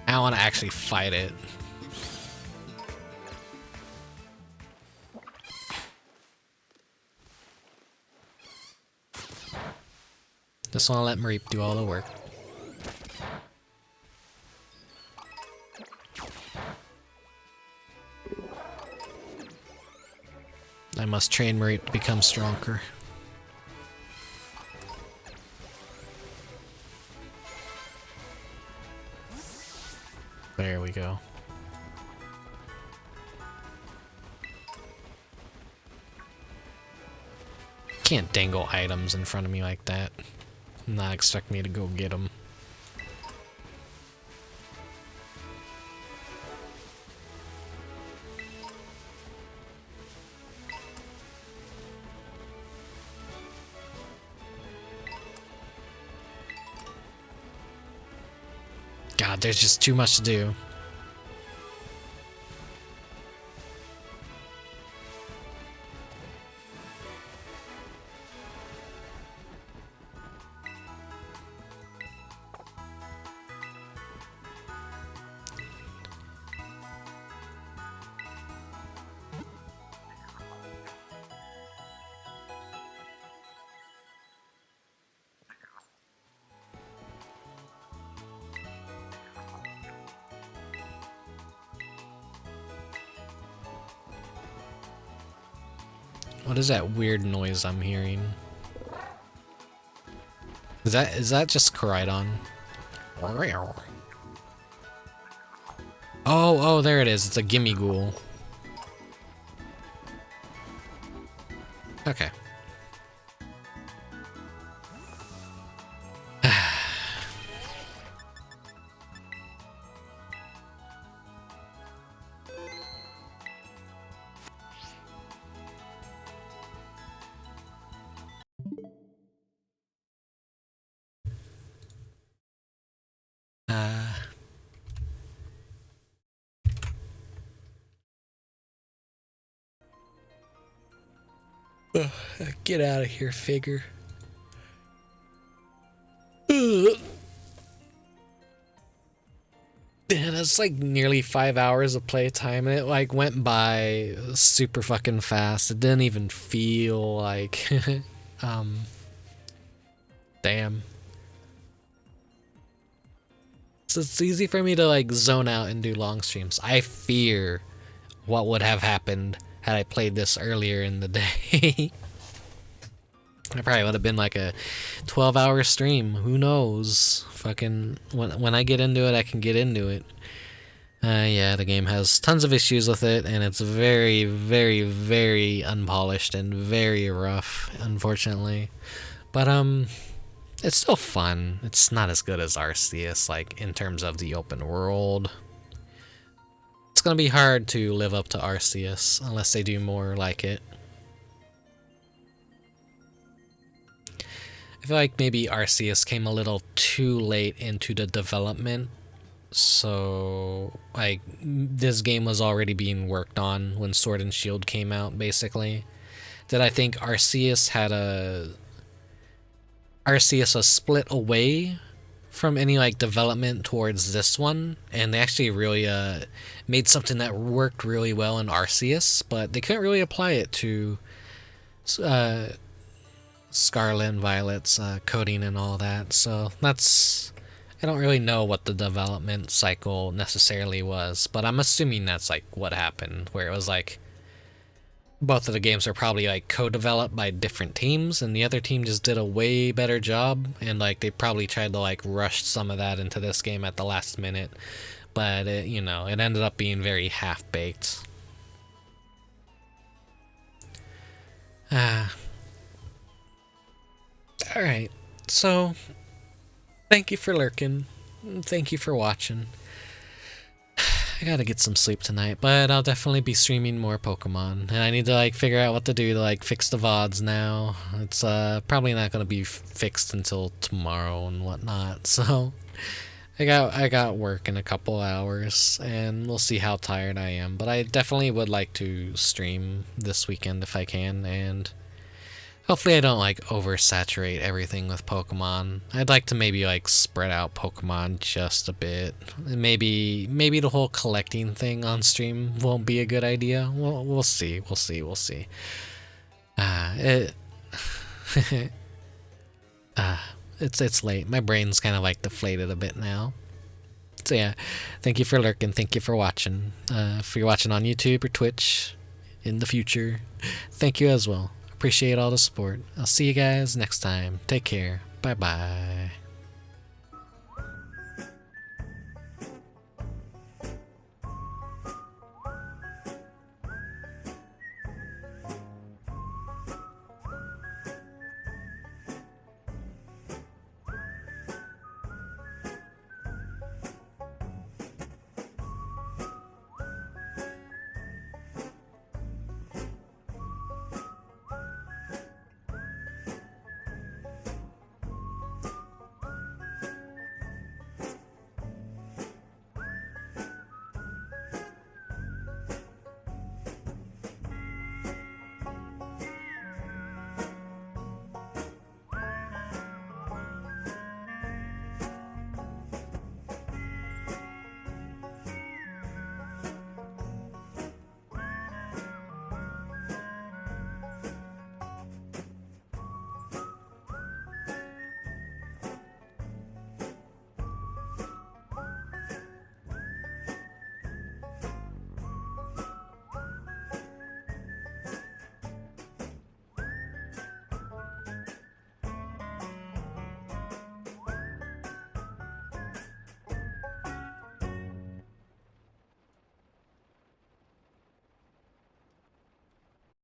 I want to actually fight it. Just want to let Mareep do all the work. I must train Mareep to become stronger. There we go. Can't dangle items in front of me like that. Not expect me to go get them. God, there's just too much to do. What is that weird noise I'm hearing? Is that just Koraidon? Oh, there it is. It's a gimme ghoul. Okay. Get out of here, figure. Man, that's like nearly 5 hours of playtime, and it like went by super fucking fast. It didn't even feel like, damn. So it's easy for me to like zone out and do long streams. I fear what would have happened had I played this earlier in the day. I probably would have been like a 12-hour stream. Who knows? Fucking when I get into it, I can get into it. Yeah, the game has tons of issues with it, and it's very, very, very unpolished and very rough, unfortunately. But it's still fun. It's not as good as Arceus, like in terms of the open world. It's gonna be hard to live up to Arceus unless they do more like it. I feel like maybe Arceus came a little too late into the development, so like this game was already being worked on when Sword and Shield came out, basically. That I think Arceus was split away from any like development towards this one, and they actually really made something that worked really well in Arceus, but they couldn't really apply it to Scarlet and Violet's coding and all that. So that's, I don't really know what the development cycle necessarily was, but I'm assuming that's like what happened, where it was like both of the games are probably like co-developed by different teams, and the other team just did a way better job, and like they probably tried to like rush some of that into this game at the last minute, but it, you know, it ended up being very half-baked. Alright, so thank you for lurking, thank you for watching. I gotta get some sleep tonight, but I'll definitely be streaming more Pokemon, and I need to like figure out what to do to like fix the VODs now. It's probably not gonna be fixed until tomorrow and whatnot, so I got work in a couple hours, and we'll see how tired I am, but I definitely would like to stream this weekend if I can, and hopefully I don't like oversaturate everything with Pokemon. I'd like to maybe like spread out Pokemon just a bit. Maybe the whole collecting thing on stream won't be a good idea. We'll see. It's late. My brain's kind of like deflated a bit now. So yeah, thank you for lurking. Thank you for watching. If you're watching on YouTube or Twitch in the future, thank you as well. Appreciate all the support. I'll see you guys next time. Take care. Bye-bye.